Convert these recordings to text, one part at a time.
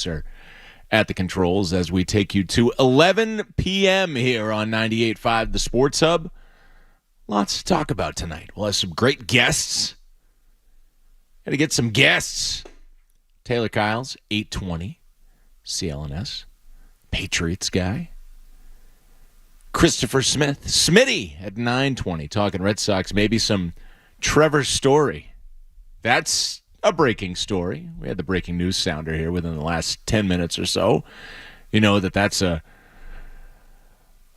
are at the controls as we take you to 11 p.m. here on 98.5 The Sports Hub. Lots to talk about tonight. We'll have some great guests. Got to get some guests. Taylor Kyles, 820, CLNS. Patriots guy. Christopher Smith, Smitty at 920, talking Red Sox. Maybe some Trevor Story. That's a breaking story. We had the breaking news sounder here within the last 10 minutes or so. You know that's a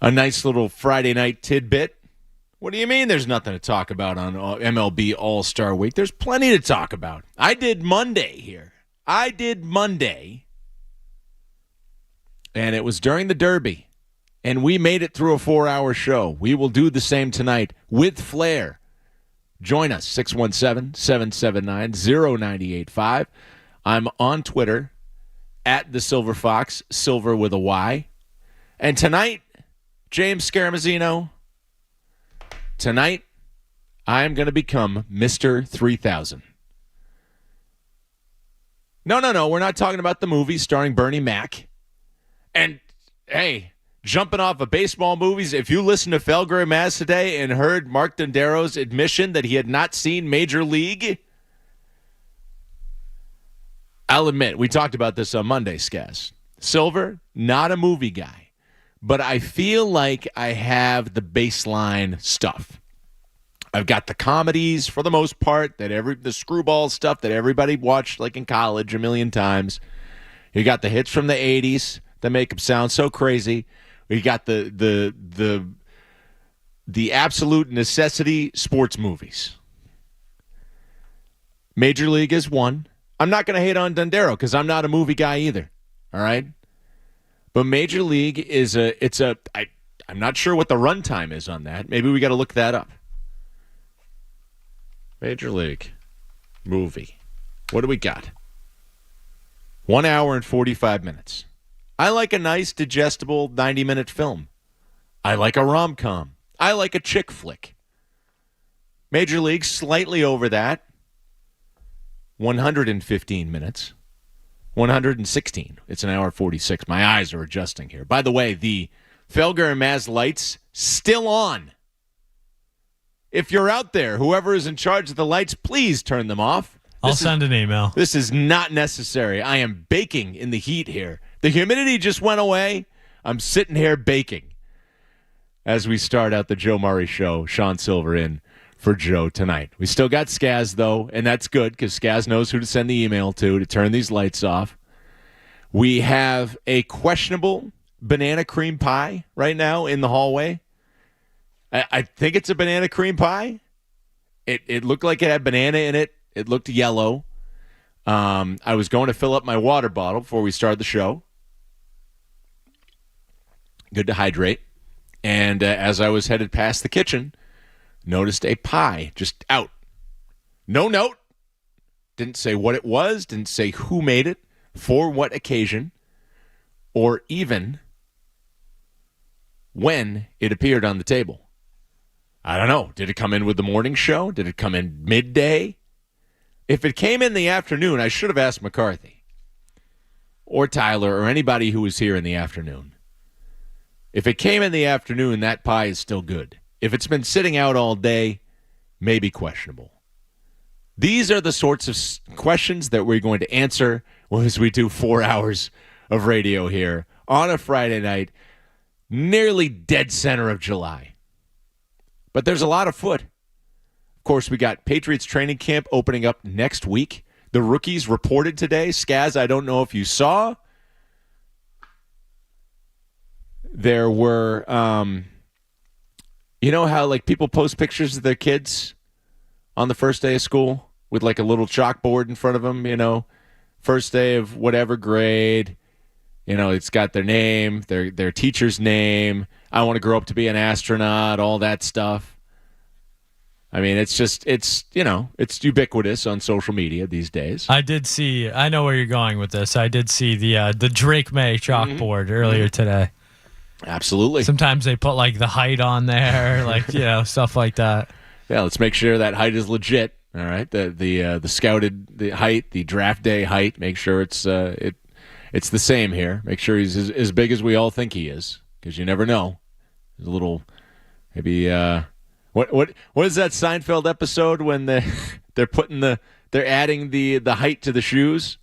nice little Friday night tidbit. What do you mean there's nothing to talk about on MLB All-Star Week? There's plenty to talk about. I did Monday here. And it was during the Derby. And we made it through a 4-hour show. We will do the same tonight with flair. Join us, 617-779-0985. I'm on Twitter, at the Sylver Fox, Sylver with a Y. And tonight, James Scaramazino, tonight, I am going to become Mr. 3000. No, we're not talking about the movie starring Bernie Mac. And, hey, jumping off of baseball movies, if you listen to Felger Maz today and heard Mark Dondero's admission that he had not seen Major League, I'll admit, we talked about this on Monday, Skaz. Sylver, not a movie guy, but I feel like I have the baseline stuff. I've got the comedies, for the most part, the screwball stuff that everybody watched like in college a million times. You got the hits from the 80s that make them sound so crazy. We got the absolute necessity sports movies. Major League is one. I'm not going to hate on Dondero because I'm not a movie guy either. All right, but Major League is I'm not sure what the runtime is on that. Maybe we got to look that up. Major League movie. What do we got? 1 hour and 45 minutes. I like a nice, digestible 90-minute film. I like a rom-com. I like a chick flick. Major League, slightly over that. 115 minutes. 116. It's an hour 46. My eyes are adjusting here. By the way, the Felger and Maz lights still on. If you're out there, whoever is in charge of the lights, please turn them off. I'll send an email. This is not necessary. I am baking in the heat here. The humidity just went away. I'm sitting here baking as we start out the Joe Murray Show. Sean Sylver in for Joe tonight. We still got Skaz, though, and that's good because Skaz knows who to send the email to turn these lights off. We have a questionable banana cream pie right now in the hallway. I think it's a banana cream pie. It looked like it had banana in it. It looked yellow. I was going to fill up my water bottle before we started the show. Good to hydrate. And as I was headed past the kitchen, noticed a pie just out. No note. Didn't say what it was. Didn't say who made it, for what occasion, or even when it appeared on the table. I don't know. Did it come in with the morning show? Did it come in midday? If it came in the afternoon, I should have asked McCarthy or Tyler or anybody who was here in the afternoon. If it came in the afternoon, that pie is still good. If it's been sitting out all day, maybe questionable. These are the sorts of questions that we're going to answer as we do 4 hours of radio here on a Friday night, nearly dead center of July. But there's a lot afoot. Of course, we got Patriots training camp opening up next week. The rookies reported today. Skaz, I don't know if you saw. There were, you know how like people post pictures of their kids on the first day of school with like a little chalkboard in front of them, you know, first day of whatever grade. You know, it's got their name, their teacher's name. I want to grow up to be an astronaut, all that stuff. I mean, it's ubiquitous on social media these days. I know where you're going with this. I did see the Drake May chalkboard earlier today. Absolutely. Sometimes they put like the height on there, like, stuff like that. Yeah, let's make sure that height is legit. All right, the scouted the height, the draft day height. Make sure it's It's the same here. Make sure he's as big as we all think he is, because you never know. There's a little, maybe. What is that Seinfeld episode when they're adding the height to the shoes?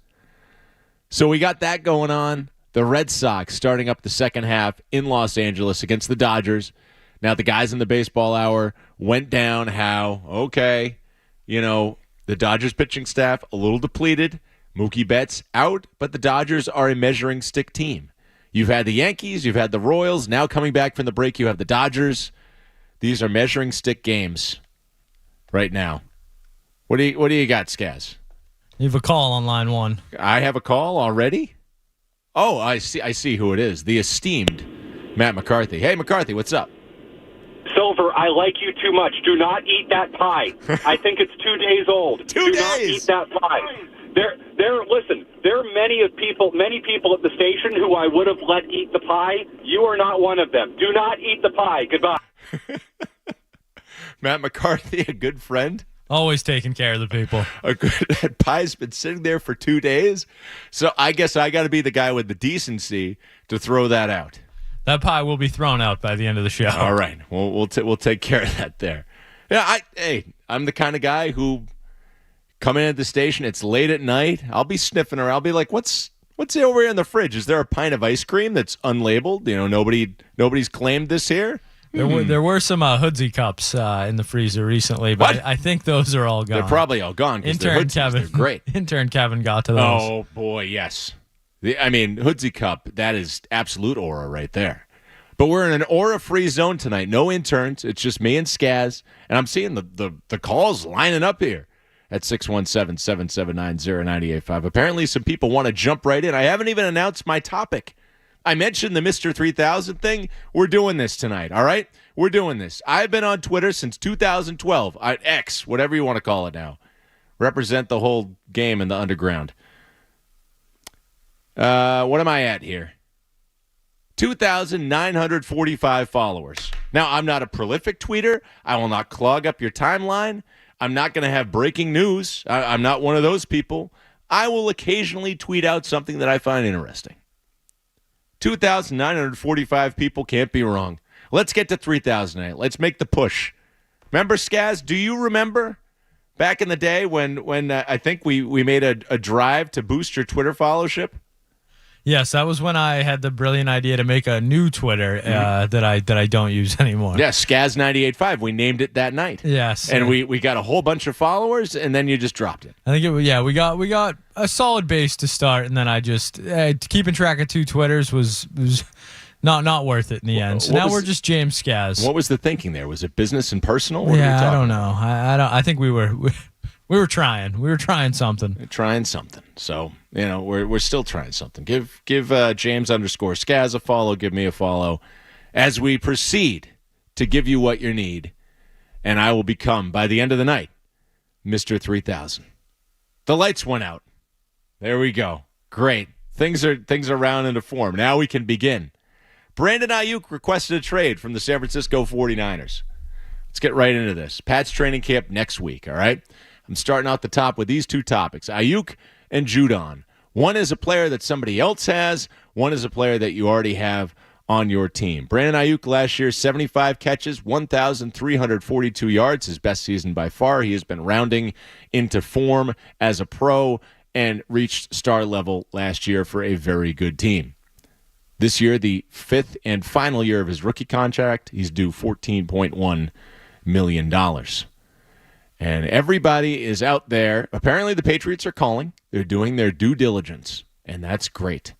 So we got that going on. The Red Sox starting up the second half in Los Angeles against the Dodgers. Now the guys in the baseball hour went down how, okay, the Dodgers pitching staff a little depleted. Mookie Betts out, but the Dodgers are a measuring stick team. You've had the Yankees, you've had the Royals. Now coming back from the break, you have the Dodgers. These are measuring stick games right now. What do you got, Skaz? You have a call on line 1. I have a call already? Oh, I see who it is. The esteemed Matt McCarthy. Hey, McCarthy, what's up? Sylver, I like you too much. Do not eat that pie. I think it's 2 days old. Do not eat that pie. Listen, there are many people at the station who I would have let eat the pie. You are not one of them. Do not eat the pie. Goodbye. Matt McCarthy, a good friend. Always taking care of the people. That pie's been sitting there for 2 days, so I guess I got to be the guy with the decency to throw that out. That pie will be thrown out by the end of the show. All right, we'll take care of that there. Yeah, I'm the kind of guy who come in at the station. It's late at night. I'll be sniffing around. I'll be like, what's over here in the fridge? Is there a pint of ice cream that's unlabeled? Nobody's claimed this here. There were some Hoodsy cups in the freezer recently, but I think those are all gone. They're probably all gone because they're great. Intern Kevin got to those. Oh, boy, yes. Hoodsy cup, that is absolute aura right there. But we're in an aura-free zone tonight. No interns. It's just me and Skaz. And I'm seeing the calls lining up here at 617-779-0985. Apparently some people want to jump right in. I haven't even announced my topic. I mentioned the Mr. 3000 thing. We're doing this tonight, all right? We're doing this. I've been on Twitter since 2012. X, whatever you want to call it now. Represent the whole game in the underground. What am I at here? 2,945 followers. Now, I'm not a prolific tweeter. I will not clog up your timeline. I'm not going to have breaking news. I'm not one of those people. I will occasionally tweet out something that I find interesting. 2,945 people can't be wrong. Let's get to 3,000. Let's make the push. Remember, Skaz, do you remember back in the day when I think we made a drive to boost your Twitter followership? Yes, that was when I had the brilliant idea to make a new Twitter that I don't use anymore. Yeah, Skaz985. We named it that night. Yes, and we got a whole bunch of followers, and then you just dropped it. I think we got a solid base to start, and then I just keeping track of 2 Twitters was not worth it in the end. So now we're just James Skaz. What was the thinking there? Was it business and personal? I don't know. I think we were trying. We were trying something. Trying something. So, we're still trying something. Give James_Skaz a follow. Give me a follow as we proceed to give you what you need. And I will become, by the end of the night, Mr. 3000. The lights went out. There we go. Great. Things are round into form. Now we can begin. Brandon Ayuk requested a trade from the San Francisco 49ers. Let's get right into this. Pat's training camp next week, all right? I'm starting out the top with these 2 topics, Ayuk and Judon. One is a player that somebody else has. One is a player that you already have on your team. Brandon Ayuk last year, 75 catches, 1,342 yards, his best season by far. He has been rounding into form as a pro and reached star level last year for a very good team. This year, the 5th and final year of his rookie contract, he's due $14.1 million. And everybody is out there. Apparently the Patriots are calling. They're doing their due diligence. And that's great.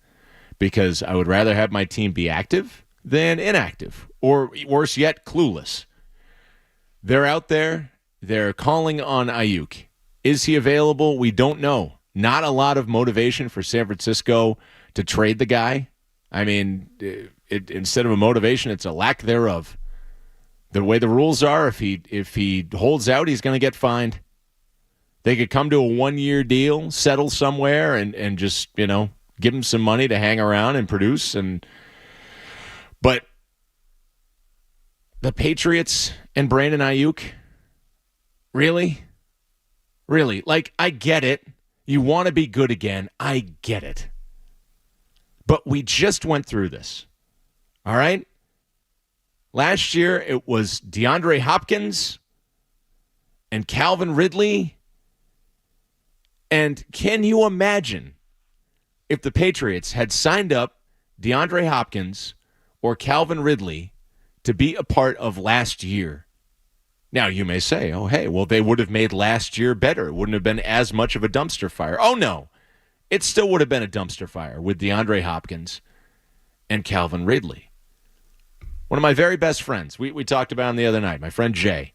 Because I would rather have my team be active than inactive. Or worse yet, clueless. They're out there. They're calling on Ayuk. Is he available? We don't know. Not a lot of motivation for San Francisco to trade the guy. I mean, instead of a motivation, it's a lack thereof. The way the rules are, if he holds out, he's going to get fined. They could come to a 1-year deal, settle somewhere, and just, give him some money to hang around and produce. But the Patriots and Brandon Ayuk, really? Really? Like, I get it. You want to be good again. I get it. But we just went through this. All right? Last year, it was DeAndre Hopkins and Calvin Ridley. And can you imagine if the Patriots had signed up DeAndre Hopkins or Calvin Ridley to be a part of last year? Now, you may say, oh, hey, well, they would have made last year better. It wouldn't have been as much of a dumpster fire. Oh, no. It still would have been a dumpster fire with DeAndre Hopkins and Calvin Ridley. One of my very best friends, we talked about him the other night, my friend Jay.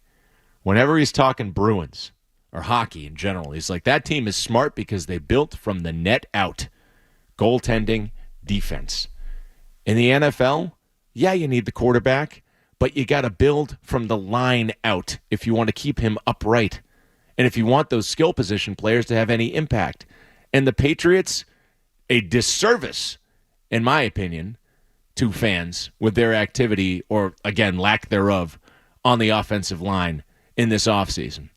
Whenever he's talking Bruins or hockey in general, he's like, that team is smart because they built from the net out. Goaltending, defense. In the NFL, yeah, you need the quarterback, but you got to build from the line out if you want to keep him upright and if you want those skill position players to have any impact. And the Patriots, a disservice, in my opinion, to fans with their activity or, again, lack thereof on the offensive line in this offseason.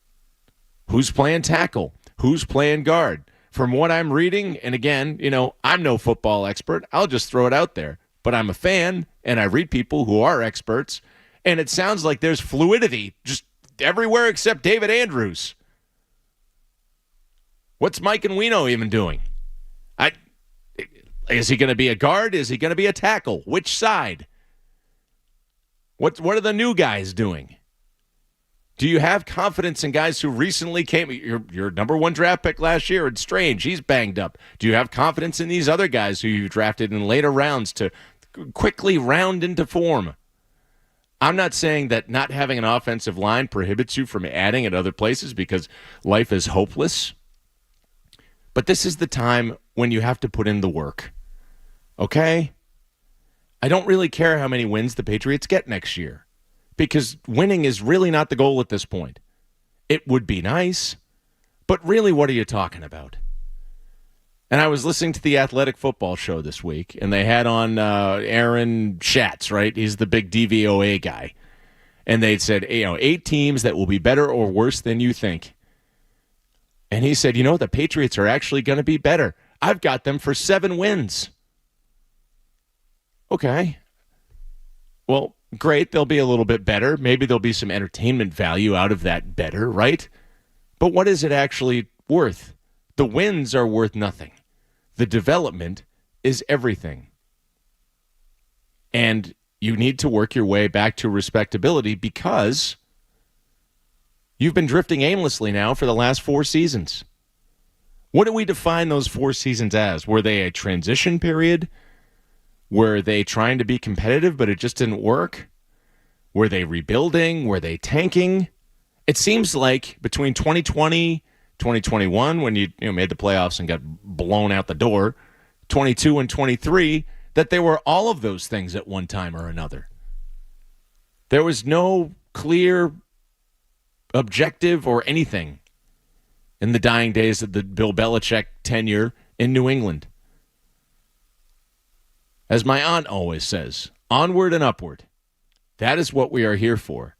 Who's playing tackle? Who's playing guard? From what I'm reading, and again, I'm no football expert. I'll just throw it out there. But I'm a fan, and I read people who are experts, and it sounds like there's fluidity just everywhere except David Andrews. What's Mike and Wino even doing? Is he going to be a guard? Is he going to be a tackle? Which side? What are the new guys doing? Do you have confidence in guys who recently came? Your number one draft pick last year, it's Strange. He's banged up. Do you have confidence in these other guys who you drafted in later rounds to quickly round into form? I'm not saying that not having an offensive line prohibits you from adding at other places because life is hopeless. But this is the time when you have to put in the work. Okay? I don't really care how many wins the Patriots get next year because winning is really not the goal at this point. It would be nice, but really, what are you talking about? And I was listening to the Athletic Football Show this week, and they had on Aaron Schatz, right? He's the big DVOA guy. And they said, 8 teams that will be better or worse than you think. And he said, the Patriots are actually going to be better. I've got them for 7 wins. Okay. Well, great. They'll be a little bit better. Maybe there'll be some entertainment value out of that better, right? But what is it actually worth? The wins are worth nothing. The development is everything. And you need to work your way back to respectability because you've been drifting aimlessly now for the last 4 seasons. What do we define those 4 seasons as? Were they a transition period? Were they trying to be competitive, but it just didn't work? Were they rebuilding? Were they tanking? It seems like between 2020, 2021, when you made the playoffs and got blown out the door, 22 and 23, that they were all of those things at one time or another. There was no clear objective or anything in the dying days of the Bill Belichick tenure in New England. As my aunt always says, onward and upward. That is what we are here for.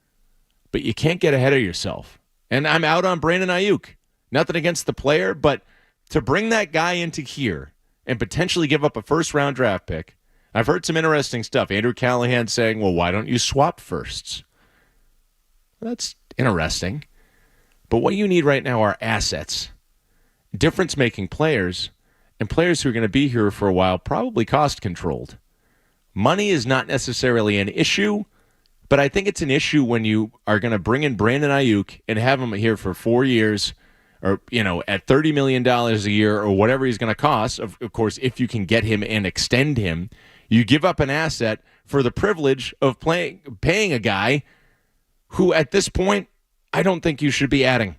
But you can't get ahead of yourself. And I'm out on Brandon Ayuk. Nothing against the player, but to bring that guy into here and potentially give up a first-round draft pick, I've heard some interesting stuff. Andrew Callahan saying, well, why don't you swap firsts? That's interesting. But what you need right now are assets, difference-making players, and players who are going to be here for a while, probably cost-controlled. Money is not necessarily an issue, but I think it's an issue when you are going to bring in Brandon Ayuk and have him here for 4 years or, at $30 million a year or whatever he's going to cost. Of course, if you can get him and extend him, you give up an asset for the privilege of paying a guy who, at this point, I don't think you should be adding.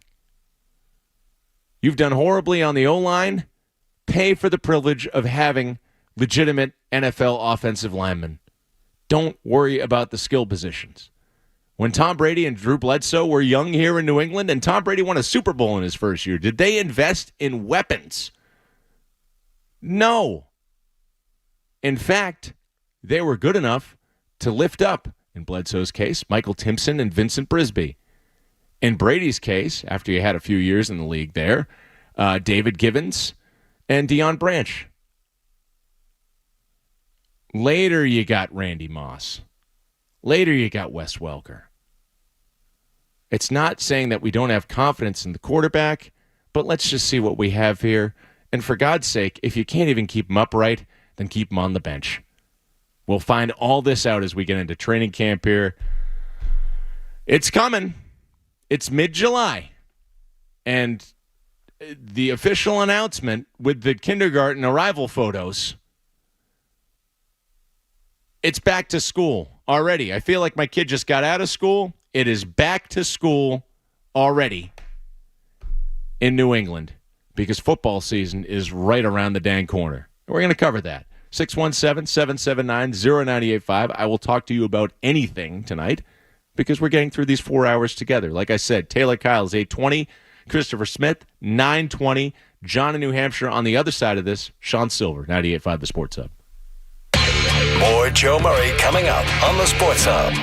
You've done horribly on the O-line. Pay for the privilege of having legitimate NFL offensive linemen. Don't worry about the skill positions. When Tom Brady and Drew Bledsoe were young here in New England, and Tom Brady won a Super Bowl in his first year, did they invest in weapons? No. In fact, they were good enough to lift up, in Bledsoe's case, Michael Timpson and Vincent Brisby. In Brady's case, after he had a few years in the league there, David Givens and Deion Branch. Later, you got Randy Moss. Later, you got Wes Welker. It's not saying that we don't have confidence in the quarterback, but let's just see what we have here. And for God's sake, if you can't even keep him upright, then keep him on the bench. We'll find all this out as we get into training camp here. It's coming. It's mid-July. And the official announcement with the kindergarten arrival photos, it's back to school already. I feel like my kid just got out of school. It is back to school already in New England because football season is right around the dang corner. We're going to cover that. 617-779-0985. I will talk to you about anything tonight because we're getting through these 4 hours together. Like I said, Taylor Kyle's 8:20, Christopher Smith, 9:20, John in New Hampshire on the other side of this, Sean Sylver, 98.5 The Sports Hub. More Joe Murray coming up on the Sports Hub.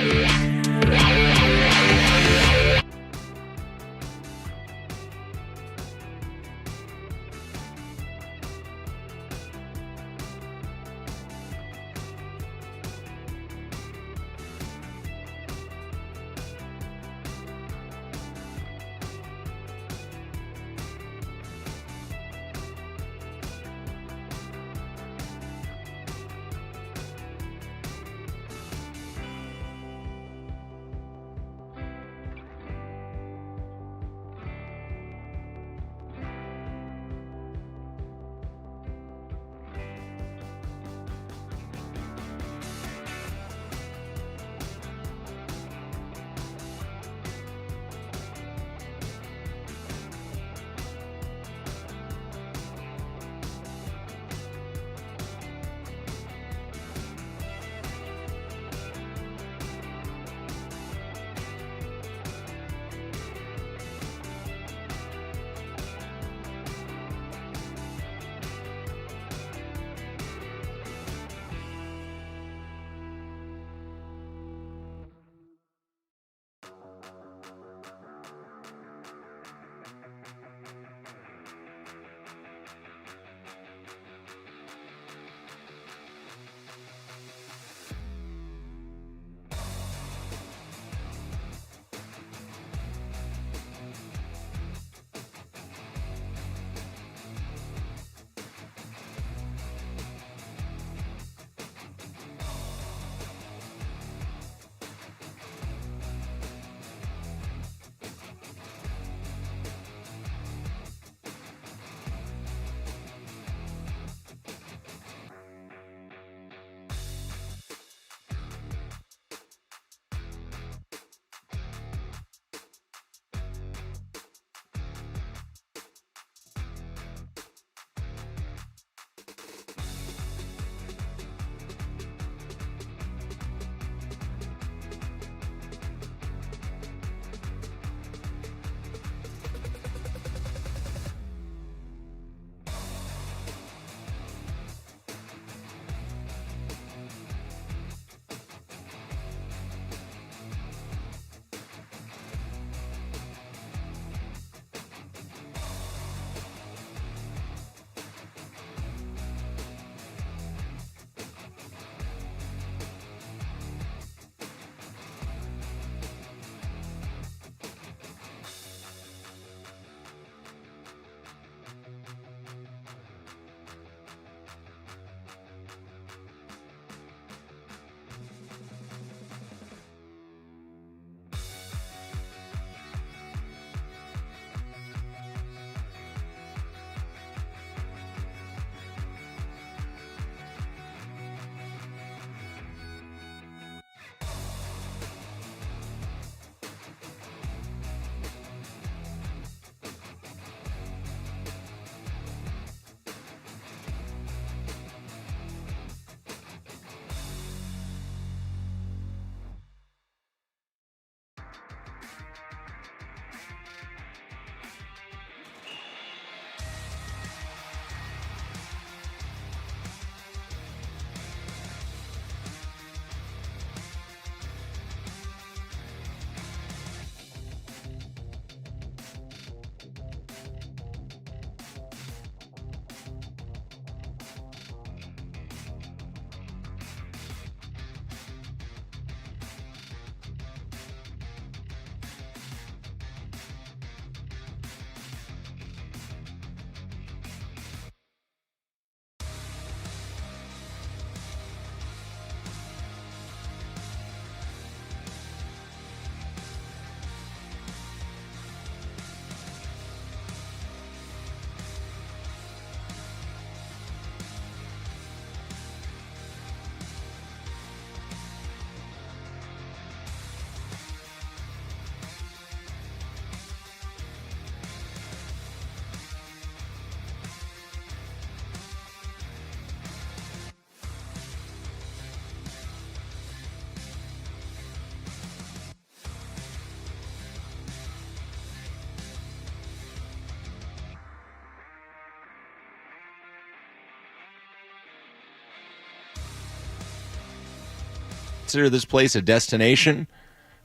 consider this place a destination,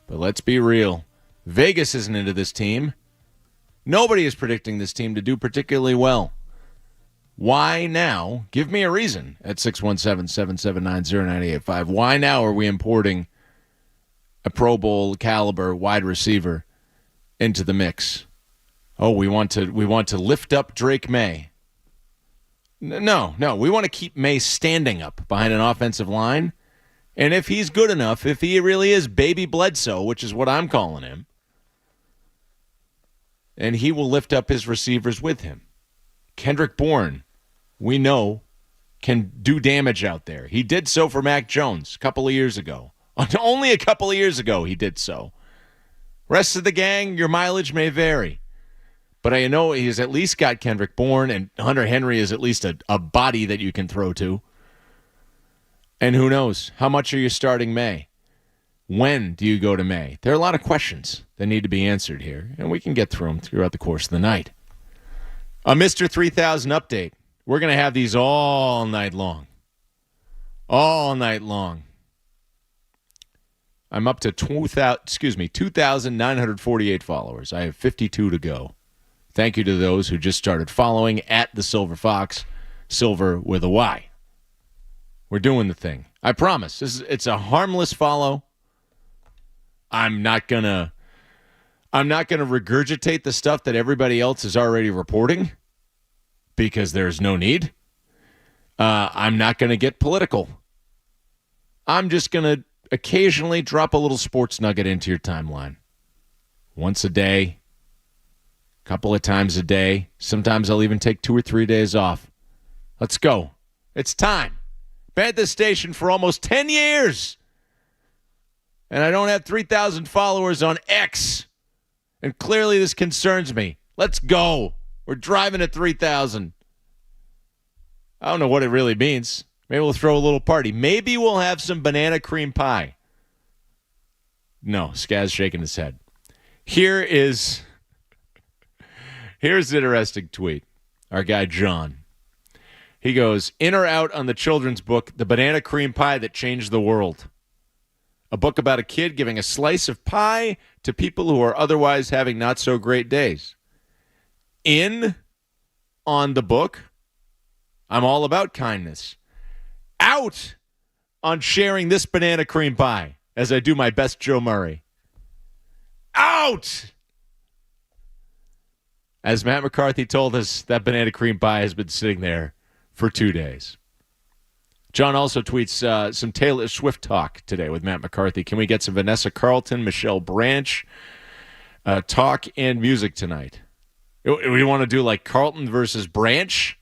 but let's be real. Vegas isn't into this team. Nobody is predicting this team to do particularly well. Why now? Give me a reason at 617-779-0985. Why now are we importing a Pro Bowl caliber wide receiver into the mix? Oh, we want to lift up Drake May. No, we want to keep May standing up behind an offensive line. And if he's good enough, if he really is Baby Bledsoe, which is what I'm calling him, and he will lift up his receivers with him. Kendrick Bourne, we know, can do damage out there. He did so for Mac Jones a couple of years ago. Only a couple of years ago he did so. Rest of the gang, your mileage may vary. But I know he's at least got Kendrick Bourne, and Hunter Henry is at least a body that you can throw to. And who knows? How much are you starting May? When do you go to May? There are a lot of questions that need to be answered here, and we can get through them throughout the course of the night. A Mr. 3000 update. We're going to have these all night long. All night long. I'm up to 2,948 followers. I have 52 to go. Thank you to those who just started following at the Sylver Fox, Sylver with a Y. We're doing the thing. I promise. It's a harmless follow. I'm not gonna regurgitate the stuff that everybody else is already reporting because there's no need. I'm not gonna get political. I'm just gonna occasionally drop a little sports nugget into your timeline. Once a day, a couple of times a day. Sometimes I'll even take 2 or 3 days off. Let's go. It's time. Been at this station for almost 10 years. And I don't have 3,000 followers on X. And clearly this concerns me. Let's go. We're driving at 3,000. I don't know what it really means. Maybe we'll throw a little party. Maybe we'll have some banana cream pie. No, Skaz shaking his head. Here's an interesting tweet. Our guy John. He goes, in or out on the children's book, The Banana Cream Pie That Changed the World. A book about a kid giving a slice of pie to people who are otherwise having not so great days. In on the book, I'm all about kindness. Out on sharing this banana cream pie as I do my best Joe Murray. Out! As Matt McCarthy told us, that banana cream pie has been sitting there for 2 days. John also tweets some Taylor Swift talk today with Matt McCarthy. Can we get some Vanessa Carlton, Michelle Branch talk and music tonight? We want to do like Carlton versus Branch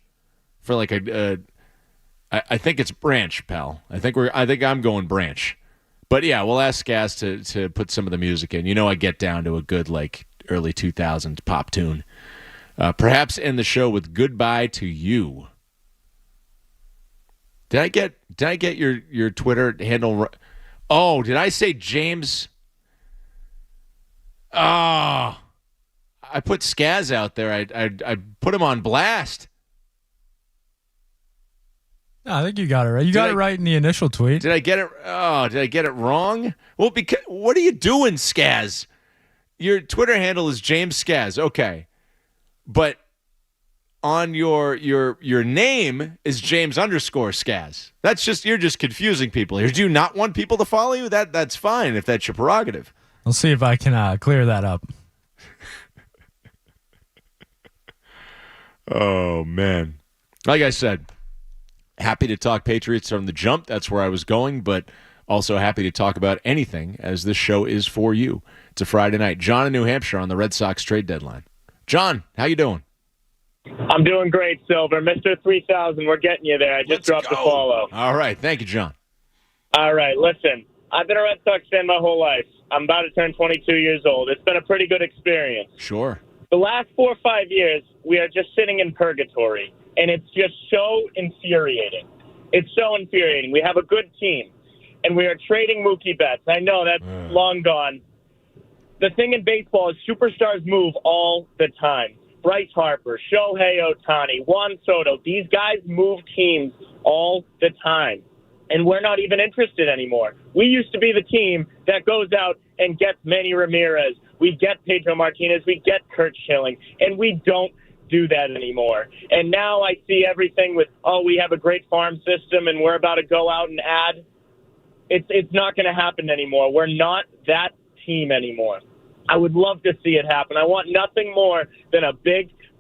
for like I think it's Branch, pal. I think I'm going Branch. But yeah, we'll ask Gas to put some of the music in. You know, I get down to a good like early 2000s pop tune. Perhaps end the show with Goodbye to You. Did I get your Twitter handle? Oh, did I say James? Oh, I put Skaz out there. I put him on blast. No, I think you got it right. You got it right in the initial tweet. Did I get it? Oh, did I get it wrong? Well, because what are you doing, Skaz? Your Twitter handle is James Skaz. Okay, but on your name is James _Skaz. That's just, you're just confusing people here. Do you not want people to follow you? That's fine if that's your prerogative. I'll see if I can clear that up. Oh man, like I said, happy to talk Patriots from the jump. That's where I was going, but also happy to talk about anything as this show is for you. It's a Friday night. John in New Hampshire on the Red Sox trade deadline. John, how you doing? I'm doing great, Sylver. Mr. 3000, we're getting you there. I just dropped the follow. All right. Thank you, John. All right. Listen, I've been a Red Sox fan my whole life. I'm about to turn 22 years old. It's been a pretty good experience. Sure. The last 4 or 5 years, we are just sitting in purgatory, and it's just so infuriating. It's so infuriating. We have a good team, and we are trading Mookie Betts. I know that's long gone. The thing in baseball is superstars move all the time. Bryce Harper, Shohei Ohtani, Juan Soto, these guys move teams all the time. and we're not even interested anymore. We used to be the team that goes out and gets Manny Ramirez. We get Pedro Martinez. We get Kurt Schilling, and we don't do that anymore. And now I see everything with, we have a great farm system and we're about to go out and add. It's not going to happen anymore. We're not that team anymore. I would love to see it happen. I want nothing more than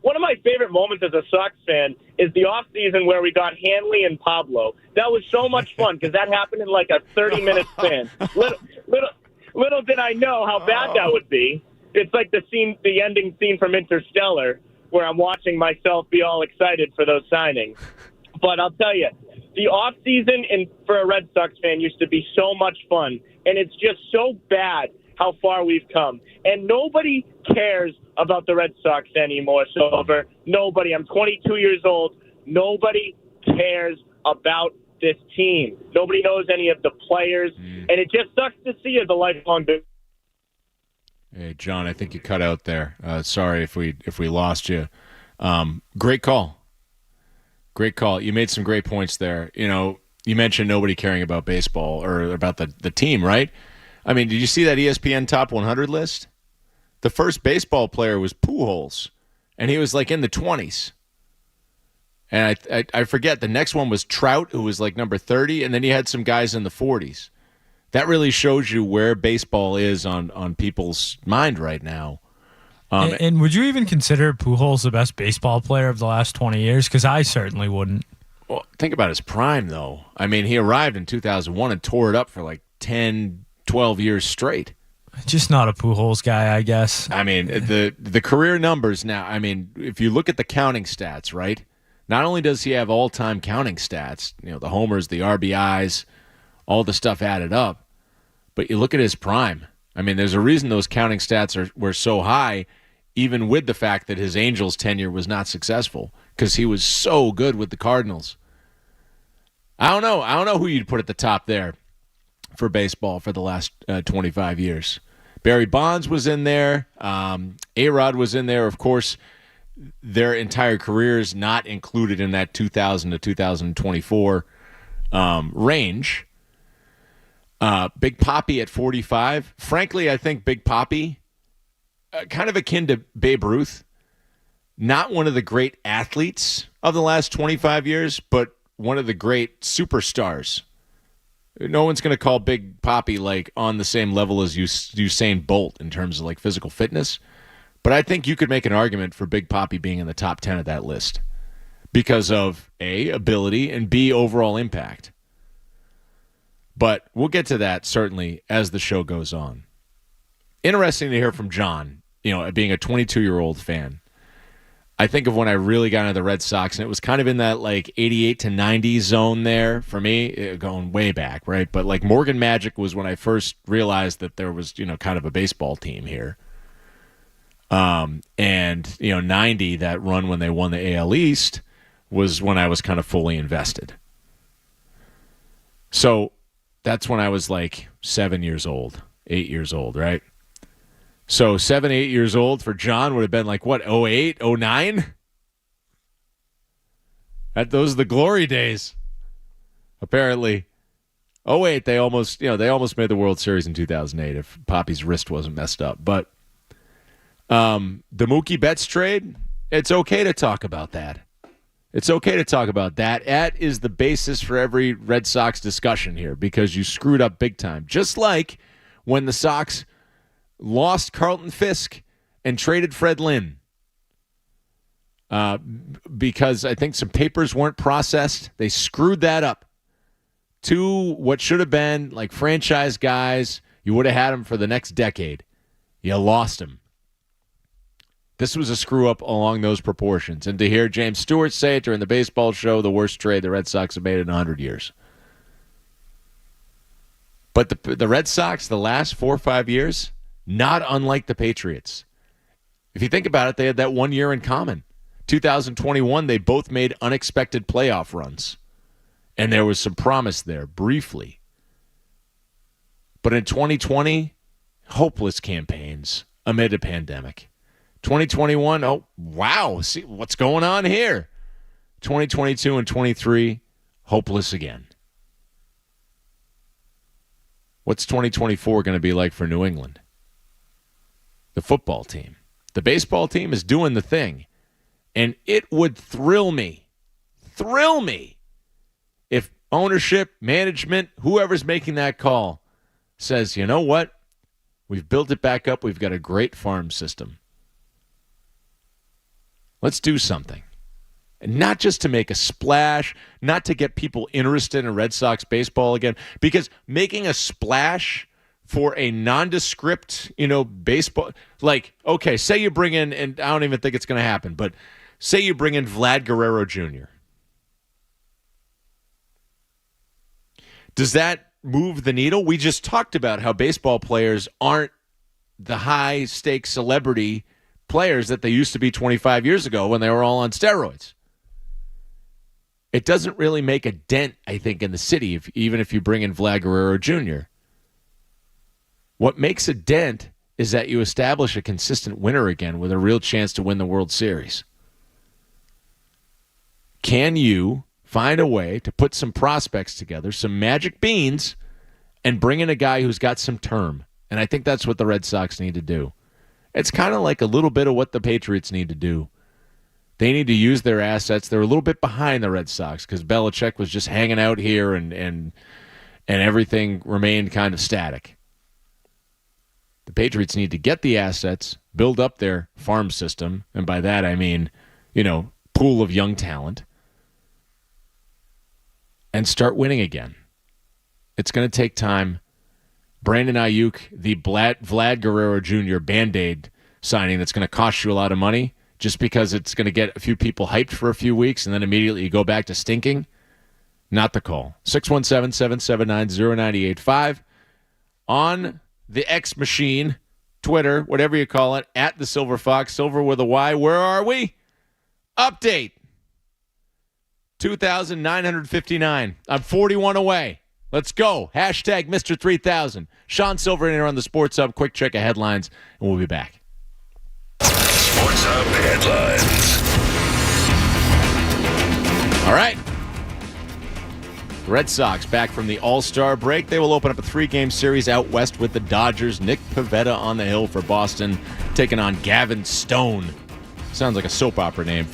one of my favorite moments as a Sox fan is the offseason where we got Hanley and Pablo. That was so much fun because that happened in like a 30-minute span. Little did I know how bad that would be. It's like the ending scene from Interstellar, where I'm watching myself be all excited for those signings. But I'll tell you, the offseason for a Red Sox fan used to be so much fun, and it's just so bad how far we've come. And nobody cares about the Red Sox anymore, Sylver. Nobody. I'm 22 years old. Nobody cares about this team. Nobody knows any of the players, and it just sucks to see as a lifelong business. Hey, John, I think you cut out there. Sorry if we lost you. Great call. Great call. You made some great points there. You mentioned nobody caring about baseball or about the team, right? I mean, did you see that ESPN Top 100 list? The first baseball player was Pujols, and he was like in the 20s. And I forget, the next one was Trout, who was like number 30, and then you had some guys in the 40s. That really shows you where baseball is on people's mind right now. And would you even consider Pujols the best baseball player of the last 20 years? Because I certainly wouldn't. Well, think about his prime, though. I mean, he arrived in 2001 and tore it up for like 10, 12 years straight. Just not a Pujols guy, I guess. I mean, the career numbers now, I mean, if you look at the counting stats, right? Not only does he have all-time counting stats, the homers, the RBIs, all the stuff added up, but you look at his prime. I mean, there's a reason those counting stats were so high, even with the fact that his Angels tenure was not successful, because he was so good with the Cardinals. I don't know who you'd put at the top there for baseball for the last 25 years. Barry Bonds was in there. A-Rod was in there. Of course, their entire careers not included in that 2000 to 2024 range. Big Papi at 45. Frankly, I think Big Papi, kind of akin to Babe Ruth, not one of the great athletes of the last 25 years, but one of the great superstars. No one's going to call Big Papi like on the same level as Usain Bolt in terms of like physical fitness, but I think you could make an argument for Big Papi being in the top 10 of that list because of A, ability, and B, overall impact. But we'll get to that certainly as the show goes on. Interesting to hear from John, being a 22-year-old fan. I think of when I really got into the Red Sox, and it was kind of in that like 88 to 90 zone there for me, going way back, right? But like Morgan Magic was when I first realized that there was, kind of a baseball team here. And 90, that run when they won the AL East, was when I was kind of fully invested. So that's when I was like 7 years old, 8 years old, right? So 7, 8 years old for John would have been like, what, 08, 09? Those are the glory days, apparently. 08, they almost made the World Series in 2008 if Papi's wrist wasn't messed up. But the Mookie Betts trade, it's okay to talk about that. It's okay to talk about that. That is the basis for every Red Sox discussion here because you screwed up big time. Just like when the Sox lost Carlton Fisk and traded Fred Lynn because I think some papers weren't processed. They screwed that up. Two what should have been like franchise guys. You would have had them for the next decade. You lost them. This was a screw-up along those proportions. And to hear James Stewart say it during the baseball show, the worst trade the Red Sox have made in 100 years. But the Red Sox, the last 4 or 5 years, not unlike the Patriots. If you think about it, they had that 1 year in common. 2021, they both made unexpected playoff runs. And there was some promise there, briefly. But in 2020, hopeless campaigns amid a pandemic. 2021, oh, wow, see what's going on here. 2022 and 23, hopeless again. What's 2024 going to be like for New England? The football team. The baseball team is doing the thing. And it would thrill me if ownership, management, whoever's making that call says, you know what? We've built it back up. We've got a great farm system. Let's do something. And not just to make a splash, not to get people interested in Red Sox baseball again, because making a splash for a nondescript, baseball, like, okay, say you bring in, and I don't even think it's going to happen, but say you bring in Vlad Guerrero Jr. Does that move the needle? We just talked about how baseball players aren't the high-stakes celebrity players that they used to be 25 years ago when they were all on steroids. It doesn't really make a dent, I think, in the city, even if you bring in Vlad Guerrero Jr. What makes a dent is that you establish a consistent winner again with a real chance to win the World Series. Can you find a way to put some prospects together, some magic beans, and bring in a guy who's got some term? And I think that's what the Red Sox need to do. It's kind of like a little bit of what the Patriots need to do. They need to use their assets. They're a little bit behind the Red Sox because Belichick was just hanging out here and everything remained kind of static. The Patriots need to get the assets, build up their farm system, and by that I mean, pool of young talent, and start winning again. It's going to take time. Brandon Ayuk, the Vlad Guerrero Jr. Band-Aid signing that's going to cost you a lot of money just because it's going to get a few people hyped for a few weeks and then immediately you go back to stinking, not the call. 617-779-0985 on the X machine, Twitter, whatever you call it, at the Sylver Fox, Sylver with a Y. Where are we? Update. 2,959. I'm 41 away. Let's go. Hashtag Mr. 3000. Sean Sylver in here on the Sports Hub. Quick check of headlines, and we'll be back. Sports Hub headlines. All right. The Red Sox back from the All-Star break. They will open up a 3-game series out west with the Dodgers. Nick Pivetta on the hill for Boston, taking on Gavin Stone. Sounds like a soap opera name.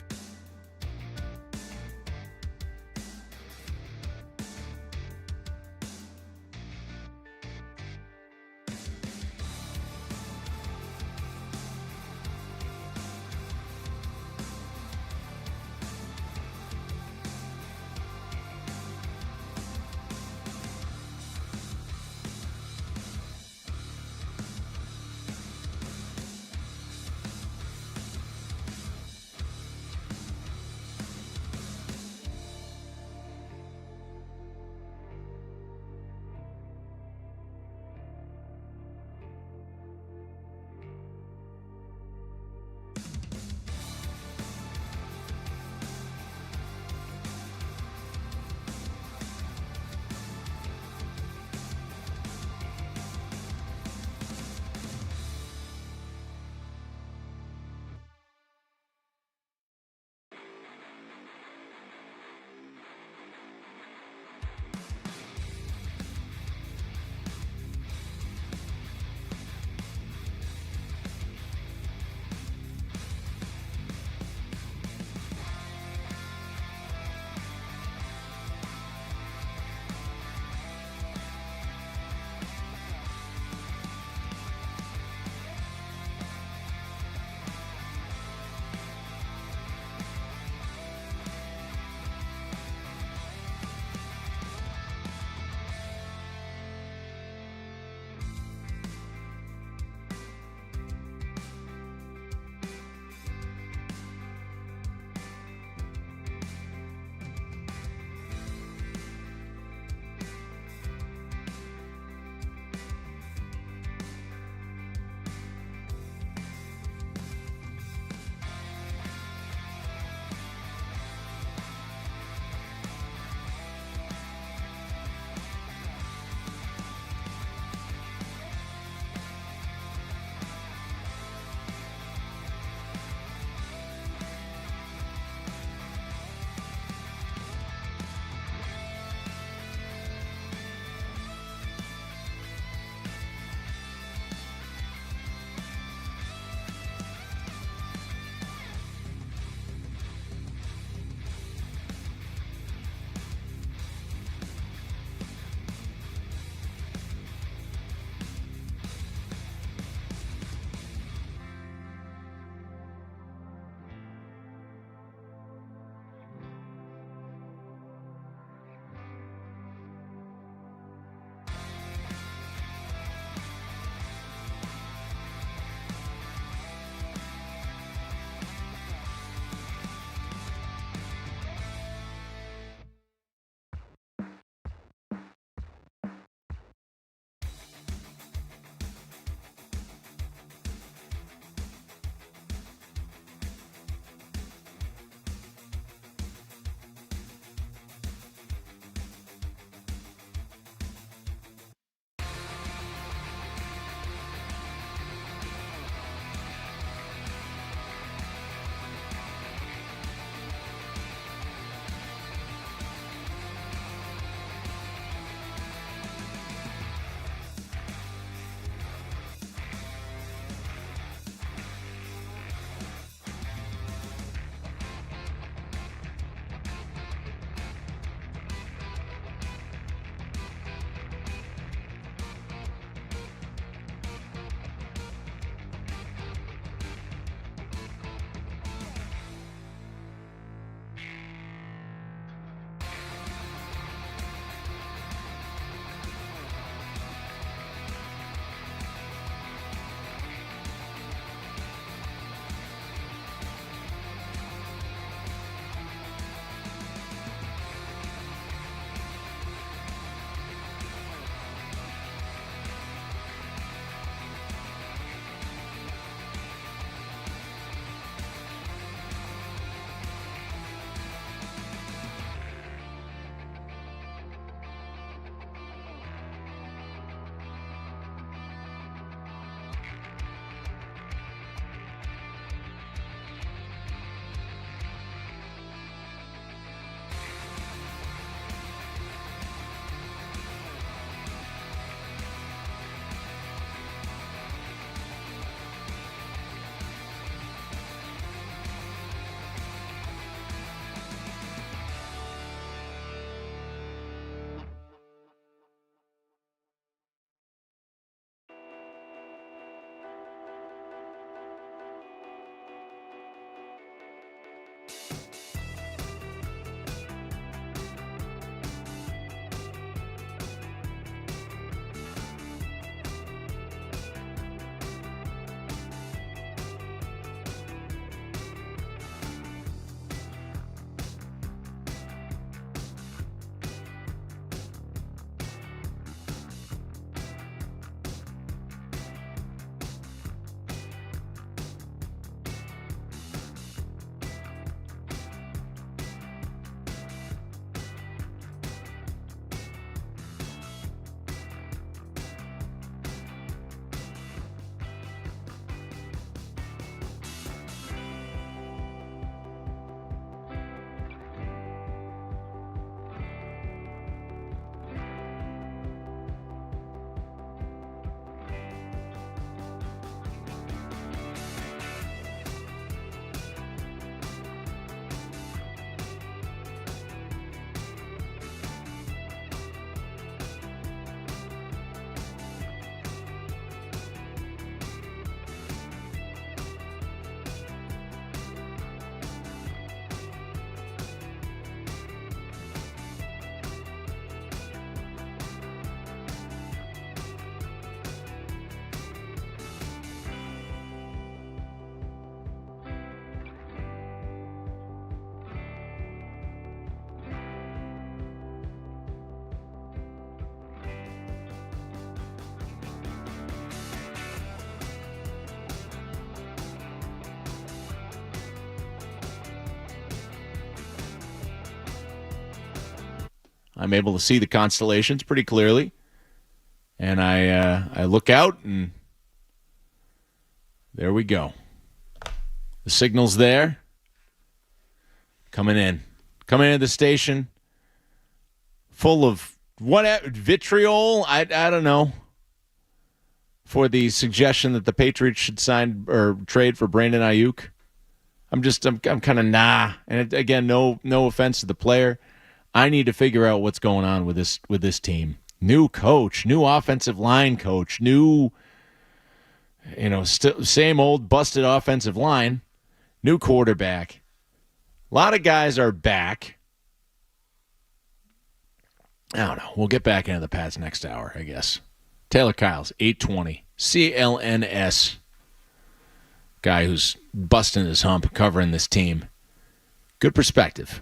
I'm able to see the constellations pretty clearly. And I look out, and there we go. The signal's there. Coming in to the station, full of what vitriol? I don't know. For the suggestion that the Patriots should sign or trade for Brandon Ayuk. I'm kind of nah. And again, no offense to the player. I need to figure out what's going on with this team. New coach, new offensive line coach, new, same old busted offensive line, new quarterback. A lot of guys are back. I don't know. We'll get back into the Pats next hour, I guess. Taylor Kyles, 820. CLNS. Guy who's busting his hump, covering this team. Good perspective.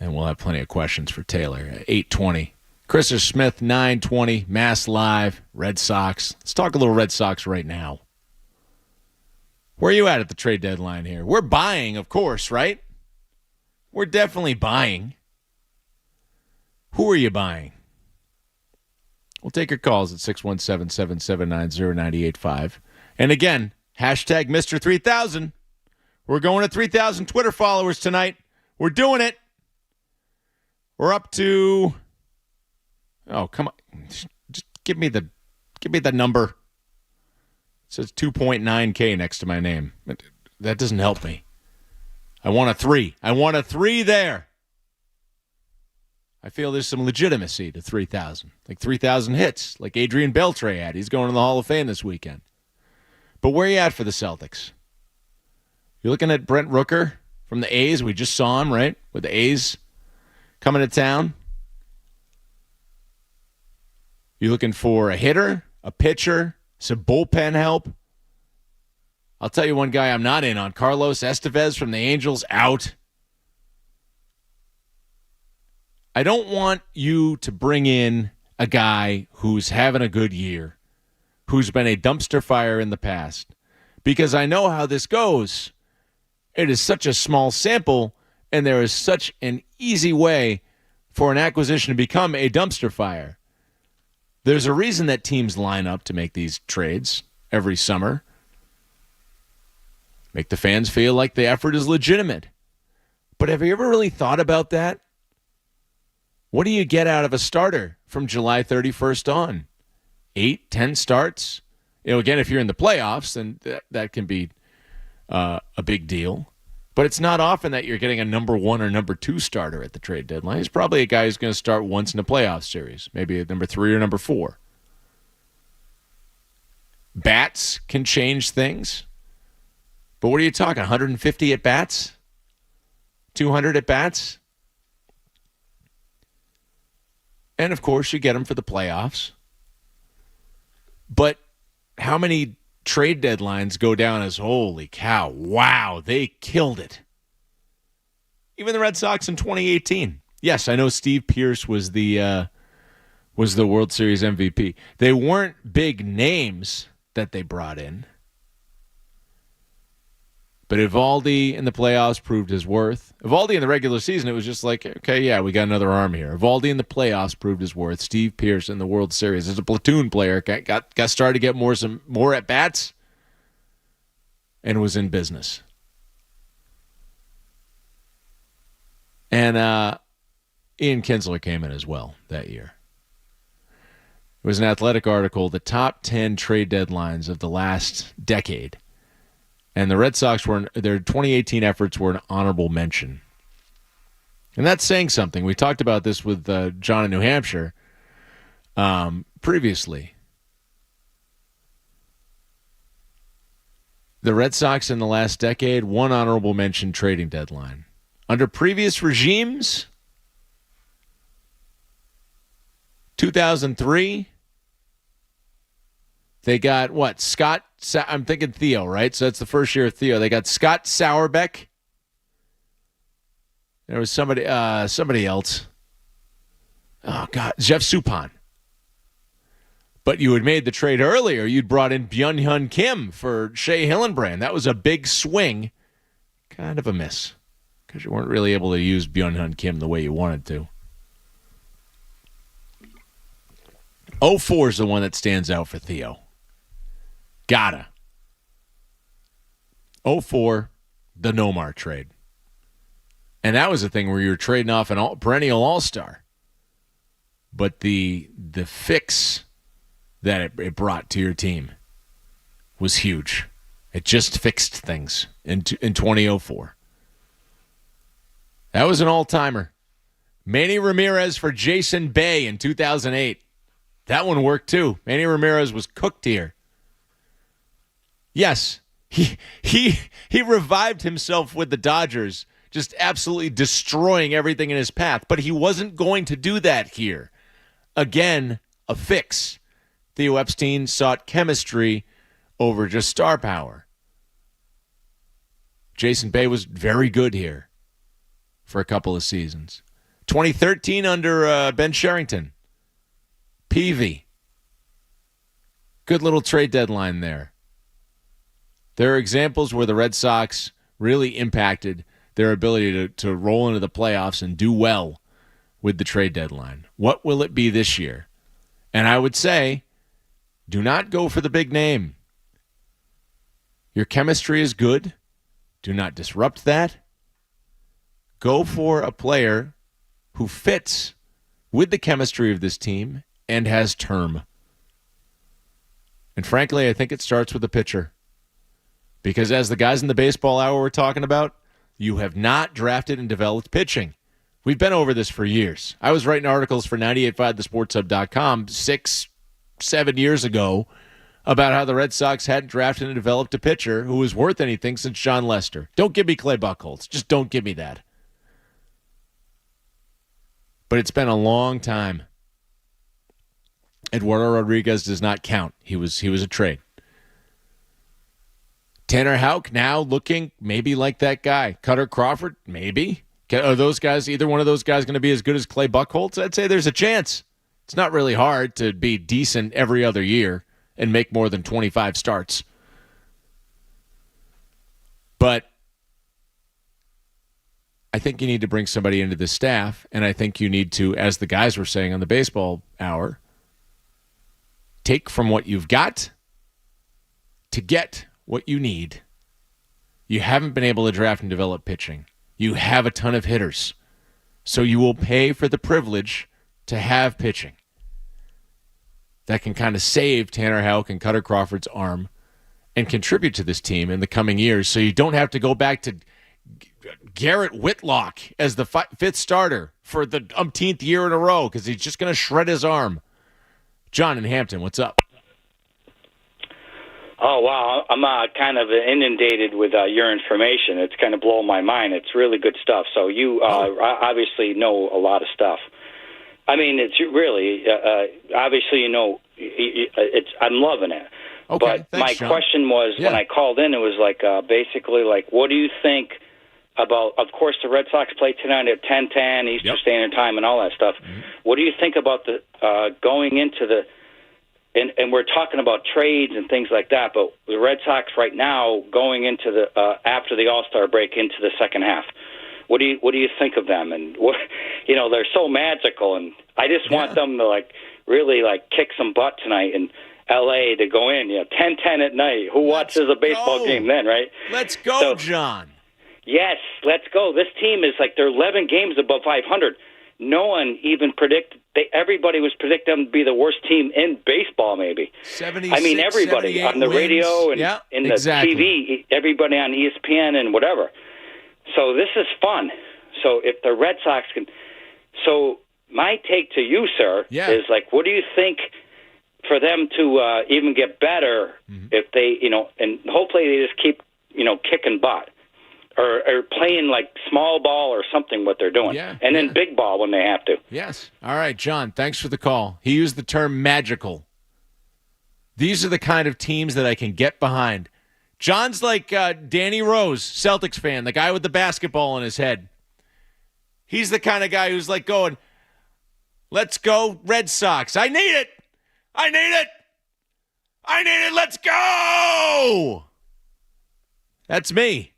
And we'll have plenty of questions for Taylor at 820. Christopher Smith, 920. Mass Live, Red Sox. Let's talk a little Red Sox right now. Where are you at the trade deadline here? We're buying, of course, right? We're definitely buying. Who are you buying? We'll take your calls at 617-779-0985. And again, hashtag Mr. 3000. We're going to 3,000 Twitter followers tonight. We're doing it. We're up to... Oh, come on. Just give me the number. It says 2.9K next to my name. That doesn't help me. I want a 3. I want a 3 there. I feel there's some legitimacy to 3,000. Like 3,000 hits, like Adrian Beltre had. He's going to the Hall of Fame this weekend. But where are you at for the Celtics? You're looking at Brent Rooker from the A's. We just saw him, right? With the A's coming to town. You're looking for a hitter, a pitcher, some bullpen help. I'll tell you one guy I'm not in on. Carlos Estevez from the Angels, out. I don't want you to bring in a guy who's having a good year, who's been a dumpster fire in the past, because I know how this goes. It is such a small sample, and there is such an easy way for an acquisition to become a dumpster fire. There's a reason that teams line up to make these trades every summer. Make the fans feel like the effort is legitimate. But have you ever really thought about that? What do you get out of a starter from July 31st on? 8, 10 starts? Again, if you're in the playoffs, then that can be a big deal. But it's not often that you're getting a number 1 or number 2 starter at the trade deadline. He's probably a guy who's going to start once in a playoff series, maybe at number 3 or number 4. Bats can change things. But what are you talking, 150 at bats? 200 at bats? And, of course, you get them for the playoffs. But how many trade deadlines go down as, holy cow, wow, they killed it? Even the Red Sox in 2018. Yes, I know Steve Pearce was the World Series MVP. They weren't big names that they brought in. But Eovaldi in the playoffs proved his worth. Eovaldi in the regular season, it was just like, okay, yeah, we got another arm here. Eovaldi in the playoffs proved his worth. Steve Pearce in the World Series as a platoon player got started to get more at bats and was in business. And Ian Kinsler came in as well that year. It was an Athletic article, the top 10 trade deadlines of the last decade. And the Red Sox their 2018 efforts were an honorable mention. And that's saying something. We talked about this with John in New Hampshire previously. The Red Sox in the last decade, one honorable mention trading deadline. Under previous regimes, 2003, they got what? I'm thinking Theo, right? So that's the first year of Theo. They got Scott Sauerbeck. There was somebody else. Oh, God. Jeff Suppan. But you had made the trade earlier. You'd brought in Byung-Hyun Kim for Shea Hillenbrand. That was a big swing. Kind of a miss. Because you weren't really able to use Byung-Hyun Kim the way you wanted to. 04 is the one that stands out for Theo. Gotta. 04, the Nomar trade. And that was the thing where you were trading off an perennial all-star. But the fix that it brought to your team was huge. It just fixed things in 2004. That was an all-timer. Manny Ramirez for Jason Bay in 2008. That one worked too. Manny Ramirez was cooked here. Yes, he revived himself with the Dodgers, just absolutely destroying everything in his path. But he wasn't going to do that here. Again, a fix. Theo Epstein sought chemistry over just star power. Jason Bay was very good here for a couple of seasons. 2013 under Ben Sherrington. Peavy. Good little trade deadline there. There are examples where the Red Sox really impacted their ability to roll into the playoffs and do well with the trade deadline. What will it be this year? And I would say, do not go for the big name. Your chemistry is good. Do not disrupt that. Go for a player who fits with the chemistry of this team and has term. And frankly, I think it starts with the pitcher. Because as the guys in the baseball hour were talking about, you have not drafted and developed pitching. We've been over this for years. I was writing articles for 985thesportshub.com 6-7 years ago about how the Red Sox hadn't drafted and developed a pitcher who was worth anything since John Lester. Don't give me Clay Buchholz. Just don't give me that. But it's been a long time. Eduardo Rodriguez does not count. He was a trade. Tanner Houck now looking maybe like that guy. Cutter Crawford, maybe. Are those guys, either one of those guys, going to be as good as Clay Buchholz? I'd say there's a chance. It's not really hard to be decent every other year and make more than 25 starts. But I think you need to bring somebody into the staff, and I think you need to, as the guys were saying on the baseball hour, take from what you've got to get what you need. You haven't been able to draft and develop pitching. You have a ton of hitters. So you will pay for the privilege to have pitching. That can kind of save Tanner Houck and Cutter Crawford's arm and contribute to this team in the coming years, so you don't have to go back to Garrett Whitlock as the fifth starter for the umpteenth year in a row because he's just going to shred his arm. John in Hampton, what's up? Oh, wow. I'm kind of inundated with your information. It's kind of blowing my mind. It's really good stuff. So you obviously know a lot of stuff. I mean, it's really, obviously, you know, I'm loving it. Okay, but thanks, my John. question was, when I called in, it was like basically like, what do you think about, of course, the Red Sox play tonight at 10:10 Eastern Standard Time and all that stuff. Mm-hmm. What do you think about the going into the, and we're talking about trades and things like that, but the Red Sox right now going into the after the All-Star break into the second half. What do you think of them? And what, you know, they're so magical, and I just want them to like really like kick some butt tonight in L.A. to go in. You know, 10:10 at night. Who watches a baseball game then, right? Let's go, John. Yes, let's go. This team is like they're 11 games above 500. No one even predicted. Everybody was predicting them to be the worst team in baseball, maybe. 76, I mean, everybody on the radio and in the TV, everybody on ESPN and whatever. So this is fun. So if the Red Sox can... So my take to you, sir, is like, what do you think for them to even get better if they, you know, and hopefully they just keep, you know, kicking butt or playing like small ball or something what they're doing. And then big ball when they have to. Yes. All right, John, thanks for the call. He used the term magical. These are the kind of teams that I can get behind. John's like Danny Rose, Celtics fan, the guy with the basketball in his head. He's the kind of guy who's like going, let's go Red Sox. I need it. I need it. I need it. Let's go. That's me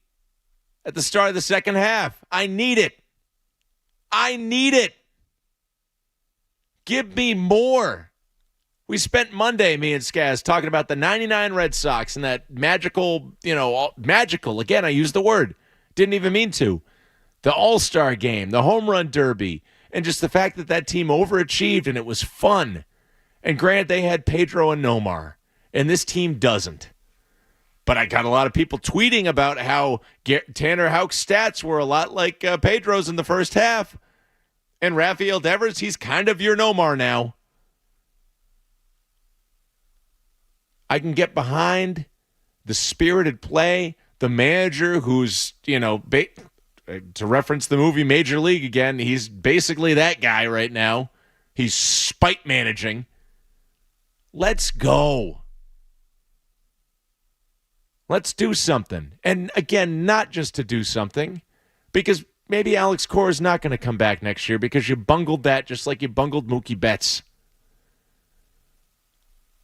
at the start of the second half. I need it. I need it. Give me more. We spent Monday, me and Skaz, talking about the 99 Red Sox and that magical, magical, again, I used the word, didn't even mean to. The All-Star game, the Home Run Derby, and just the fact that that team overachieved and it was fun. And granted, they had Pedro and Nomar, and this team doesn't. But I got a lot of people tweeting about how Tanner Houck's stats were a lot like Pedro's in the first half. And Rafael Devers, he's kind of your Nomar now. I can get behind the spirited play, the manager who's, to reference the movie Major League again, he's basically that guy right now. He's spite managing. Let's go. Let's do something. And again, not just to do something, because maybe Alex Cora is not going to come back next year because you bungled that just like you bungled Mookie Betts.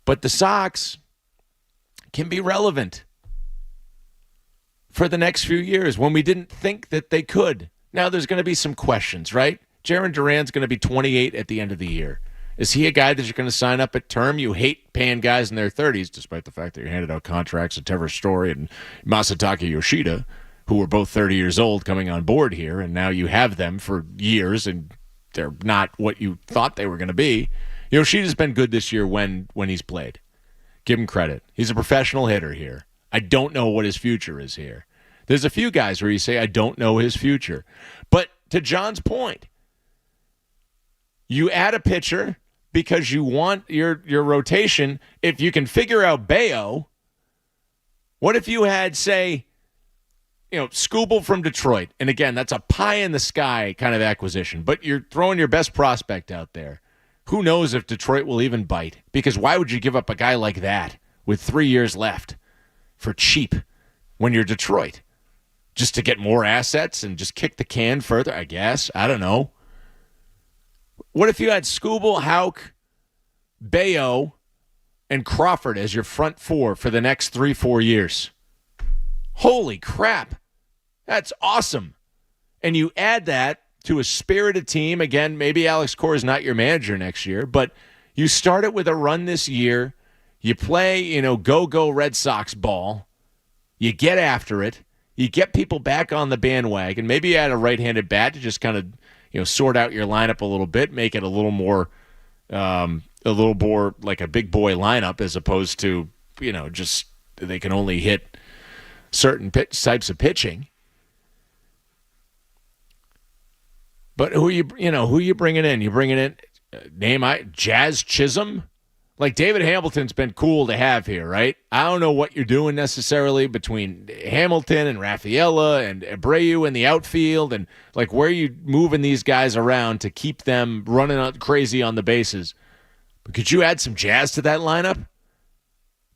But the Sox can be relevant for the next few years when we didn't think that they could. Now there's going to be some questions, right? Jarren Duran's going to be 28 at the end of the year. Is he a guy that you're going to sign up at term? You hate paying guys in their 30s, despite the fact that you handed out contracts to Trevor Story and Masataka Yoshida, who were both 30 years old coming on board here, and now you have them for years, and they're not what you thought they were going to be. Yoshida's been good this year when he's played. Give him credit. He's a professional hitter here. I don't know what his future is here. There's a few guys where you say, I don't know his future. But to John's point, you add a pitcher because you want your rotation. If you can figure out Bayo, what if you had, say, Skubal from Detroit? And again, that's a pie-in-the-sky kind of acquisition. But you're throwing your best prospect out there. Who knows if Detroit will even bite? Because why would you give up a guy like that with 3 years left for cheap when you're Detroit? Just to get more assets and just kick the can further, I guess. I don't know. What if you had Skubal, Houck, Bayo, and Crawford as your front four for the next 3-4 years? Holy crap. That's awesome. And you add that to a spirited team. Again, maybe Alex Cora is not your manager next year, but you start it with a run this year. You play, go Red Sox ball. You get after it. You get people back on the bandwagon. Maybe you add a right-handed bat to just kind of, sort out your lineup a little bit, make it a little more like a big boy lineup as opposed to, just they can only hit certain types of pitching. But who you bringing in? You bringing in Jazz Chisholm? Like David Hamilton's been cool to have here, right? I don't know what you're doing necessarily between Hamilton and Rafaela and Abreu in the outfield, and like where are you moving these guys around to keep them running out crazy on the bases? But could you add some Jazz to that lineup?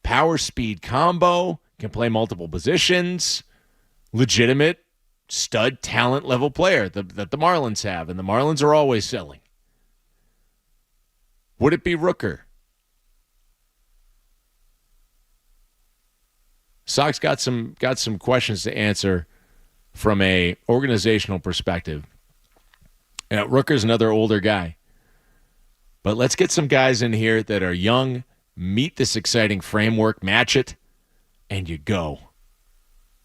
Power speed combo, can play multiple positions, legitimate stud talent level player that the Marlins have, and the Marlins are always selling. Would it be Rooker? Sox got some questions to answer from a organizational perspective. Rooker's another older guy. But let's get some guys in here that are young, meet this exciting framework, match it, and you go.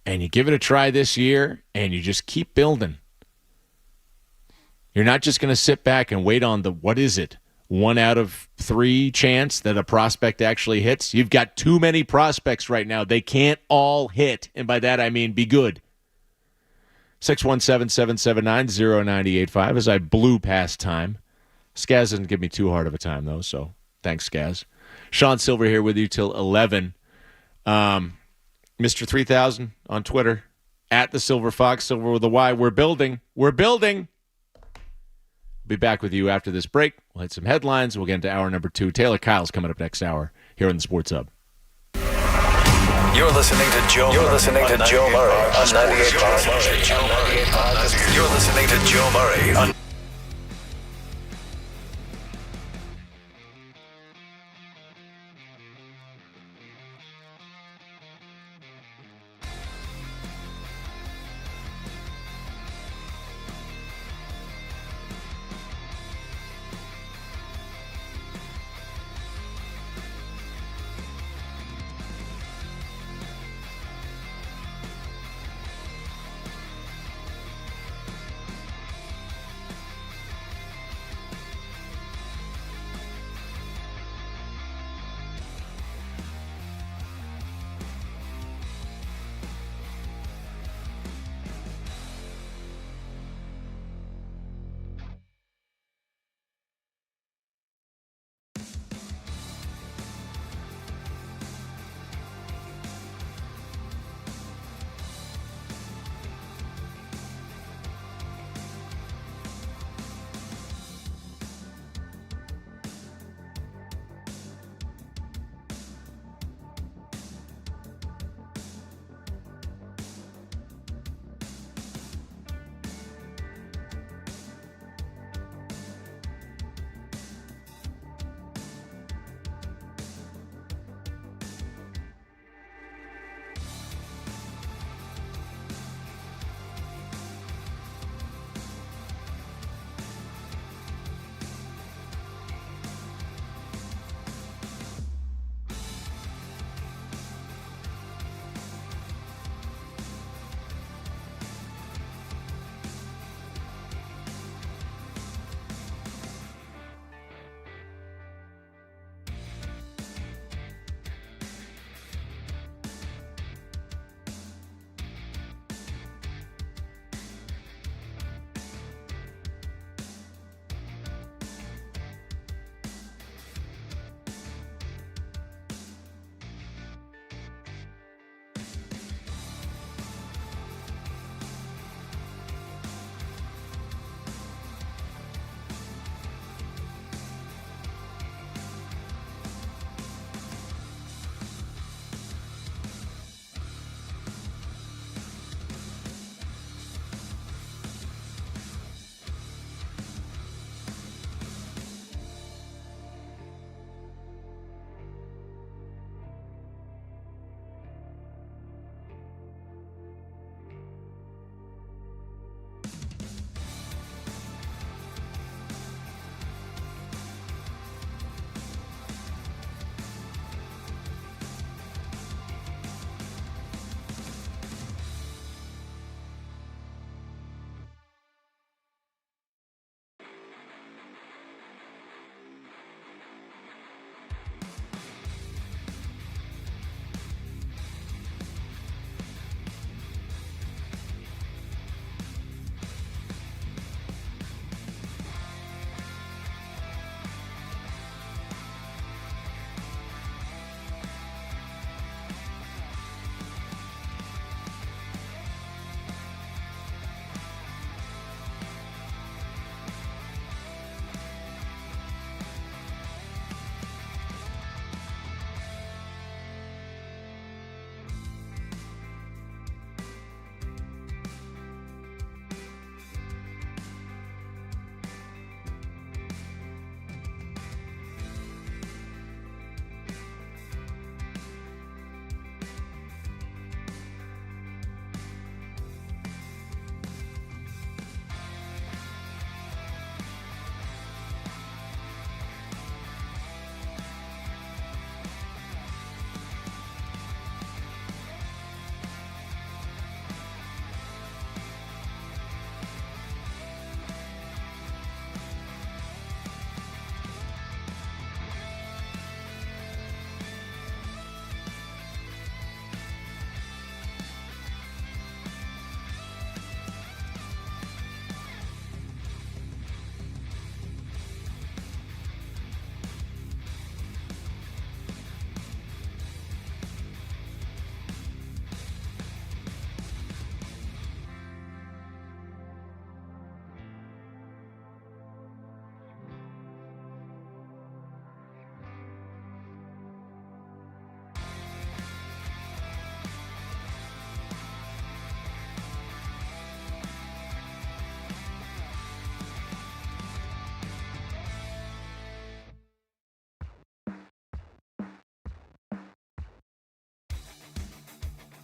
And you give it a try this year, and you just keep building. You're not just going to sit back and wait on the, 1 out of 3 chance that a prospect actually hits. You've got too many prospects right now. They can't all hit. And by that, I mean be good. 617-779-0985 as I blew past time. Skaz doesn't give me too hard of a time, though, so thanks, Skaz. Sean Sylver here with you till 11. Mr. 3000 on Twitter, at the Silver Fox, Silver with a Y. We're building. We're building. Be back with you after this break. We'll hit some headlines. We'll get into hour number 2. Taylor Kyle's coming up next hour here on the Sports Hub. You're listening to Joe Murray on 98.5. You're listening to Joe Murray on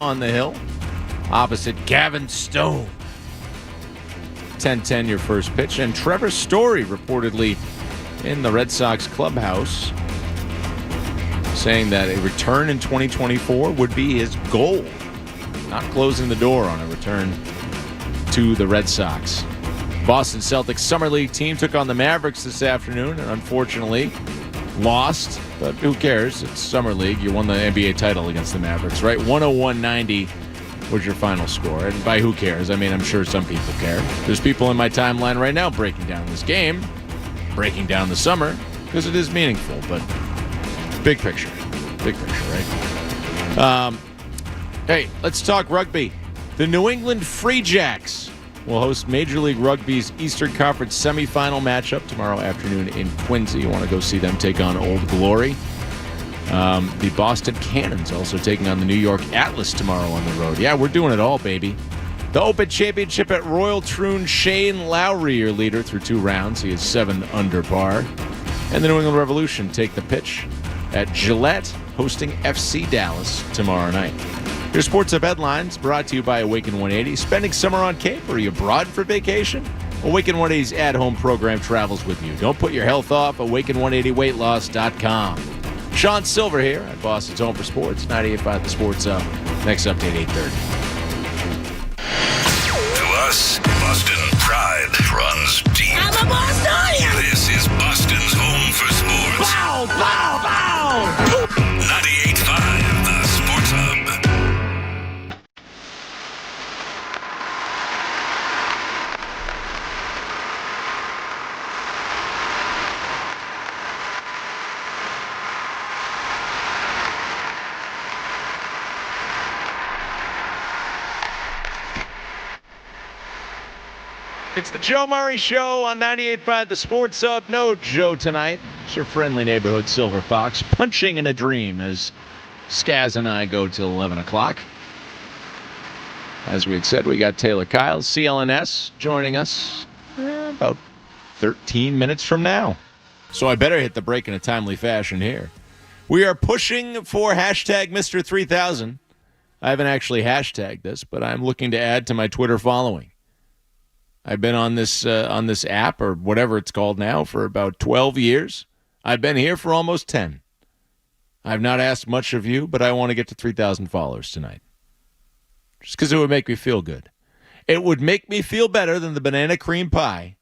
on the hill, opposite Gavin Stone. 10-10 your first pitch. And Trevor Story reportedly in the Red Sox clubhouse saying that a return in 2024 would be his goal. Not closing the door on a return to the Red Sox. Boston Celtics Summer League team took on the Mavericks this afternoon and unfortunately lost. But who cares? It's Summer League. You won the NBA title against the Mavericks, right? 101-90 was your final score. And by who cares? I mean, I'm sure some people care. There's people in my timeline right now breaking down this game, breaking down the summer, because it is meaningful. But big picture. Big picture, right? Hey, let's talk rugby. The New England Free Jacks will host Major League Rugby's Eastern Conference semifinal matchup tomorrow afternoon in Quincy. You want to go see them take on Old Glory. The Boston Cannons also taking on the New York Atlas tomorrow on the road. Yeah, we're doing it all, baby. The Open Championship at Royal Troon, Shane Lowry, your leader through 2 rounds. He is 7 under par. And the New England Revolution take the pitch at Gillette, hosting FC Dallas tomorrow night. Your Sports Hub headlines brought to you by Awaken 180. Spending summer on Cape or are you abroad for vacation? Awaken 180's at-home program travels with you. Don't put your health off. Awaken180weightloss.com. Sean Sylver here at Boston's Home for Sports, 98.5 The Sports Hub. Next update, 8:30. To us, Boston pride runs deep. I'm a Bostonian! This is Boston's Home for Sports. Bow, bow, bow! 98.5 The Sports Hub. It's the Joe Murray Show on 98.5 The Sports Hub. No Joe tonight. It's your friendly neighborhood Silver Fox punching in a dream as Skaz and I go till 11 o'clock. As we had said, we got Taylor Kyles, CLNS, joining us about 13 minutes from now. So I better hit the break in a timely fashion here. We are pushing for hashtag Mr. 3000. I haven't actually hashtagged this, but I'm looking to add to my Twitter following. I've been on this app or whatever it's called now for about 12 years. I've been here for almost 10. I've not asked much of you, but I want to get to 3,000 followers tonight. Just because it would make me feel good. It would make me feel better than the banana cream pie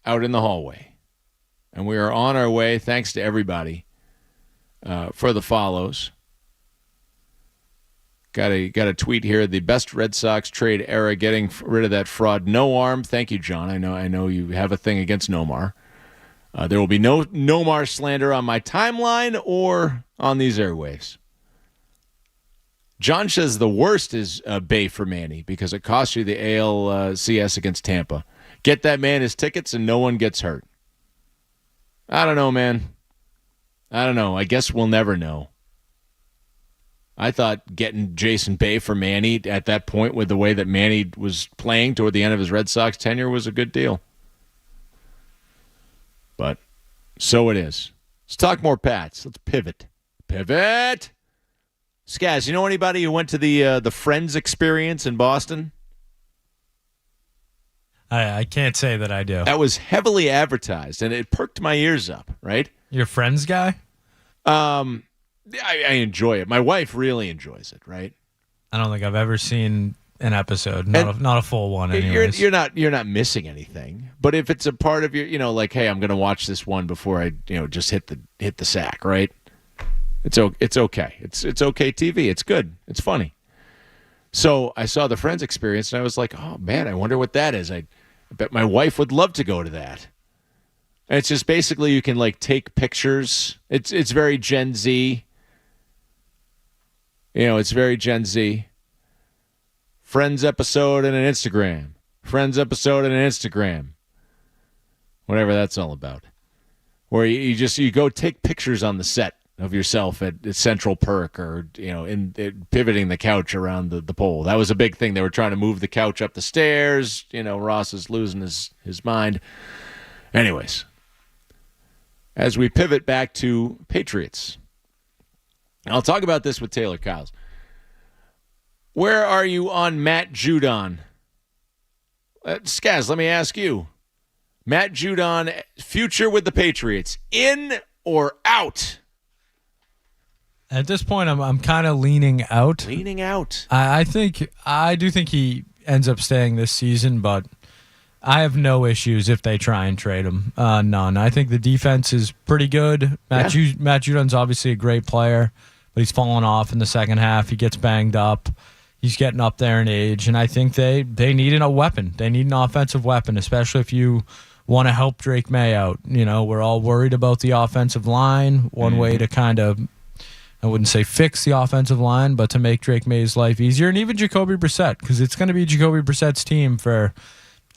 out in the hallway. And we are on our way, thanks to everybody, for the follows. Got a tweet here. The best Red Sox trade era, getting rid of that fraud. No arm. Thank you, John. I know you have a thing against Nomar. There will be no Nomar slander on my timeline or on these airwaves. John says the worst is Bay for Manny because it costs you the ALCS against Tampa. Get that man his tickets and no one gets hurt. I don't know, man. I don't know. I guess we'll never know. I thought getting Jason Bay for Manny at that point with the way that Manny was playing toward the end of his Red Sox tenure was a good deal. But so it is. Let's talk more Pats. Let's pivot. Pivot! Skaz, you know anybody who went to the Friends experience in Boston? I can't say that I do. That was heavily advertised, and it perked my ears up, right? You're a Friends guy? I enjoy it. My wife really enjoys it, right? I don't think I've ever seen an episode, not a full one. Anyways. You're not missing anything. But if it's a part of your, like, hey, I'm going to watch this one before I, just hit the sack, right? It's okay. It's okay TV. It's good. It's funny. So I saw the Friends experience and I was like, oh man, I wonder what that is. I bet my wife would love to go to that. And it's just basically you can like take pictures. It's very Gen Z. It's very Gen Z. Friends episode and an Instagram. Friends episode and an Instagram. Whatever that's all about. Where you go take pictures on the set of yourself at Central Perk or, pivoting the couch around the pole. That was a big thing. They were trying to move the couch up the stairs. Ross is losing his mind. Anyways, as we pivot back to Patriots. I'll talk about this with Taylor Kyles. Where are you on Matt Judon? Skaz, let me ask you. Matt Judon, future with the Patriots, in or out? At this point, I'm kind of leaning out. Leaning out. I do think he ends up staying this season, but I have no issues if they try and trade him. None. I think the defense is pretty good. Matt Judon's obviously a great player, but he's fallen off in the second half. He gets banged up. He's getting up there in age, and I think they need a weapon. They need an offensive weapon, especially if you want to help Drake May out. You know, we're all worried about the offensive line. One way to kind of, I wouldn't say fix the offensive line, but to make Drake May's life easier, and even Jacoby Brissett, because it's going to be Jacoby Brissett's team for,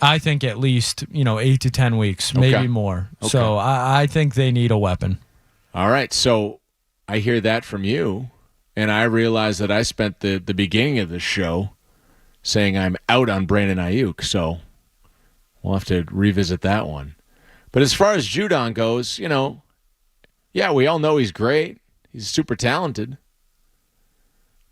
I think, at least 8 to 10 weeks, maybe more. Okay. So I think they need a weapon. All right, so I hear that from you, and I realize that I spent the beginning of the show saying I'm out on Brandon Ayuk, so we'll have to revisit that one. But as far as Judon goes, yeah, we all know he's great. He's super talented.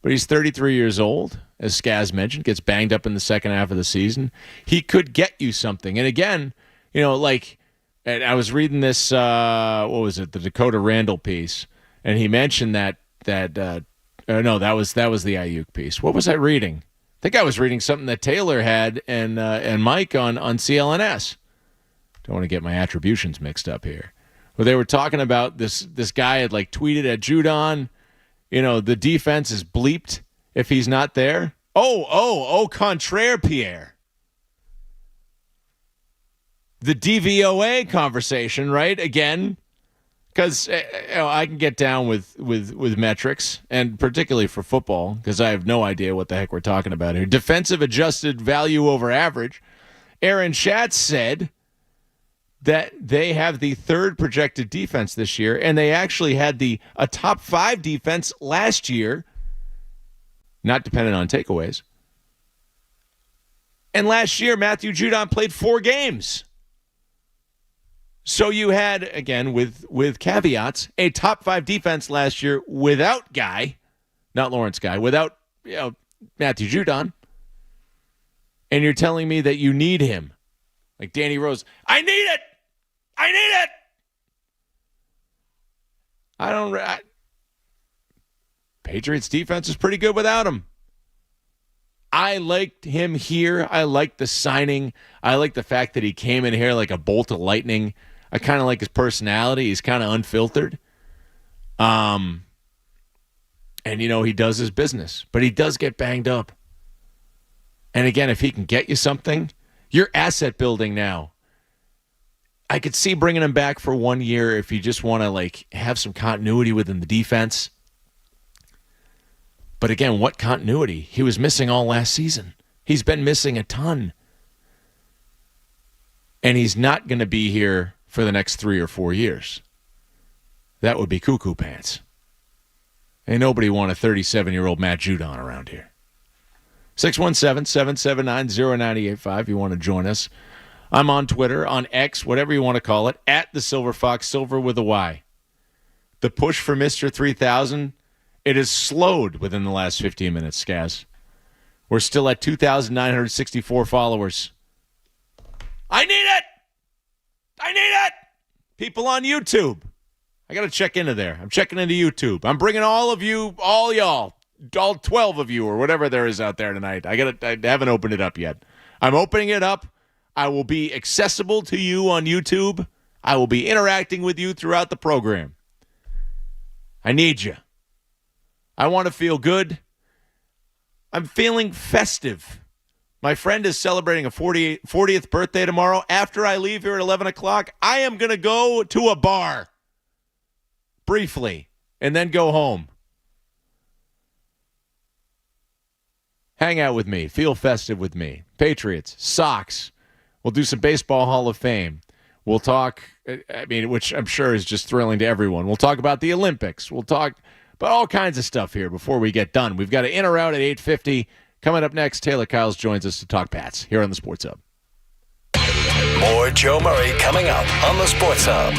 But he's 33 years old, as Skaz mentioned, gets banged up in the second half of the season. He could get you something. And again, and I was reading this, what was it, the Dakota Randall piece, and he mentioned that was the Ayuk piece. What was I reading? I think I was reading something that Taylor had and Mike on CLNS. Don't want to get my attributions mixed up here. Where they were talking about this guy had tweeted at Judon, the defense is bleeped if he's not there. Oh, contraire, Pierre. The DVOA conversation, right? Again, because I can get down with metrics, and particularly for football, because I have no idea what the heck we're talking about here. Defensive adjusted value over average. Aaron Schatz said that they have the third projected defense this year, and they actually had a top 5 defense last year, not dependent on takeaways. And last year, Matthew Judon played 4 games. So you had, again, with caveats, a top 5 defense last year without Guy, not Lawrence Guy, without Matthew Judon. And you're telling me that you need him. Like Danny Rose, I need it! Patriots defense is pretty good without him. I liked him here. I liked the signing. I like the fact that he came in here like a bolt of lightning. I kind of like his personality. He's kind of unfiltered. And, he does his business. But he does get banged up. And, again, if he can get you something, you're asset building now. I could see bringing him back for 1 year if you just want to, have some continuity within the defense. But, again, what continuity? He was missing all last season. He's been missing a ton. And he's not going to be here for the next 3 or 4 years. That would be cuckoo pants. Ain't nobody want a 37-year-old Matt Judon around here. 617-779-0985. You want to join us. I'm on Twitter, on X, whatever you want to call it, at the Sylver Fox, Sylver with a Y. The push for Mr. 3000, it has slowed within the last 15 minutes, Skaz. We're still at 2,964 followers. I need it! People on YouTube. I got to check into there. I'm checking into YouTube. I'm bringing all of you, all y'all, all 12 of you or whatever there is out there tonight. I haven't opened it up yet. I'm opening it up. I will be accessible to you on YouTube. I will be interacting with you throughout the program. I need you. I want to feel good. I'm feeling festive. My friend is celebrating a 40th birthday tomorrow. After I leave here at 11 o'clock, I am going to go to a bar briefly and then go home. Hang out with me. Feel festive with me. Patriots, Sox. We'll do some Baseball Hall of Fame. We'll talk, which I'm sure is just thrilling to everyone. We'll talk about the Olympics. We'll talk about all kinds of stuff here before we get done. We've got an in or out at 8:50. Coming up next, Taylor Kyles joins us to talk Pats here on the Sports Hub. More Joe Murray coming up on the Sports Hub.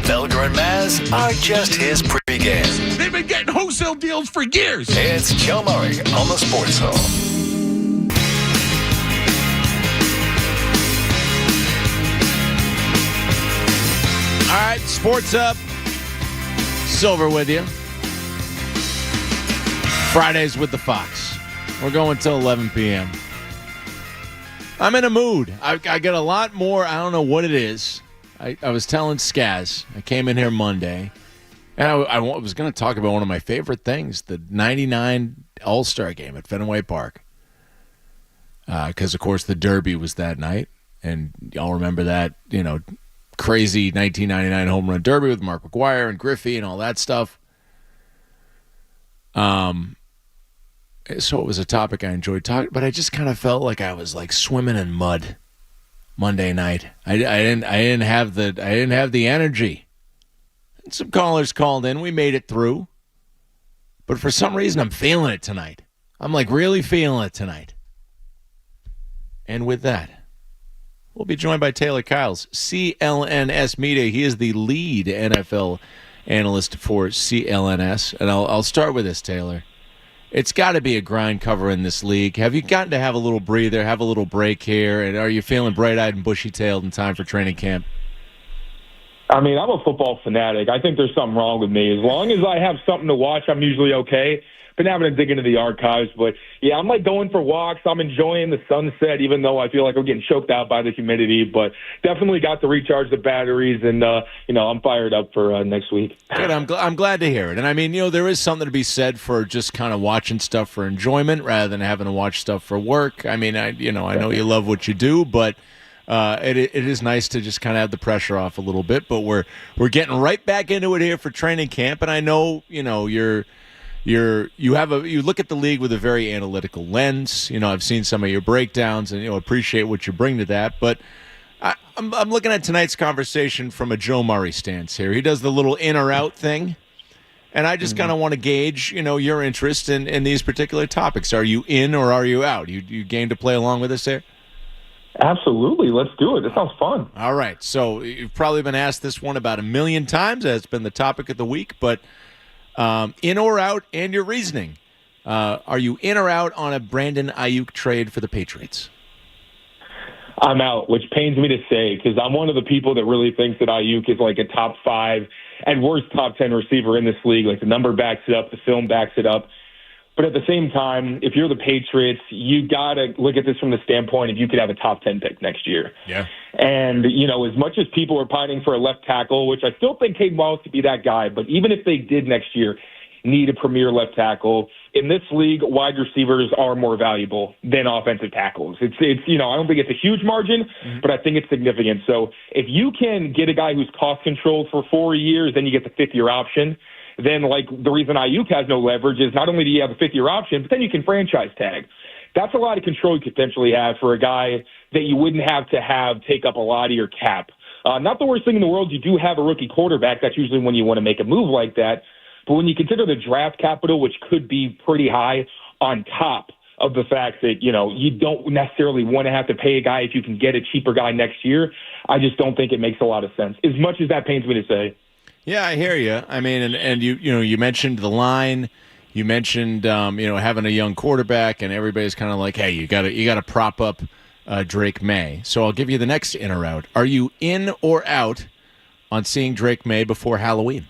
Felger and Maz are just his pregame. They've been getting wholesale deals for years. It's Joe Murray on the Sports Hole. All right, Sports Up. Sylver with you. Fridays with the Fox. We're going till 11 p.m. I'm in a mood. I got a lot more. I don't know what it is. I was telling Skaz. I came in here Monday, and I was going to talk about one of my favorite things, the 99 All-Star game at Fenway Park. Because, of course, the Derby was that night, and y'all remember that, crazy 1999 home run derby with Mark McGwire and Griffey and all that stuff. So it was a topic I enjoyed talking, but I just kind of felt like I was like swimming in mud Monday night. I didn't have the energy. And some callers called in. We made it through, but for some reason I'm feeling it tonight. I'm like really feeling it tonight. And with that, we'll be joined by Taylor Kyles, CLNS Media. He is the lead NFL analyst for CLNS. And I'll start with this, Taylor. It's got to be a grind covering this league. Have you gotten to have a little breather, have a little break here, and are you feeling bright-eyed and bushy-tailed in time for training camp? I mean, I'm a football fanatic. I think there's something wrong with me. As long as I have something to watch, I'm usually okay. Been having to dig into the archives, but yeah, I'm like going for walks. I'm enjoying the sunset, even though I feel like I'm getting choked out by the humidity. But definitely got to recharge the batteries, and I'm fired up for next week. Good. I'm glad to hear it. And I mean, there is something to be said for just kind of watching stuff for enjoyment rather than having to watch stuff for work. I mean, I know you love what you do, but it is nice to just kind of have the pressure off a little bit. But we're getting right back into it here for training camp, and I know you look at the league with a very analytical lens. I've seen some of your breakdowns and appreciate what you bring to that. But I'm looking at tonight's conversation from a Joe Murray stance here. He does the little in or out thing, and I just kind of want to gauge your interest in these particular topics. Are you in or are you out? You game to play along with us there? Absolutely. Let's do it. This sounds fun. All right. So you've probably been asked this one about 1 million times. It's been the topic of the week, but. In or out, and your reasoning. Are you in or out on a Brandon Ayuk trade for the Patriots? I'm out, which pains me to say, because I'm one of the people that really thinks that Ayuk is like a top 5 and worst top 10 receiver in this league. Like the number backs it up, the film backs it up. But at the same time, if you're the Patriots, you got to look at this from the standpoint if you could have a top 10 pick next year. Yeah. And, as much as people are pining for a left tackle, which I still think Cade Wallace could be that guy, but even if they did next year need a premier left tackle, in this league, wide receivers are more valuable than offensive tackles. It's I don't think it's a huge margin, but I think it's significant. So if you can get a guy who's cost controlled for 4 years, then you get the 5th-year option. Then, the reason Ayuk has no leverage is not only do you have a 5th-year option, but then you can franchise tag. That's a lot of control you could potentially have for a guy that you wouldn't have to take up a lot of your cap. Not the worst thing in the world. You do have a rookie quarterback. That's usually when you want to make a move like that. But when you consider the draft capital, which could be pretty high, on top of the fact that, you don't necessarily want to have to pay a guy if you can get a cheaper guy next year, I just don't think it makes a lot of sense, as much as that pains me to say. Yeah, I hear you. I mean, and you mentioned the line. You mentioned having a young quarterback, and everybody's kind of like, hey, you got to prop up Drake May. So I'll give you the next in or out. Are you in or out on seeing Drake May before Halloween?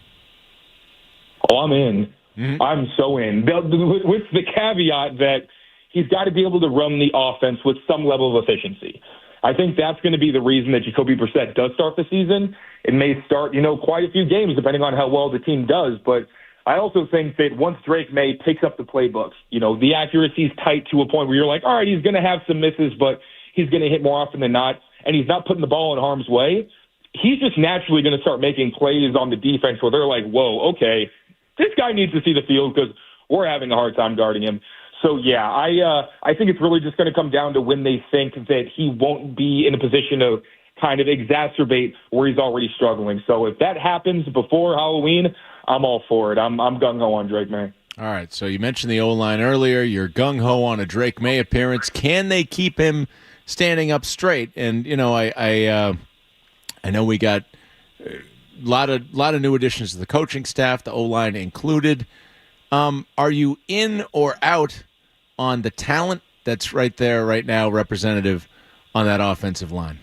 Oh, I'm in. Mm-hmm. I'm so in. With the caveat that he's got to be able to run the offense with some level of efficiency. I think that's going to be the reason that Jacoby Brissett does start the season. It may start, quite a few games depending on how well the team does. But I also think that once Drake May picks up the playbook, the accuracy is tight to a point where you're like, all right, he's going to have some misses, but he's going to hit more often than not, and he's not putting the ball in harm's way. He's just naturally going to start making plays on the defense where they're like, whoa, okay, this guy needs to see the field because we're having a hard time guarding him. So, yeah, I think it's really just going to come down to when they think that he won't be in a position to kind of exacerbate where he's already struggling. So if that happens before Halloween, I'm all for it. I'm gung-ho on Drake May. All right, so you mentioned the O-line earlier. You're gung-ho on a Drake May appearance. Can they keep him standing up straight? And, I know we got lot of new additions to the coaching staff, the O-line included. Are you in or out on the talent that's right there right now, representative on that offensive line?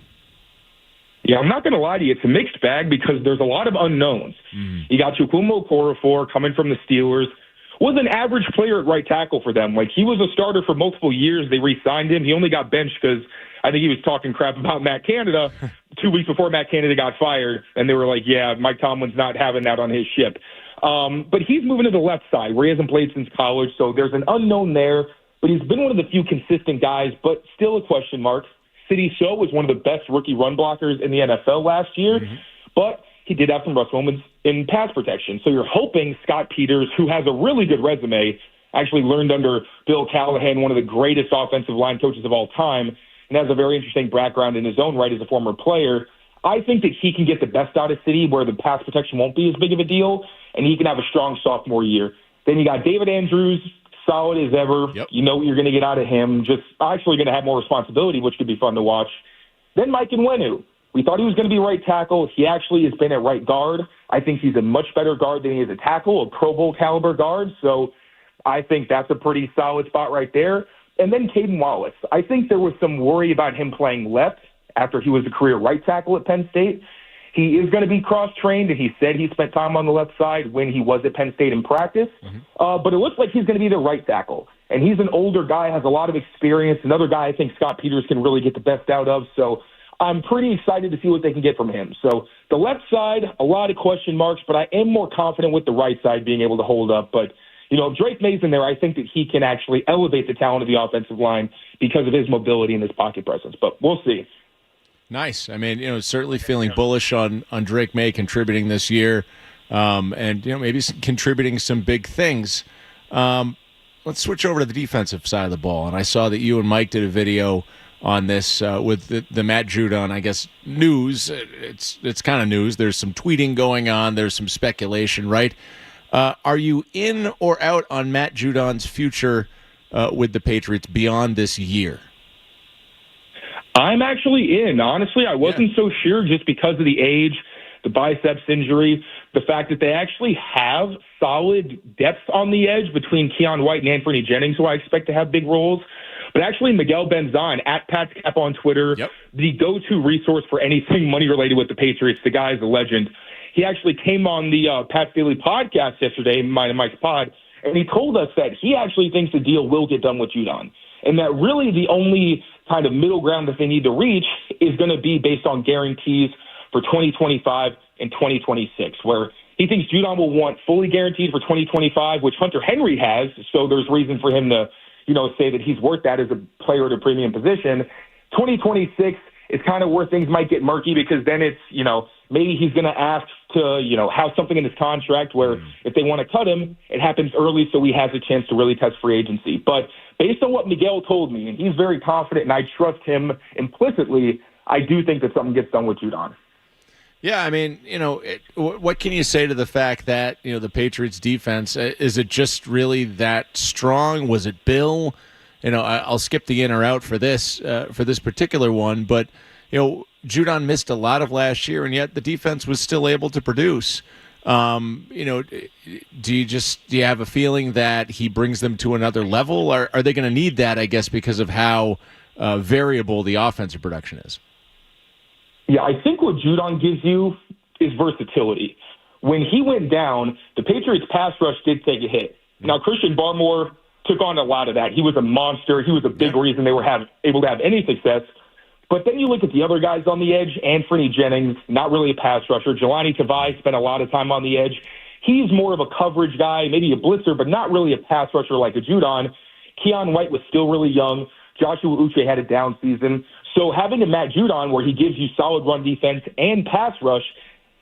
Yeah, I'm not going to lie to you. It's a mixed bag because there's a lot of unknowns. You got Chukwuma Okorafor coming from the Steelers. Was an average player at right tackle for them. Like, he was a starter for multiple years. They re-signed him. He only got benched because I think he was talking crap about Matt Canada 2 weeks before Matt Canada got fired. And they were like, yeah, Mike Tomlin's not having that on his ship. But he's moving to the left side where he hasn't played since college. So there's an unknown there. But he's been one of the few consistent guys, but still a question mark. City Show was one of the best rookie run blockers in the NFL last year, but he did have some rust moments in pass protection. So you're hoping Scott Peters, who has a really good resume, actually learned under Bill Callahan, one of the greatest offensive line coaches of all time, and has a very interesting background in his own right as a former player. I think that he can get the best out of City where the pass protection won't be as big of a deal, and he can have a strong sophomore year. Then you got David Andrews, solid as ever. Yep. You know what you're going to get out of him. Just actually going to have more responsibility, which could be fun to watch. Then Mike Nwenu. We thought he was going to be right tackle. He actually has been at right guard. I think he's a much better guard than he is a tackle, a Pro Bowl caliber guard. So I think that's a pretty solid spot right there. And then Caden Wallace. I think there was some worry about him playing left after he was a career right tackle at Penn State. He is going to be cross-trained, and he said he spent time on the left side when he was at Penn State in practice. But it looks like he's going to be the right tackle. And he's an older guy, has a lot of experience, another guy I think Scott Peters can really get the best out of. So I'm pretty excited to see what they can get from him. So the left side, a lot of question marks, but I am more confident with the right side being able to hold up. But, you know, if Drake May's in there, I think that he can actually elevate the talent of the offensive line because of his mobility and his pocket presence. But we'll see. Nice. I mean, you know, certainly feeling bullish on Drake May contributing this year, and you know, maybe contributing some big things. Let's switch over to the defensive side of the ball. And I saw that you and Mike did a video on this with the Matt Judon, I guess, news. It's kind of news. There's some tweeting going on. There's some speculation, right? Are you in or out on Matt Judon's future with the Patriots beyond this year? I'm actually in. Honestly, I wasn't so sure just because of the age, the biceps injury, the fact that they actually have solid depth on the edge between Keon White and Anthony Jennings, who I expect to have big roles. But actually, Miguel Benzan, at Pat's Cap on Twitter, the go-to resource for anything money-related with the Patriots, the guy is a legend. He actually came on the Pat's Daily podcast yesterday, mine and Mike's pod, and he told us that he actually thinks the deal will get done with Judon. And that really the only kind of middle ground that they need to reach is going to be based on guarantees for 2025 and 2026, where he thinks Judon will want fully guaranteed for 2025, which Hunter Henry has, so there's reason for him to, you know, say that he's worth that as a player at a premium position. 2026 is kind of where things might get murky because then it's, you know, maybe he's going to ask to, you know, have something in his contract where if they want to cut him, it happens early so he has a chance to really test free agency. But based on what Miguel told me, and he's very confident and I trust him implicitly, I do think that something gets done with Judon. Yeah, I mean, you know, what can you say to the fact that, you know, the Patriots defense, is it just really that strong? Was it Bill? You know, I'll skip the in or out for this particular one, but, you know, Judon missed a lot of last year, and yet the defense was still able to produce. You know, do you have a feeling that he brings them to another level? Or are they going to need that, I guess, because of how variable the offensive production is? Yeah, I think what Judon gives you is versatility. When he went down, the Patriots' pass rush did take a hit. Now, Christian Barmore took on a lot of that. He was a monster. He was a big reason they were able to have any success. But then you look at the other guys on the edge, Anthony Jennings, not really a pass rusher. Jelani Tavai spent a lot of time on the edge. He's more of a coverage guy, maybe a blitzer, but not really a pass rusher like a Judon. Keon White was still really young. Joshua Uche had a down season. So having a Matt Judon where he gives you solid run defense and pass rush,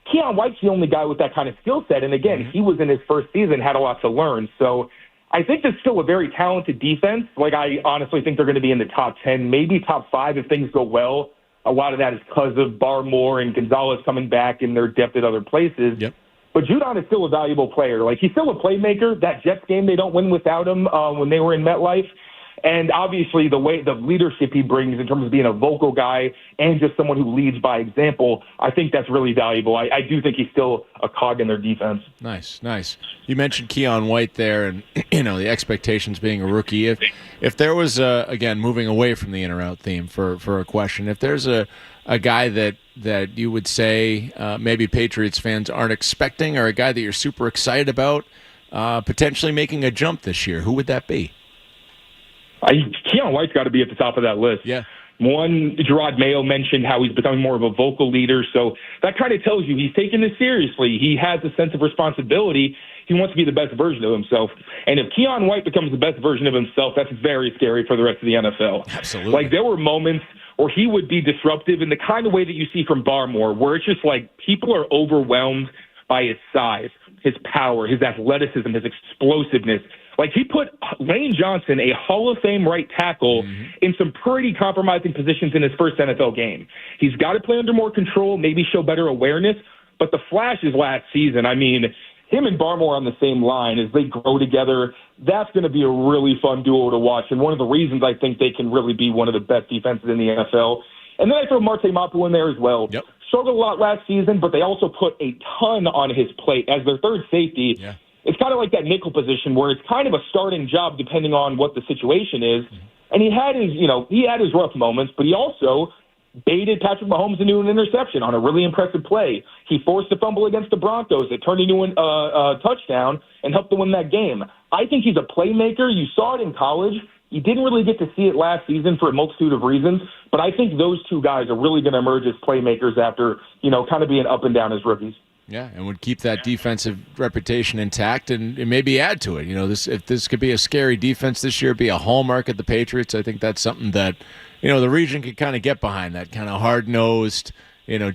Keon White's the only guy with that kind of skill set. And again, he was in his first season, had a lot to learn. So I think there's still a very talented defense. Like, I honestly think they're going to be in the top 10, maybe top 5 if things go well. A lot of that is because of Barmore and Gonzalez coming back and their depth at other places. But Judon is still a valuable player. Like, he's still a playmaker. That Jets game, they don't win without him when they were in MetLife. And obviously the leadership he brings in terms of being a vocal guy and just someone who leads by example, I think that's really valuable. I do think he's still a cog in their defense. Nice. You mentioned Keon White there, and the expectations being a rookie. If there was again, moving away from the in or out theme for a question, if there's a guy that you would say maybe Patriots fans aren't expecting, or a guy that you're super excited about potentially making a jump this year, who would that be? Keon White's got to be at the top of that list. Yeah. One, Gerard Mayo mentioned how he's becoming more of a vocal leader, so that kind of tells you he's taking this seriously. He has a sense of responsibility. He wants to be the best version of himself. And if Keon White becomes the best version of himself, that's very scary for the rest of the NFL. Absolutely. Like, there were moments where he would be disruptive in the kind of way that you see from Barmore, where it's just like people are overwhelmed by his size, his power, his athleticism, his explosiveness. Like, he put Lane Johnson, a Hall of Fame right tackle, in some pretty compromising positions in his first NFL game. He's got to play under more control, maybe show better awareness. But the flashes last season, I mean, him and Barmore on the same line as they grow together, that's going to be a really fun duo to watch. And one of the reasons I think they can really be one of the best defenses in the NFL. And then I throw Marte Mapu in there as well. Yep. Struggled a lot last season, but they also put a ton on his plate as their third safety. Yeah. It's kind of like that nickel position where it's kind of a starting job depending on what the situation is. And he had his rough moments, but he also baited Patrick Mahomes into an interception on a really impressive play. He forced a fumble against the Broncos that turned into a touchdown and helped to win that game. I think he's a playmaker. You saw it in college. You didn't really get to see it last season for a multitude of reasons, but I think those two guys are really going to emerge as playmakers after, kind of being up and down as rookies. Yeah, and would keep that defensive reputation intact and maybe add to it. If this could be a scary defense this year, be a hallmark of the Patriots, I think that's something that, the region could kind of get behind, that kind of hard-nosed,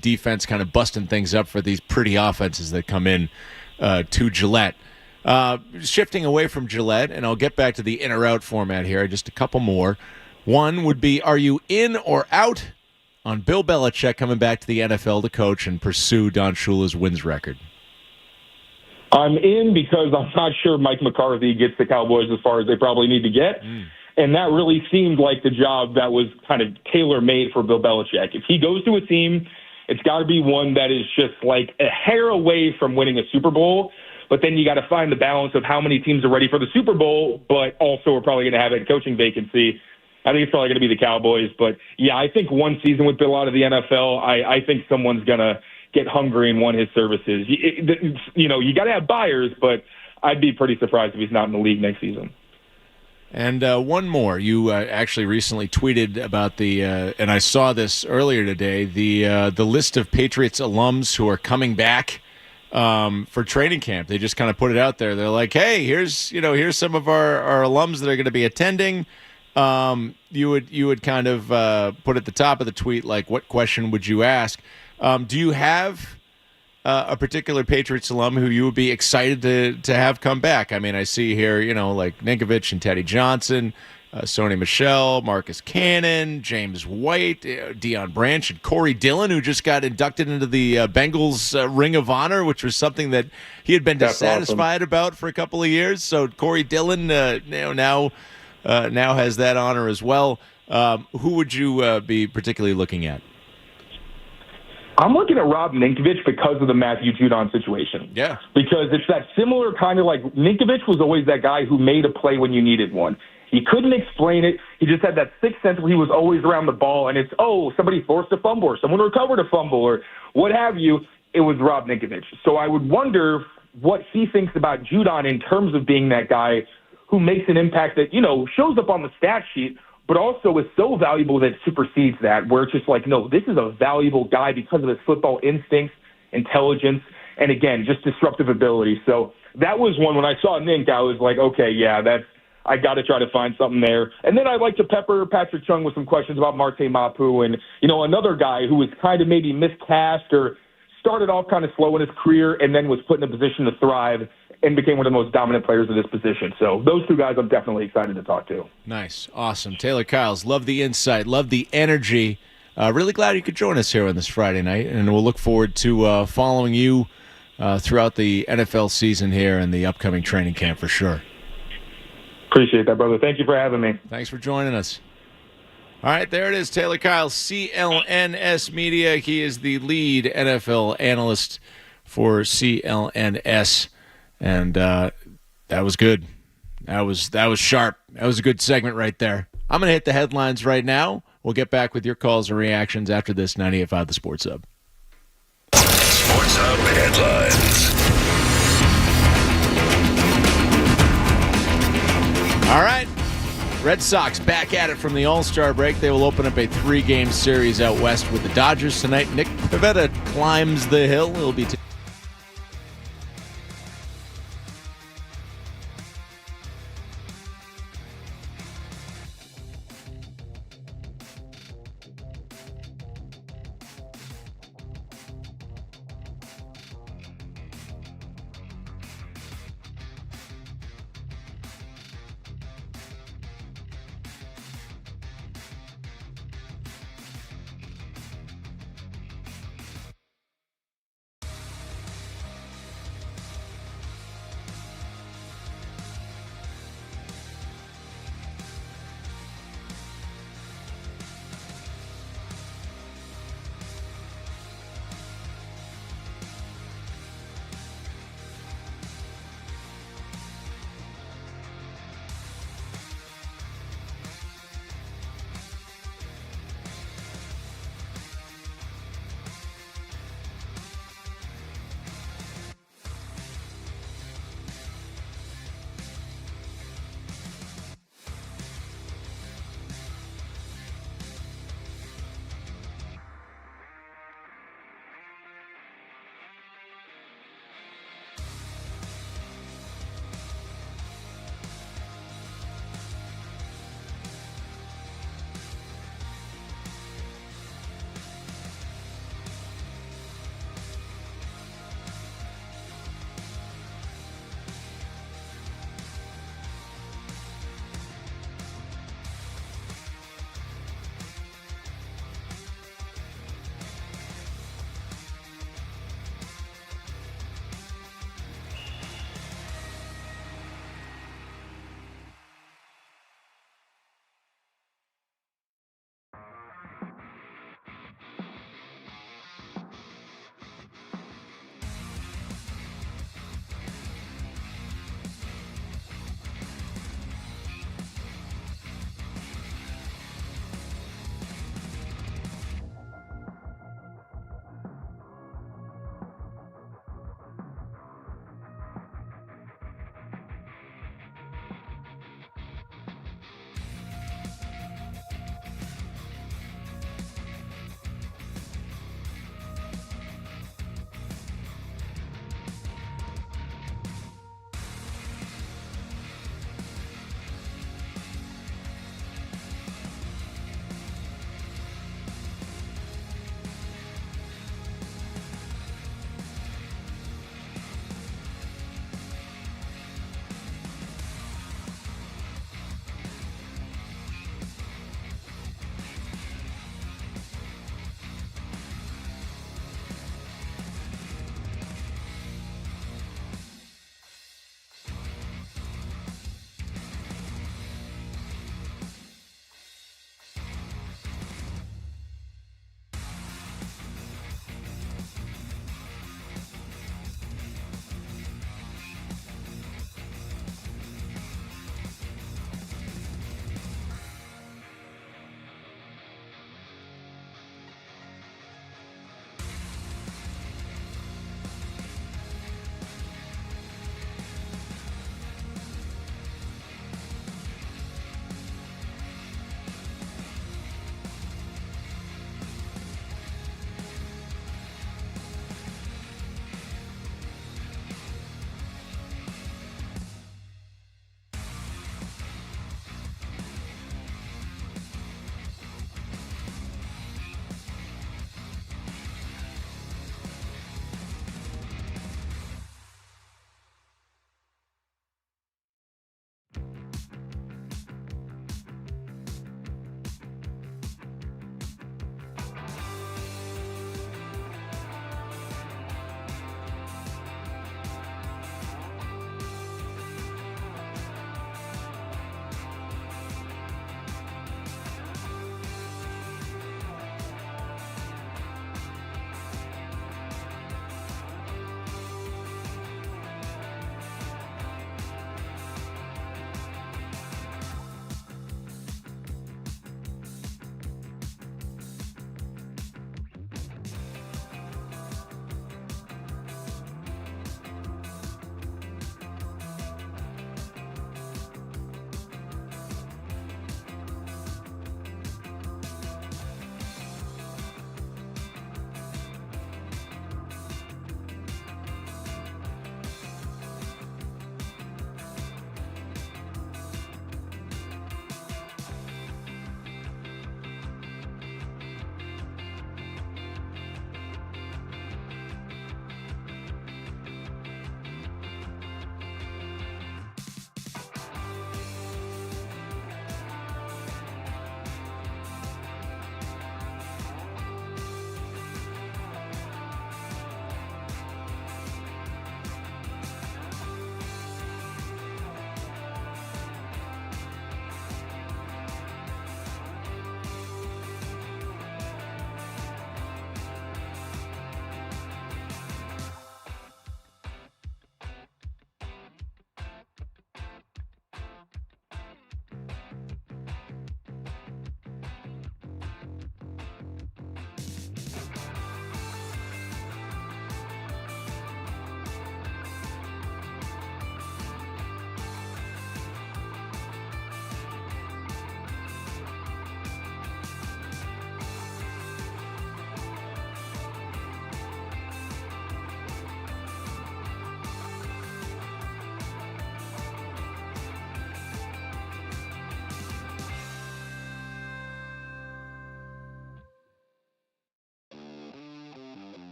defense kind of busting things up for these pretty offenses that come in to Gillette. Shifting away from Gillette, and I'll get back to the in or out format here, just a couple more. One would be, are you in or out on Bill Belichick coming back to the NFL to coach and pursue Don Shula's wins record? I'm in because I'm not sure Mike McCarthy gets the Cowboys as far as they probably need to get. And that really seemed like the job that was kind of tailor-made for Bill Belichick. If he goes to a team, it's got to be one that is just like a hair away from winning a Super Bowl. But then you got to find the balance of how many teams are ready for the Super Bowl, but also are probably going to have a coaching vacancy. I think it's probably going to be the Cowboys. But, yeah, I think one season with Bill out of the NFL, I think someone's going to get hungry and want his services. You got to have buyers, but I'd be pretty surprised if he's not in the league next season. And one more. You actually recently tweeted about and I saw this earlier today, the list of Patriots alums who are coming back for training camp. They just kind of put it out there. They're like, hey, here's some of our alums that are going to be attending. You would kind of put at the top of the tweet, like, what question would you ask? Do you have a particular Patriots alum who you would be excited to have come back? I mean, I see here, like Ninkovich and Teddy Johnson, Sony Michel, Marcus Cannon, James White, Deion Branch, and Corey Dillon, who just got inducted into the Bengals Ring of Honor, which was something that he had been dissatisfied about for a couple of years. So Corey Dillon now has that honor as well. Who would you be particularly looking at? I'm looking at Rob Ninkovich because of the Matthew Judon situation. Yeah. Because it's that similar kind of like Ninkovich was always that guy who made a play when you needed one. He couldn't explain it. He just had that sixth sense where he was always around the ball, and it's, somebody forced a fumble or someone recovered a fumble or what have you. It was Rob Ninkovich. So I would wonder what he thinks about Judon in terms of being that guy who makes an impact that, shows up on the stat sheet, but also is so valuable that it supersedes that, where it's just like, no, this is a valuable guy because of his football instincts, intelligence, and again, just disruptive ability. So that was one. When I saw Nink, I was like, okay, yeah, I got to try to find something there. And then I'd like to pepper Patrick Chung with some questions about Marte Mapu and, another guy who was kind of maybe miscast or started off kind of slow in his career and then was put in a position to thrive and became one of the most dominant players of this position. So those two guys I'm definitely excited to talk to. Nice. Awesome. Taylor Kyles, love the insight, love the energy. Really glad you could join us here on this Friday night, and we'll look forward to following you throughout the NFL season here and the upcoming training camp for sure. Appreciate that, brother. Thank you for having me. Thanks for joining us. All right, there it is. Taylor Kyle, CLNS Media. He is the lead NFL analyst for CLNS, and that was good. That was sharp. That was a good segment right there. I'm going to hit the headlines right now. We'll get back with your calls and reactions after this 98.5 The Sports Hub. Sports Hub headlines. All right. Red Sox back at it from the All-Star break. They will open up a 3-game series out west with the Dodgers tonight. Nick Pivetta climbs the hill. He'll be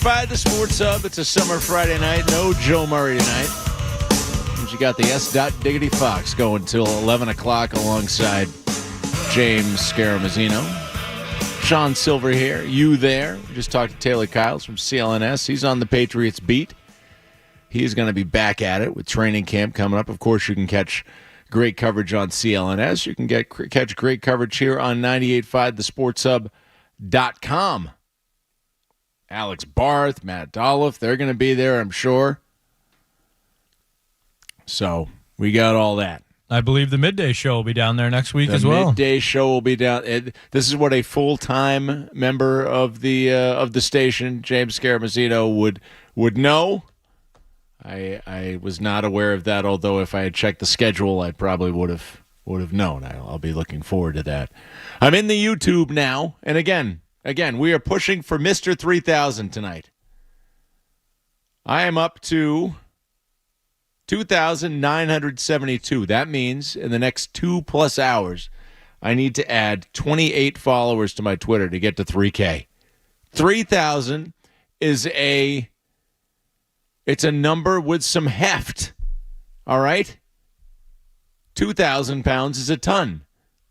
98.5, the Sports Hub. It's a summer Friday night. No Joe Murray tonight. And you got the S. Diggity Fox going till 11 o'clock alongside James Scaramazino. Sean Sylver here. You there. We just talked to Taylor Kyles from CLNS. He's on the Patriots beat. He's going to be back at it with training camp coming up. Of course, you can catch great coverage on CLNS. You can catch great coverage here on 98.5 thesportshub.com. Alex Barth, Matt Dolph, they're going to be there, I'm sure. So we got all that. I believe the midday show will be down there next week as well. The midday show will be down. This is what a full-time member of the station, James Scaramazino, would know. I was not aware of that, although if I had checked the schedule, I probably would have known. I'll be looking forward to that. I'm in the YouTube now, and again, we are pushing for Mr. 3000 tonight. I am up to 2,972. That means in the next 2+ hours, I need to add 28 followers to my Twitter to get to 3K. 3,000 is it's a number with some heft. All right? 2,000 pounds is a ton.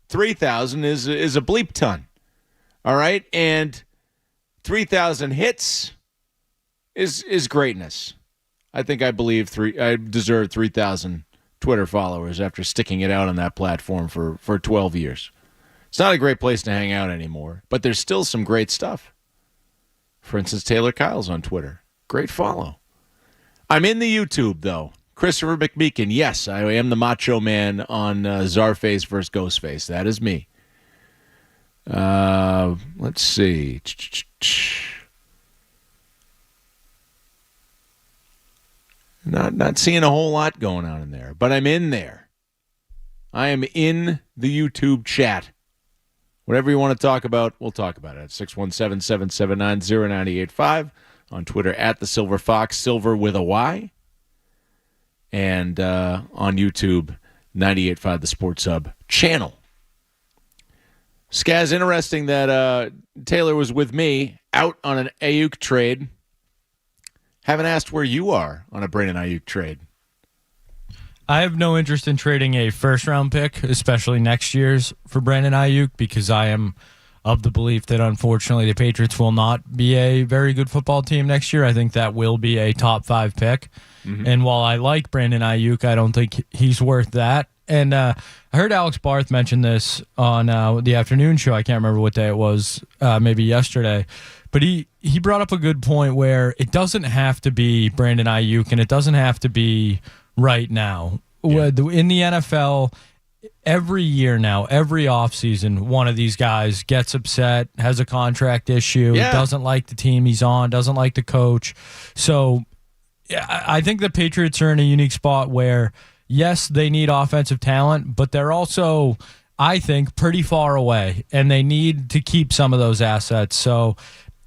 3,000 is a bleep ton. All right? And 3,000 hits is greatness. I think I deserve 3,000 Twitter followers after sticking it out on that platform for 12 years. It's not a great place to hang out anymore, but there's still some great stuff. For instance, Taylor Kyles on Twitter. Great follow. I'm in the YouTube, though. Christopher McMeekin. Yes, I am the Macho Man on Czarface versus Ghostface. That is me. Let's see. Not seeing a whole lot going on in there, but I'm in there. I am in the YouTube chat. Whatever you want to talk about, we'll talk about it. 617-779-0985 on Twitter at the Sylver Fox, Sylver with a Y, and on YouTube, 98.5 the Sports Hub channel. Skaz, interesting that Taylor was with me out on an Ayuk trade. Haven't asked where you are on a Brandon Ayuk trade. I have no interest in trading a first-round pick, especially next year's, for Brandon Ayuk, because I am of the belief that, unfortunately, the Patriots will not be a very good football team next year. I think that will be a top 5 pick. Mm-hmm. And while I like Brandon Ayuk, I don't think he's worth that. And I heard Alex Barth mention this on the afternoon show. I can't remember what day it was, maybe yesterday. But he brought up a good point where it doesn't have to be Brandon Ayuk, and it doesn't have to be right now. Yeah. In the NFL, every year now, every offseason, one of these guys gets upset, has a contract issue, doesn't like the team he's on, doesn't like the coach. So I think the Patriots are in a unique spot where, yes, they need offensive talent, but they're also, I think, pretty far away, and they need to keep some of those assets. So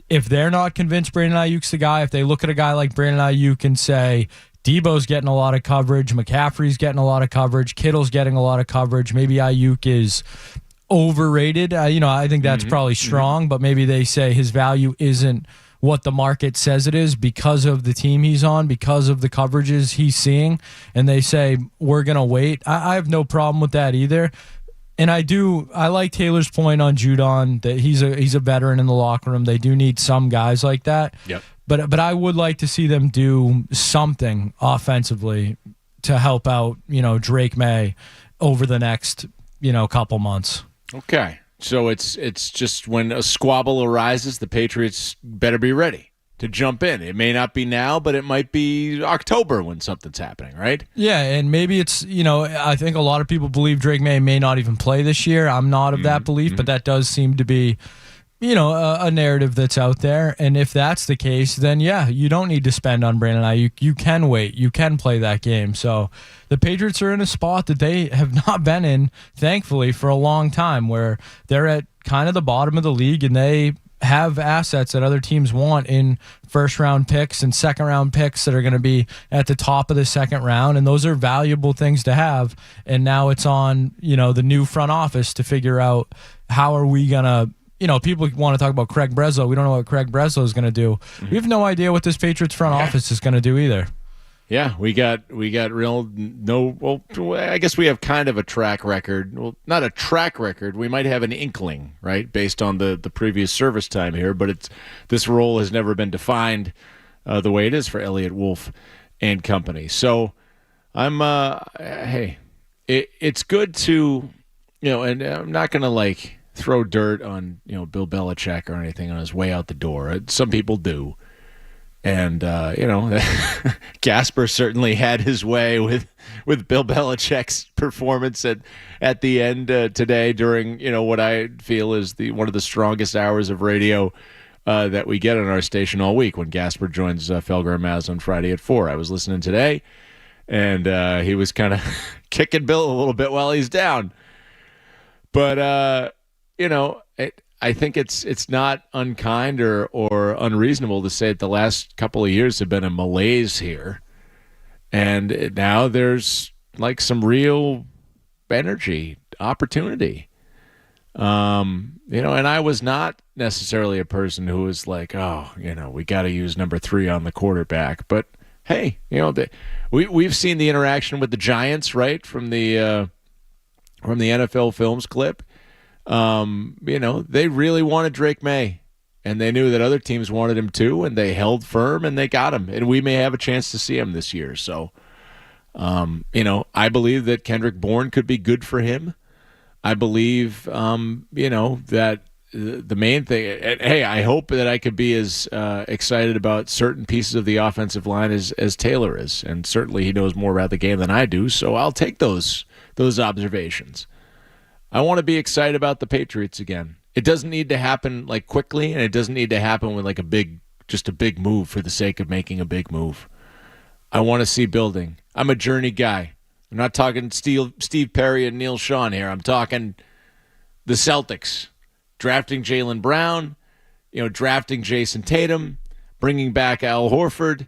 if they're not convinced Brandon Ayuk's the guy, if they look at a guy like Brandon Ayuk and say, Debo's getting a lot of coverage, McCaffrey's getting a lot of coverage, Kittle's getting a lot of coverage, maybe Ayuk is overrated. I think that's probably strong, but maybe they say his value isn't what the market says it is because of the team he's on, because of the coverages he's seeing, and they say, we're going to wait. I have no problem with that either. And I like Taylor's point on Judon that he's a veteran in the locker room. They do need some guys like that. Yep. But I would like to see them do something offensively to help out, Drake May over the next, couple months. Okay. So it's just when a squabble arises, the Patriots better be ready to jump in. It may not be now, but it might be October when something's happening, right? Yeah, and maybe it's, I think a lot of people believe Drake may not even play this year. I'm not of that belief, but that does seem to be, a narrative that's out there. And if that's the case, then yeah, you don't need to spend on Brandon Ayuk. You can wait. You can play that game. So the Patriots are in a spot that they have not been in, thankfully, for a long time, where they're at kind of the bottom of the league and they have assets that other teams want in first-round picks and second-round picks that are going to be at the top of the second round, and those are valuable things to have. And now it's on, the new front office to figure out how are we going to people want to talk about Craig Breslow. We don't know what Craig Breslow is going to do. We have no idea what this Patriots front office is going to do either. Yeah, we got real no. Well, I guess we have kind of a track record. Well, not a track record. We might have an inkling, right, based on the previous service time here. But this role has never been defined the way it is for Elliott Wolf and company. So I'm hey, it's good to and I'm not gonna throw dirt on Bill Belichick or anything on his way out the door. Some people do. And, Gasper certainly had his way with Bill Belichick's performance at the end today during, what I feel is one of the strongest hours of radio that we get on our station all week when Gasper joins Felger and Maz on Friday at 4. I was listening today, and he was kind of kicking Bill a little bit while he's down. But, I think it's not unkind or unreasonable to say that the last couple of years have been a malaise here. And now there's some real energy, opportunity. And I was not necessarily a person who was we got to use number 3 on the quarterback. But, hey, we've seen the interaction with the Giants, right, from the NFL Films clip. They really wanted Drake May, and they knew that other teams wanted him too, and they held firm and they got him, and we may have a chance to see him this year. So, I believe that Kendrick Bourne could be good for him. I believe, that the main thing, and hey, I hope that I could be as excited about certain pieces of the offensive line as Taylor is, and certainly he knows more about the game than I do, so I'll take those observations. I want to be excited about the Patriots again. It doesn't need to happen quickly, and it doesn't need to happen with a big move for the sake of making a big move. I want to see building. I'm a journey guy. I'm not talking Steve Perry and Neil Sean here. I'm talking the Celtics drafting Jaylen Brown, drafting Jason Tatum, bringing back Al Horford,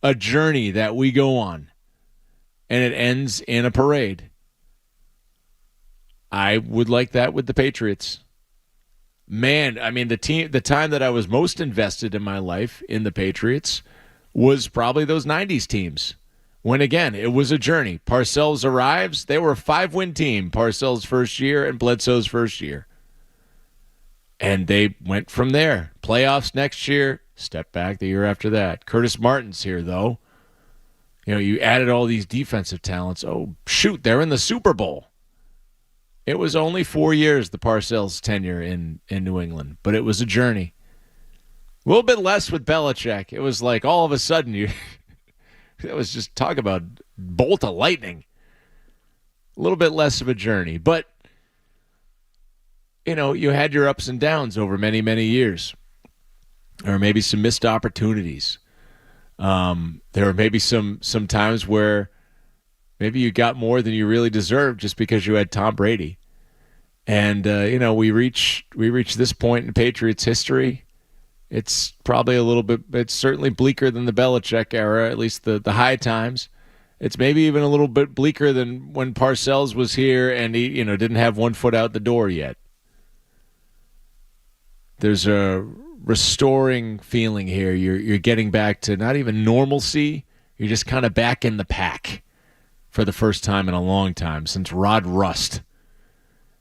a journey that we go on, and it ends in a parade. I would like that with the Patriots. Man, I mean, the time that I was most invested in my life in the Patriots was probably those 90s teams. When, again, it was a journey. Parcells arrives. They were a 5-win team, Parcells' first year and Bledsoe's first year. And they went from there. Playoffs next year, step back the year after that. Curtis Martin's here, though. You added all these defensive talents. Oh, shoot, they're in the Super Bowl. It was only 4 years, the Parcells' tenure in New England, but it was a journey. A little bit less with Belichick. It was all of a sudden, that was just talk about bolt of lightning. A little bit less of a journey, but, you had your ups and downs over many, many years, or maybe some missed opportunities. There were maybe some times where maybe you got more than you really deserved just because you had Tom Brady. And, we reach this point in Patriots history. It's probably it's certainly bleaker than the Belichick era, at least the high times. It's maybe even a little bit bleaker than when Parcells was here and he, didn't have one foot out the door yet. There's a restoring feeling here. You're getting back to not even normalcy. You're just kind of back in the pack for the first time in a long time since Rod Rust.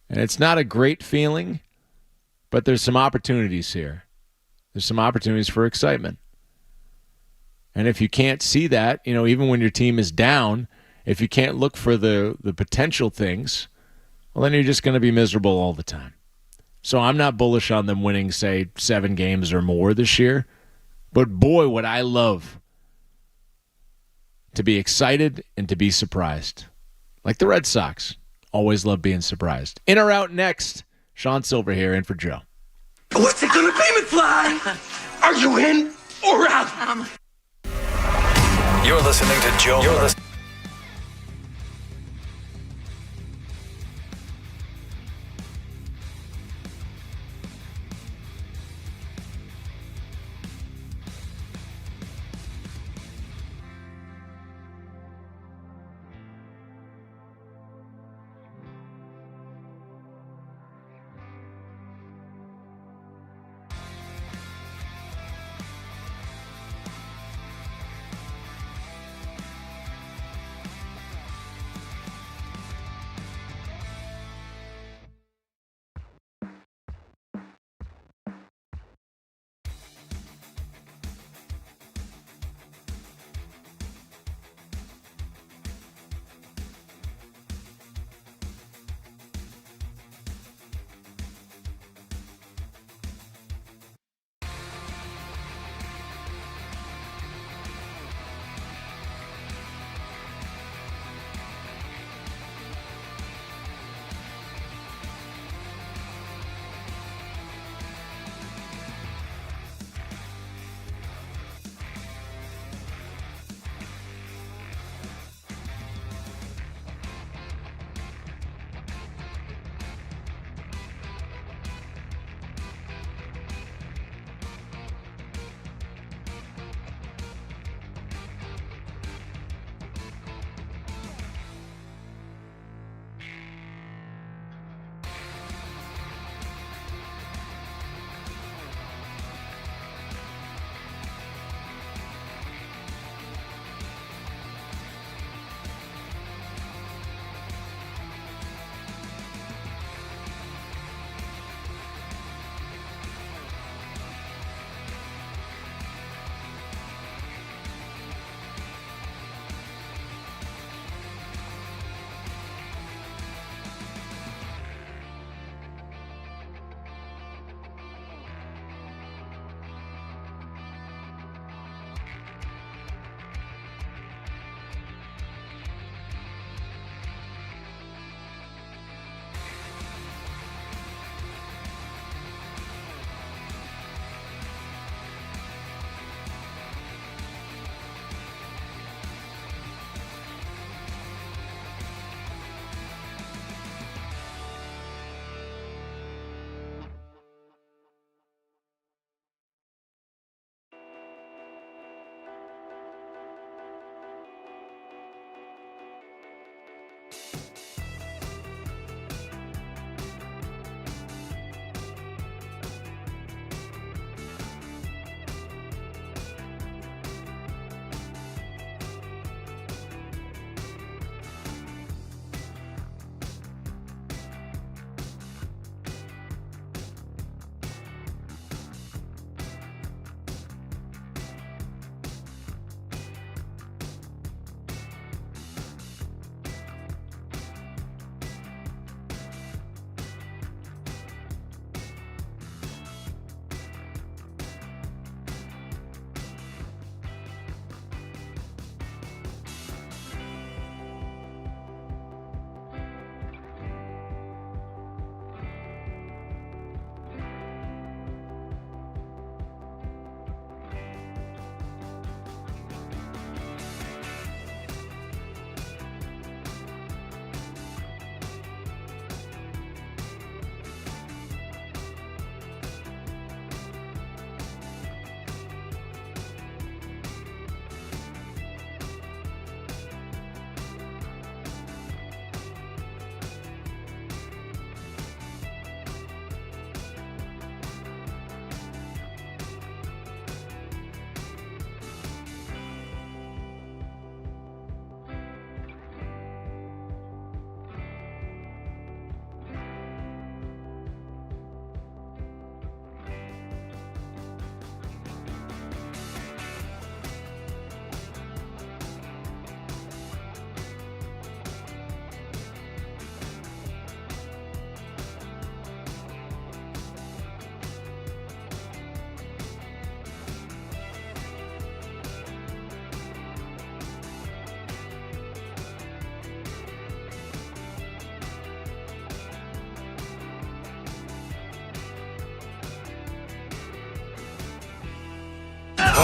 And it's not a great feeling, but there's some opportunities here. There's some opportunities for excitement. And if you can't see that, even when your team is down, if you can't look for the potential things, well, then you're just going to be miserable all the time. So I'm not bullish on them winning, say, 7 games or more this year. But boy, would I love to be excited and to be surprised. Like the Red Sox. Always love being surprised. In or out next, Sean Sylver here in for Joe. What's it gonna be, McFly? Are you in or out? You're listening to Joe.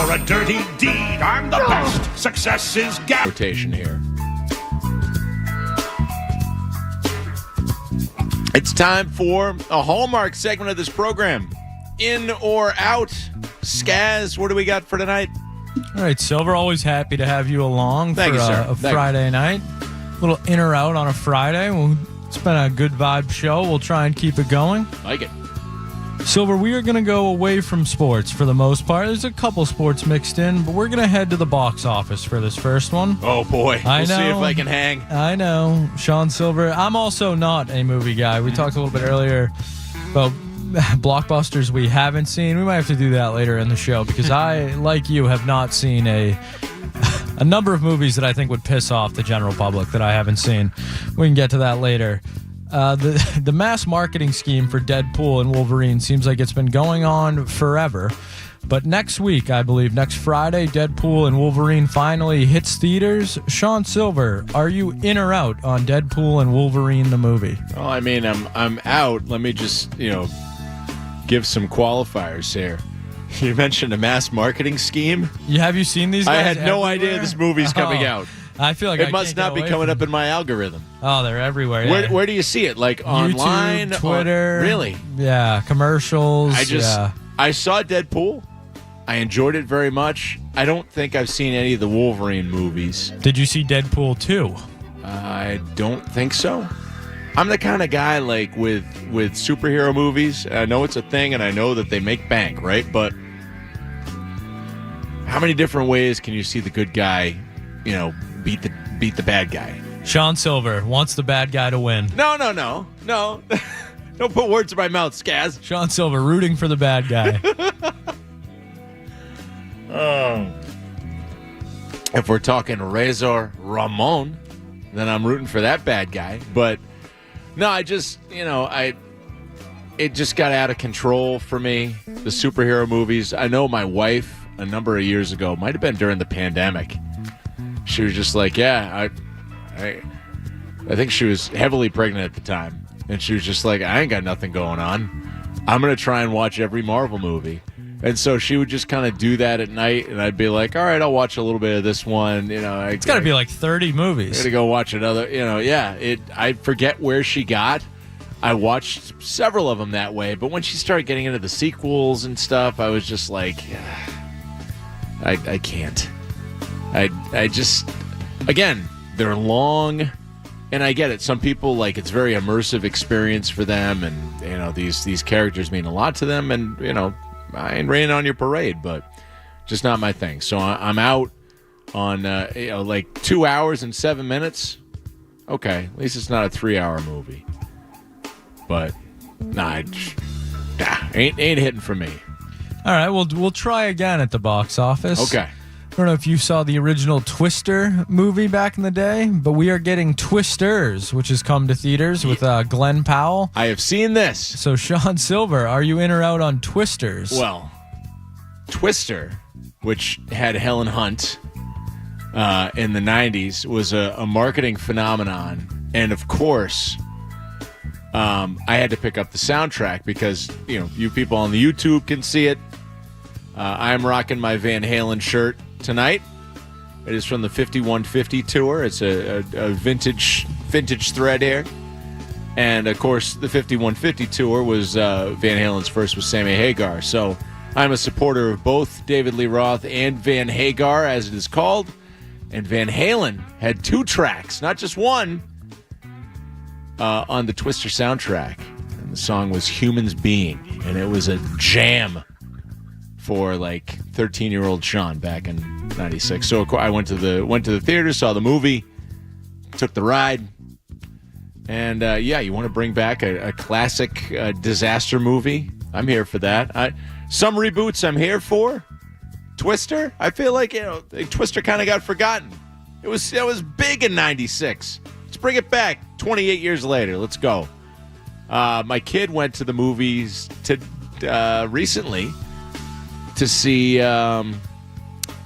for a dirty deed. I'm the best. Success is rotation here. It's time for a hallmark segment of this program. In or out? Skaz, what do we got for tonight? All right, Sylver, always happy to have you along Thank for you, sir. a Friday night. A little in or out on a Friday. It's been a good vibe show. We'll try and keep it going. Like it. Silver, we are going to go away from sports for the most part. There's a couple sports mixed in, but we're going to head to the box office for this first one. Oh, boy. We'll see if I can hang. I know. Sean Sylver. I'm also not a movie guy. We talked a little bit earlier about blockbusters we haven't seen. We might have to do that later in the show because I, like you, have not seen a number of movies that I think would piss off the general public that I haven't seen. We can get to that later. The mass marketing scheme for Deadpool and Wolverine seems like it's been going on forever. But next week, I believe, next Friday, Deadpool and Wolverine finally hits theaters. Sean Sylver, are you in or out on Deadpool and Wolverine the movie? Well, I mean, I'm out. Let me just, give some qualifiers here. You mentioned a mass marketing scheme. Have you seen these guys I had no everywhere? idea this movie's coming out. I feel like it must not be coming up in my algorithm. Oh, they're everywhere. Yeah. Where do you see it? Like online, YouTube, Twitter. Really? Yeah, commercials. I saw Deadpool. I enjoyed it very much. I don't think I've seen any of the Wolverine movies. Did you see Deadpool 2? I don't think so. I'm the kind of guy like with superhero movies. I know it's a thing, and I know that they make bank, right? But how many different ways can you see the good guy, beat the bad guy? Sean Sylver wants the bad guy to win. No. Don't put words in my mouth, Skaz. Sean Sylver rooting for the bad guy. If we're talking Razor Ramon, then I'm rooting for that bad guy. But no, it just got out of control for me. The superhero movies. I know my wife a number of years ago, might have been during the pandemic. She was just like, I think she was heavily pregnant at the time, and she was just like, I ain't got nothing going on. I'm gonna try and watch every Marvel movie. And so she would just kind of do that at night, and I'd be like, all right, I'll watch a little bit of this one. It's got to be like 30 movies. I got to go watch another, I forget where she got. I watched several of them that way, but when she started getting into the sequels and stuff, I was just like, I can't. I just, again, they're long, and I get it. Some people, it's very immersive experience for them, and, these characters mean a lot to them, and, I ain't raining on your parade, but just not my thing. So I'm out on 2 hours and 7 minutes. Okay, at least it's not a 3-hour movie. But ain't hitting for me. All right, we'll try again at the box office. Okay. I don't know if you saw the original Twister movie back in the day, but we are getting Twisters, which has come to theaters with Glenn Powell. I have seen this. So, Sean Sylver, are you in or out on Twisters? Well, Twister, which had Helen Hunt in the 90s, was a marketing phenomenon. And, of course, I had to pick up the soundtrack because, you people on the YouTube can see it. I'm rocking my Van Halen shirt tonight. It is from the 5150 tour. It's a vintage thread here. And, of course, the 5150 tour was Van Halen's first with Sammy Hagar. So I'm a supporter of both David Lee Roth and Van Hagar, as it is called. And Van Halen had 2 tracks, not just one, on the Twister soundtrack. And the song was Humans Being. And it was a jam for 13-year-old Sean back in '96. So I went to the theater, saw the movie, took the ride, and you want to bring back a classic disaster movie? I'm here for that. Some reboots I'm here for. Twister, I feel like Twister kind of got forgotten. It was big in '96. Let's bring it back. 28 years later, let's go. My kid went to the movies recently to see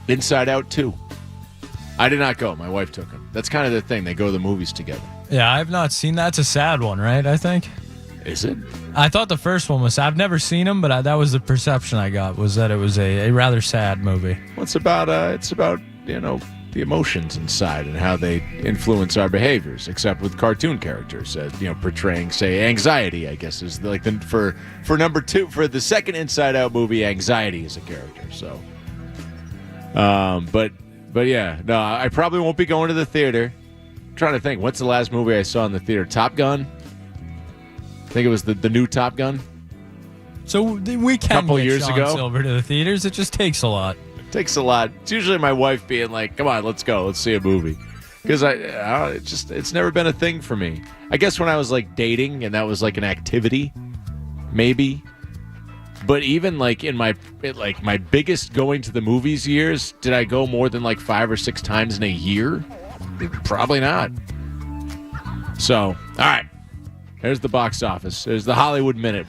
Inside Out 2. I did not go. My wife took him. That's kind of the thing. They go to the movies together. Yeah, I've not seen that. It's a sad one, right, I think? Is it? I thought the first one was. I've never seen them, but that was the perception I got, was that it was a rather sad movie. Well, it's about the emotions inside and how they influence our behaviors, except with cartoon characters, portraying, say, anxiety, I guess, is like for number 2, for the second Inside Out movie, anxiety is a character. So, but yeah, no, I probably won't be going to the theater. I'm trying to think, what's the last movie I saw in the theater? Top Gun? I think it was the new Top Gun. So we can couple get years Sean ago. Sylver to the theaters. It just takes a lot. Takes a lot. It's usually my wife being like, "Come on, let's go, let's see a movie," because it's never been a thing for me. I guess when I was like dating and that was like an activity, maybe. But even like in my biggest going to the movies years, did I go more than like 5 or 6 times in a year? Probably not. So, all right, there's the box office. There's the Hollywood Minute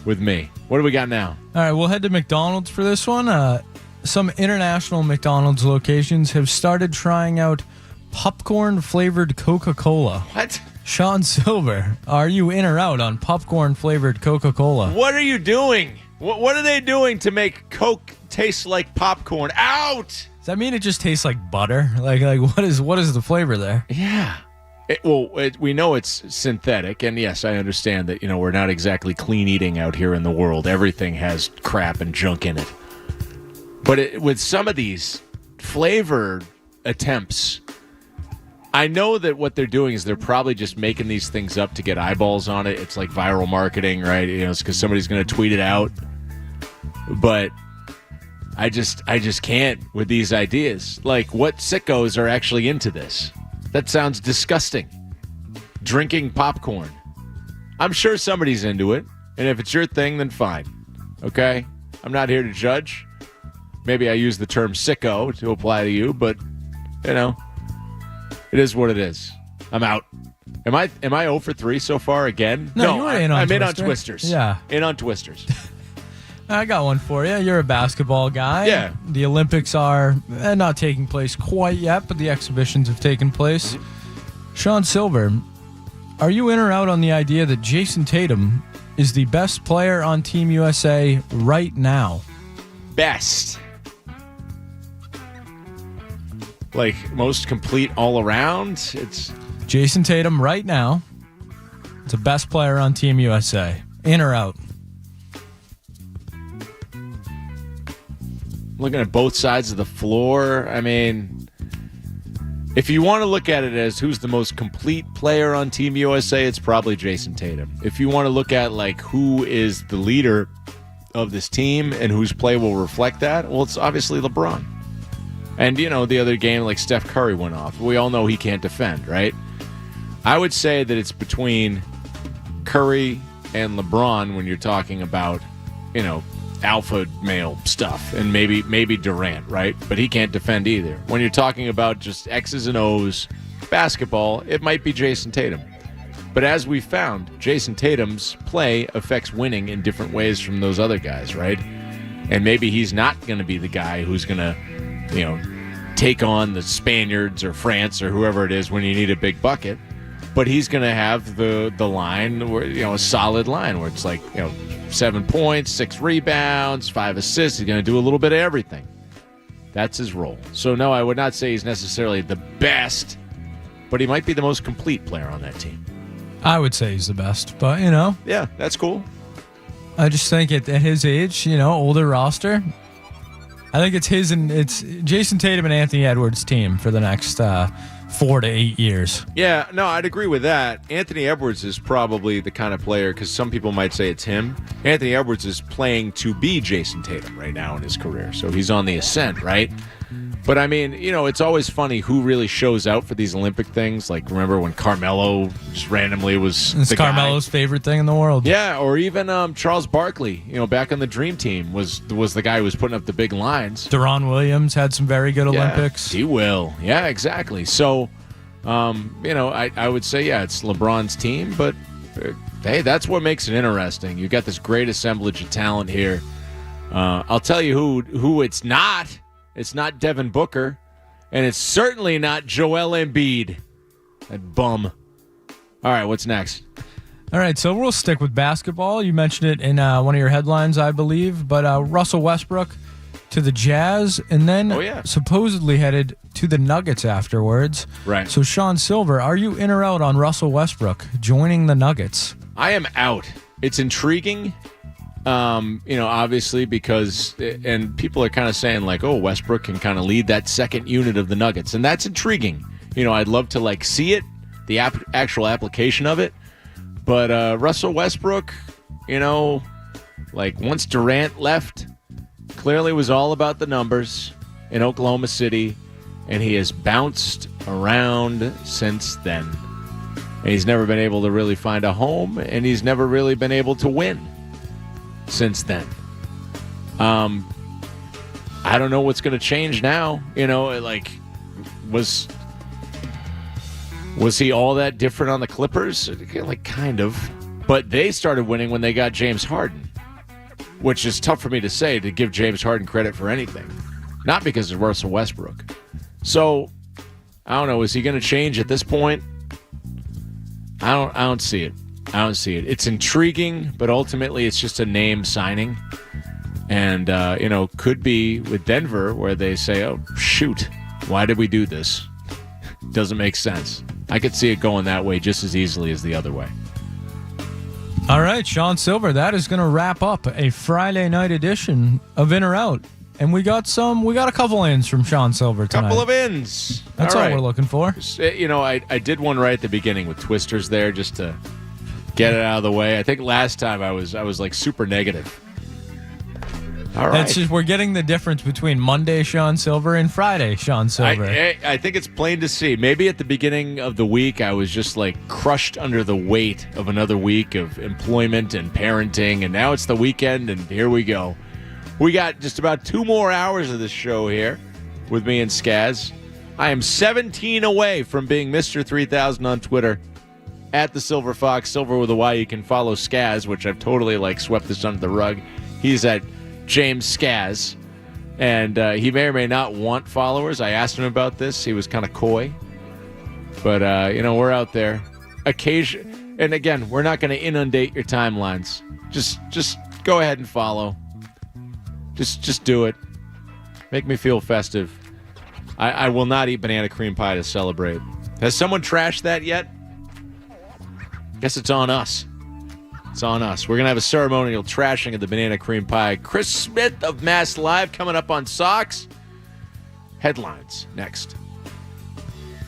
with me. What do we got now? All right, we'll head to McDonald's for this one. Some international McDonald's locations have started trying out popcorn-flavored Coca-Cola. What? Sean Sylver, are you in or out on popcorn-flavored Coca-Cola? What are you doing? What are they doing to make Coke taste like popcorn? Out! Does that mean it just tastes like butter? Like what is the flavor there? Yeah. We know it's synthetic, and yes, I understand that, we're not exactly clean eating out here in the world. Everything has crap and junk in it. But with some of these flavor attempts, I know that what they're doing is they're probably just making these things up to get eyeballs on it. It's like viral marketing, right? It's because somebody's going to tweet it out. But I just can't with these ideas. Like, what sickos are actually into this? That sounds disgusting. Drinking popcorn. I'm sure somebody's into it. And if it's your thing, then fine. Okay? I'm not here to judge. Maybe I use the term sicko to apply to you, but, it is what it is. I'm out. Am I 0 for 3 so far again? No, you were in on I'm in on Twister. Twisters. Yeah. In on Twisters. I got one for you. You're a basketball guy. Yeah. The Olympics are not taking place quite yet, but the exhibitions have taken place. Mm-hmm. Sean Sylver, are you in or out on the idea that Jason Tatum is the best player on Team USA right now? Best. Like, most complete all around? It's Jason Tatum right now is the best player on Team USA. In or out? looking at both sides of the floor. I mean, if you want to look at it as who's the most complete player on Team USA, it's probably Jason Tatum. If you want to look at like who is the leader of this team and whose play will reflect that, well, it's obviously LeBron. And, you know, the other game, like Steph Curry went off. We all know he can't defend, right? I would say that it's between Curry and LeBron when you're talking about, you know, alpha male stuff, and maybe Durant, right? But he can't defend either. When you're talking about just X's and O's basketball, it might be Jason Tatum. But as we found, Jason Tatum's play affects winning in different ways from those other guys, right? And maybe he's not going to be the guy who's going to, you know, take on the Spaniards or France or whoever it is when you need a big bucket. But he's going to have the line where, you know, a solid line where it's like, you know, 7 points, 6 rebounds, 5 assists. He's going to do a little bit of everything. That's his role. So, no, I would not say he's necessarily the best, but he might be the most complete player on that team. I would say he's the best, but, you know. Yeah, that's cool. I just think at his age, you know, older roster, I think it's Jason Tatum and Anthony Edwards' team for the next 4 to 8 years. Yeah, no, I'd agree with that. Anthony Edwards is probably the kind of player, because some people might say it's him. Anthony Edwards is playing to be Jason Tatum right now in his career, so he's on the ascent, right? But, I mean, you know, it's always funny who really shows out for these Olympic things. Like, remember when Carmelo just randomly was It's the Carmelo's guy? favorite thing in the world. Yeah, or even Charles Barkley, you know, back on the Dream Team, was the guy who was putting up the big lines. Deron Williams had some very good Yeah, Olympics. he will. Yeah, exactly. So, you know, I would say, yeah, it's LeBron's team, but, hey, that's what makes it interesting. You've got this great assemblage of talent here. I'll tell you who it's not. It's not Devin Booker, and it's certainly not Joel Embiid. That bum. All right, what's next? All right, so we'll stick with basketball. You mentioned it in one of your headlines, I believe, but Russell Westbrook to the Jazz, and then supposedly headed to the Nuggets afterwards. Right. So, Sean Sylver, are you in or out on Russell Westbrook joining the Nuggets? I am out. It's intriguing, obviously because, and people are kind of saying like, oh, Westbrook can kind of lead that second unit of the Nuggets, and that's intriguing. I'd love to see it, the actual application of it, but Russell Westbrook, once Durant left, clearly was all about the numbers in Oklahoma City, and he has bounced around since then. And he's never been able to really find a home, and he's never really been able to win since then. I don't know what's going to change now. Was he all that different on the Clippers? Kind of. But they started winning when they got James Harden, which is tough for me to say, to give James Harden credit for anything. Not because of Russell Westbrook. So, I don't know. Is he going to change at this point? I don't see it. I don't see it. It's intriguing, but ultimately it's just a name signing. And, could be with Denver where they say, oh, shoot, why did we do this? Doesn't make sense. I could see it going that way just as easily as the other way. All right, Sean Sylver, that is going to wrap up a Friday night edition of In or Out. And we got a couple ins from Sean Sylver tonight. Couple of ins. That's all we're looking for. I did one right at the beginning with Twisters there just to get it out of the way. I think last time I was super negative. All right. That's just, we're getting the difference between Monday Sean Sylver and Friday Sean Sylver. I think it's plain to see. Maybe at the beginning of the week I was just crushed under the weight of another week of employment and parenting, and now it's the weekend, and here we go. We got just about 2 more hours of this show here with me and Skaz. I am 17 away from being Mr. 3000 on Twitter, at the Silver Fox, Silver with a Y. You can follow Skaz, which I've totally swept this under the rug. He's at James Skaz, and he may or may not want followers. I asked him about this. He was kind of coy. But, we're out there. And again, we're not going to inundate your timelines. Just go ahead and follow. Just do it. Make me feel festive. I will not eat banana cream pie to celebrate. Has someone trashed that yet? Guess it's on us. It's on us. We're going to have a ceremonial trashing of the banana cream pie. Chris Smith of Mass Live coming up on Sox. Headlines next.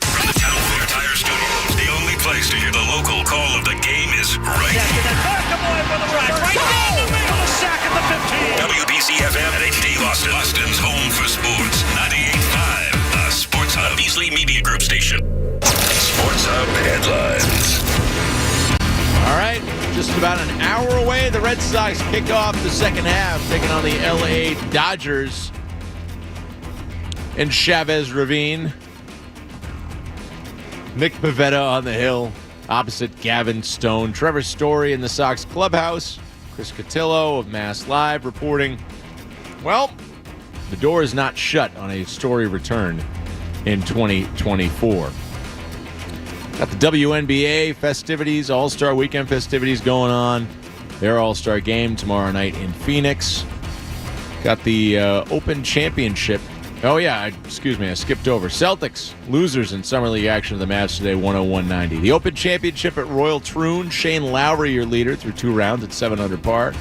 From the Town Fair Tire Studios, the only place to hear the local call of the game is right here. WBC-FM at HD Boston. Boston's home for sports. 98.5, the Sports Hub Beasley Media Group station. Sports Hub headlines. All right, just about an hour away. The Red Sox kick off the second half, taking on the LA Dodgers in Chavez Ravine. Nick Pivetta on the hill, opposite Gavin Stone. Trevor Story in the Sox clubhouse. Chris Cotillo of Mass Live reporting, well, the door is not shut on a Story return in 2024. Got the WNBA festivities, All-Star Weekend festivities going on. Their All-Star game tomorrow night in Phoenix. Got the Open Championship. Oh, yeah, I skipped over. Celtics, losers in Summer League action of the Mavs today, 101-90. The Open Championship at Royal Troon. Shane Lowry, your leader, through 2 rounds at 7 under par.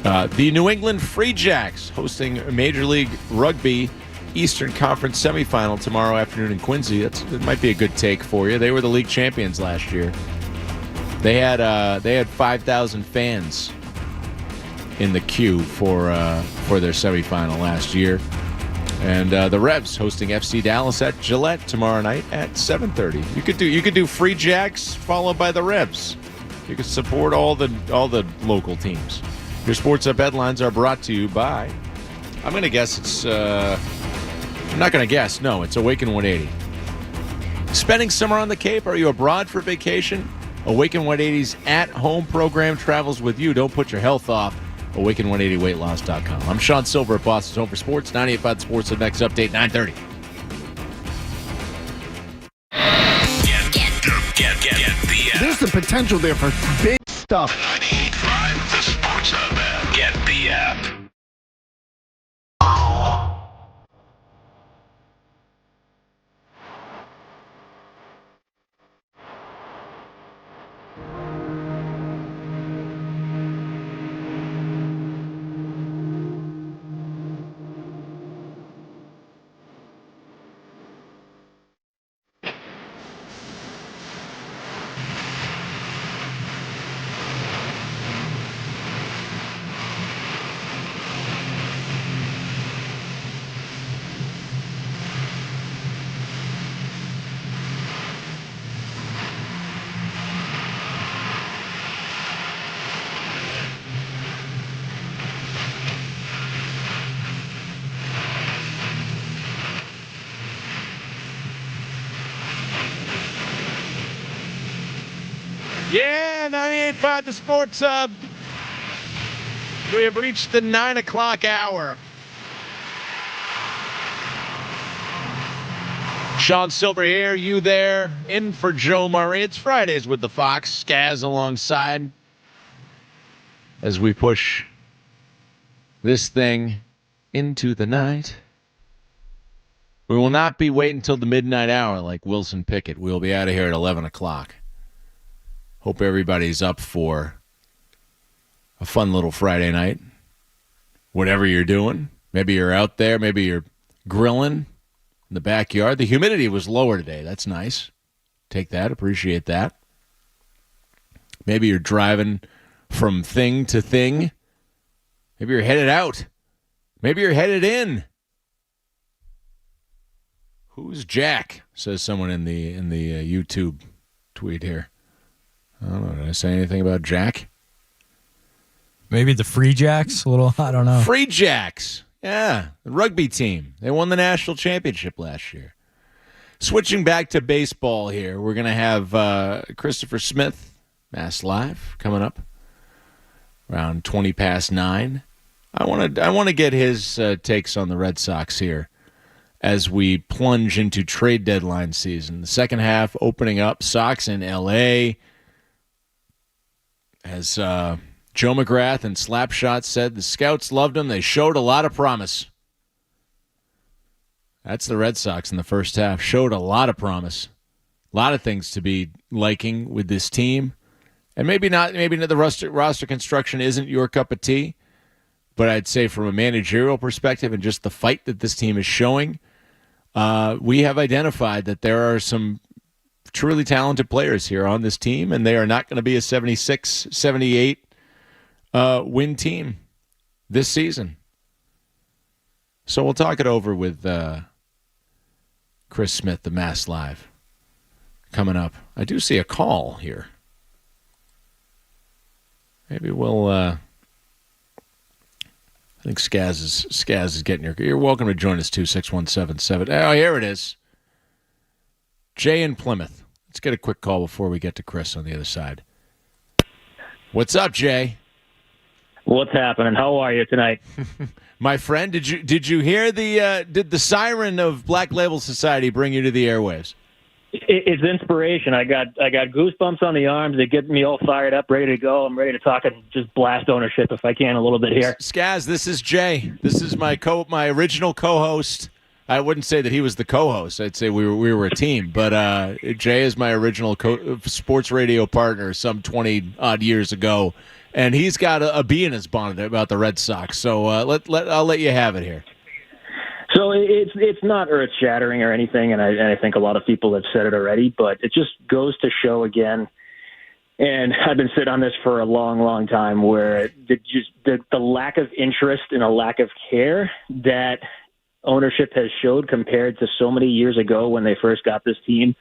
The New England Free Jacks hosting Major League Rugby Eastern Conference semifinal tomorrow afternoon in Quincy. It might be a good take for you. They were the league champions last year. They had 5,000 fans in the queue for their semifinal last year. And the Revs hosting FC Dallas at Gillette tomorrow night at 7:30. You could do Free Jacks followed by the Revs. You could support all the local teams. Your Sports Up headlines are brought to you by, I'm going to guess it's I'm not going to guess. No, it's Awaken 180. Spending summer on the Cape? Are you abroad for vacation? Awaken 180's at-home program travels with you. Don't put your health off. Awaken180weightloss.com. I'm Sean Sylver at Boston's Home for Sports. 98.5 Sports. The next update, 9:30. Get the There's the potential there for big stuff. 98.5 The Sports Hub app. Get the app. Yeah, 98.5 The Sports Hub. We have reached the 9 o'clock hour. Sean Sylver here, you there, in for Joe Murray. It's Fridays with the Fox, Skaz alongside as we push this thing into the night. We will not be waiting until the midnight hour like Wilson Pickett. We'll be out of here at 11 o'clock. Hope everybody's up for a fun little Friday night. Whatever you're doing. Maybe you're out there. Maybe you're grilling in the backyard. The humidity was lower today. That's nice. Take that. Appreciate that. Maybe you're driving from thing to thing. Maybe you're headed out. Maybe you're headed in. Who's Jack? Says someone in the YouTube tweet here. I don't know. Did I say anything about Jack? Maybe the Free Jacks? A little, I don't know. Free Jacks. Yeah, the rugby team. They won the national championship last year. Switching back to baseball here, we're going to have Christopher Smith, Mass Live, coming up around 20 past 9. I want to get his takes on the Red Sox here as we plunge into trade deadline season. The second half opening up, Sox in L.A., as Joe McGrath and Slapshot said, the scouts loved him. They showed a lot of promise. That's the Red Sox in the first half. Showed a lot of promise. A lot of things to be liking with this team. And maybe not the roster construction isn't your cup of tea, but I'd say from a managerial perspective and just the fight that this team is showing, we have identified that there are some truly talented players here on this team, and they are not going to be a 76, 78 win team this season. So we'll talk it over with Chris Smith, the Mass Live, coming up. I do see a call here. Maybe we'll I think Skaz is getting your... You're welcome to join us, too, 6177. Oh, here it is. Jay in Plymouth. Let's get a quick call before we get to Chris on the other side. What's up, Jay? What's happening? How are you tonight? My friend, did you hear did the siren of Black Label Society bring you to the airwaves? It's inspiration. I got goosebumps on the arms. They get me all fired up, ready to go. I'm ready to talk and just blast ownership if I can a little bit here. Skaz, this is Jay. This is my original co-host. I wouldn't say that he was the co-host. I'd say we were a team. But Jay is my original sports radio partner some 20-odd years ago. And he's got a bee in his bonnet about the Red Sox. So I'll let you have it here. So it's not earth-shattering or anything, and I think a lot of people have said it already, but it just goes to show again, and I've been sitting on this for a long, long time, where the lack of interest and a lack of care that ownership has showed compared to so many years ago when they first got this team.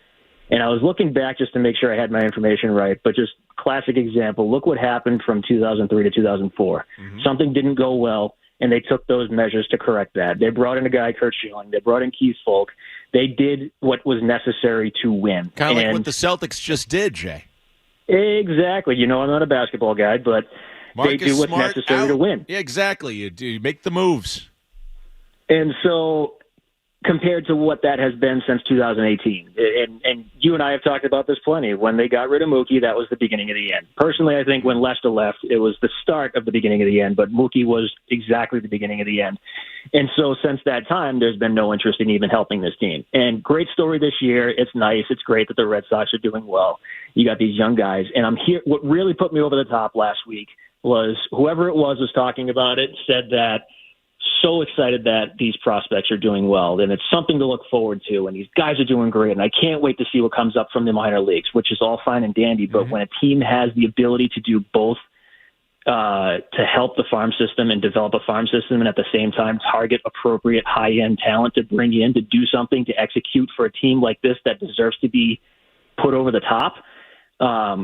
And I was looking back just to make sure I had my information right, but just classic example, look what happened from 2003 to 2004. Mm-hmm. Something didn't go well, and they took those measures to correct that. They brought in a guy, Kurt Schilling. They brought in Keith Folk. They did what was necessary to win. Kind of like what the Celtics just did, Jay. Exactly. You know, I'm not a basketball guy, but Marcus they do what's Smart necessary out. to win. Yeah, exactly. You make the moves. And so compared to what that has been since 2018. And you and I have talked about this plenty. When they got rid of Mookie, that was the beginning of the end. Personally, I think when Lester left, it was the start of the beginning of the end, but Mookie was exactly the beginning of the end. And so since that time, there's been no interest in even helping this team. And great story this year. It's nice. It's great that the Red Sox are doing well. You got these young guys. And I'm here. What really put me over the top last week was whoever it was talking about it said that so excited that these prospects are doing well, and it's something to look forward to, and these guys are doing great, and I can't wait to see what comes up from the minor leagues, which is all fine and dandy, but when a team has the ability to do both, to help the farm system and develop a farm system, and at the same time target appropriate high-end talent to bring in to do something, to execute for a team like this that deserves to be put over the top,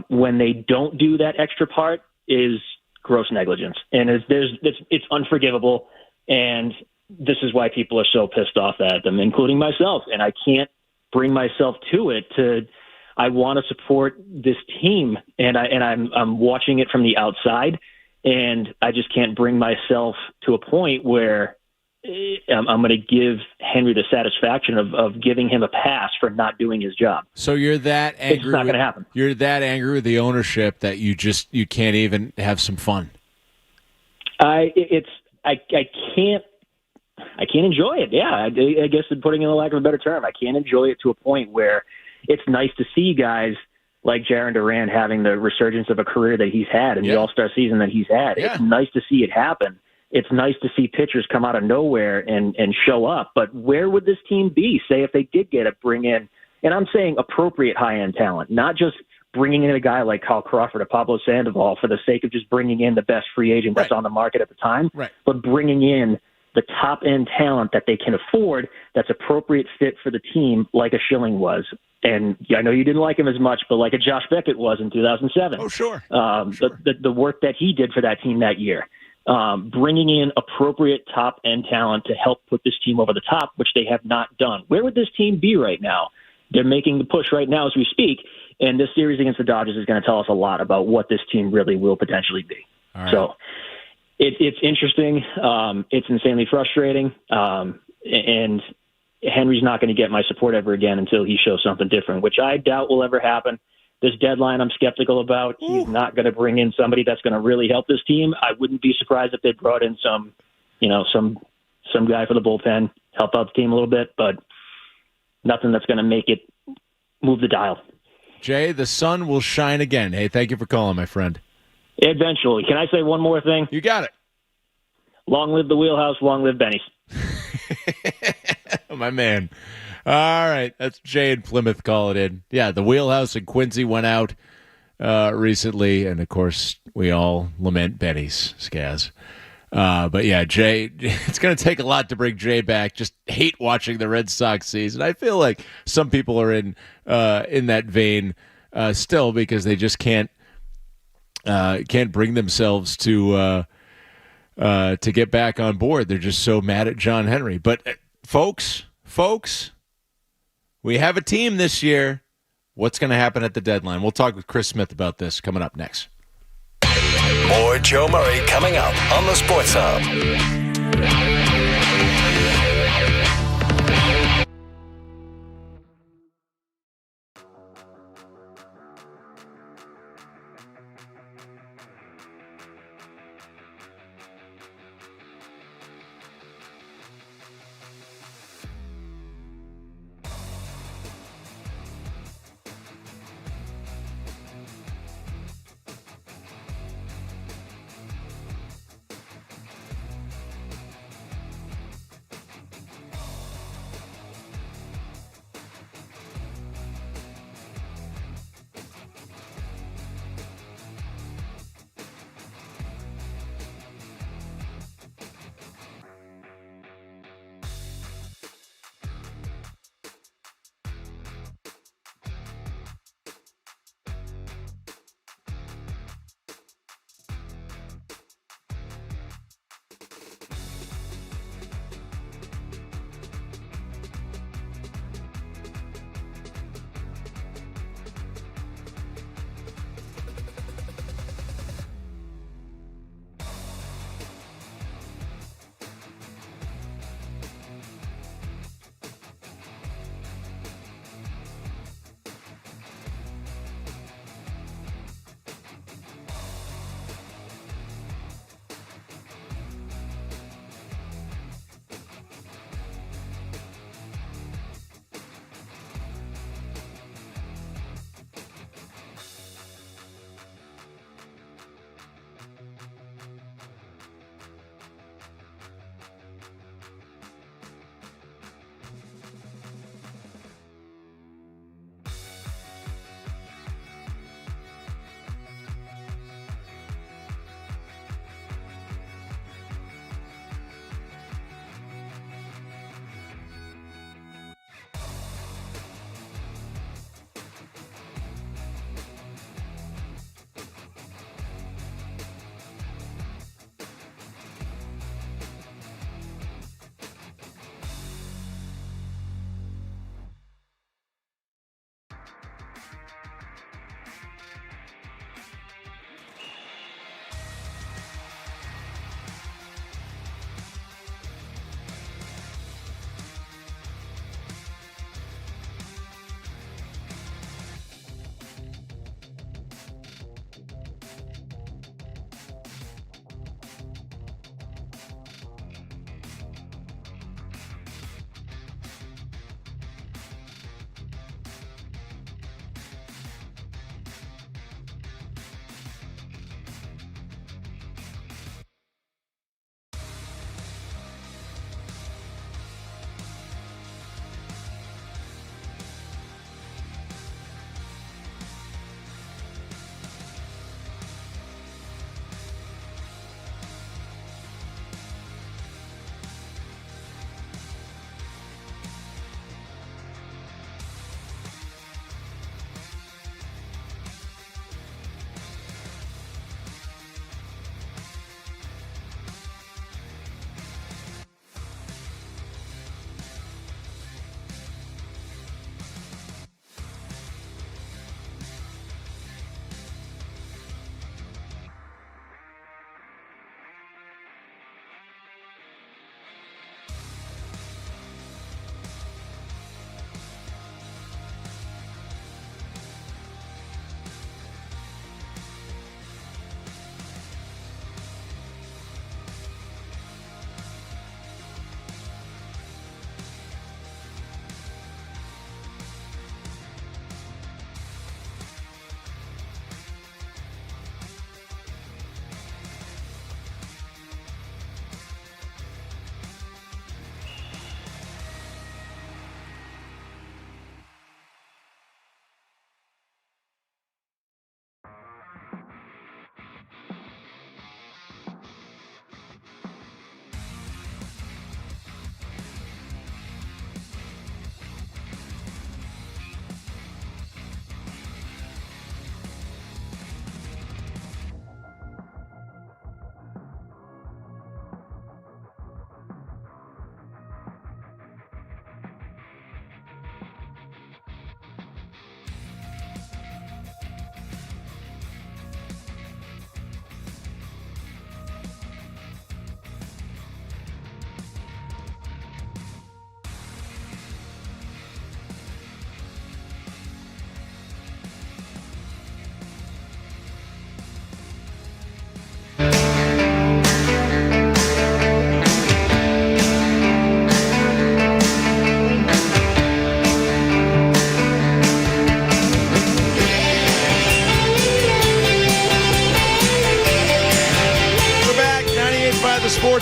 when they don't do that extra part is gross negligence, and it's unforgivable. And this is why people are so pissed off at them, including myself. And I can't bring myself to it. I want to support this team, and I'm watching it from the outside, and I just can't bring myself to a point where I'm going to give Henry the satisfaction of giving him a pass for not doing his job. So you're that angry? It's not going to happen. You're that angry with the ownership that you can't even have some fun. I can't enjoy it. Yeah, I guess putting in the lack of a better term, I can't enjoy it to a point where it's nice to see guys like Jarren Duran having the resurgence of a career that he's had and the All-Star season that he's had. Yeah. It's nice to see it happen. It's nice to see pitchers come out of nowhere and show up. But where would this team be, say, if they did bring in, and I'm saying appropriate high-end talent, not just bringing in a guy like Kyle Crawford or Pablo Sandoval for the sake of just bringing in the best free agent that's on the market at the time, but bringing in the top-end talent that they can afford that's appropriate fit for the team like a Schilling was. And I know you didn't like him as much, but like a Josh Beckett was in 2007. Oh, sure. The work that he did for that team that year. Bringing in appropriate top-end talent to help put this team over the top, which they have not done. Where would this team be right now? They're making the push right now as we speak, and this series against the Dodgers is going to tell us a lot about what this team really will potentially be. All right. So it's interesting. It's insanely frustrating, and Henry's not going to get my support ever again until he shows something different, which I doubt will ever happen. This deadline I'm skeptical about. He's not going to bring in somebody that's going to really help this team. I wouldn't be surprised if they brought in some guy for the bullpen, help out the team a little bit, but nothing that's going to make it move the dial. Jay, the sun will shine again. Hey, thank you for calling, my friend. Eventually. Can I say one more thing? You got it. Long live the wheelhouse, long live Benny's. My man. All right, that's Jay in Plymouth calling in. Yeah, the wheelhouse and Quincy went out recently, and of course we all lament Benny's, Skaz. But yeah, Jay, it's going to take a lot to bring Jay back. Just hate watching the Red Sox season. I feel like some people are in that vein still because they just can't bring themselves to get back on board. They're just so mad at John Henry. But folks, we have a team this year. What's going to happen at the deadline? We'll talk with Chris Smith about this coming up next. More Joe Murray coming up on the Sports Hub.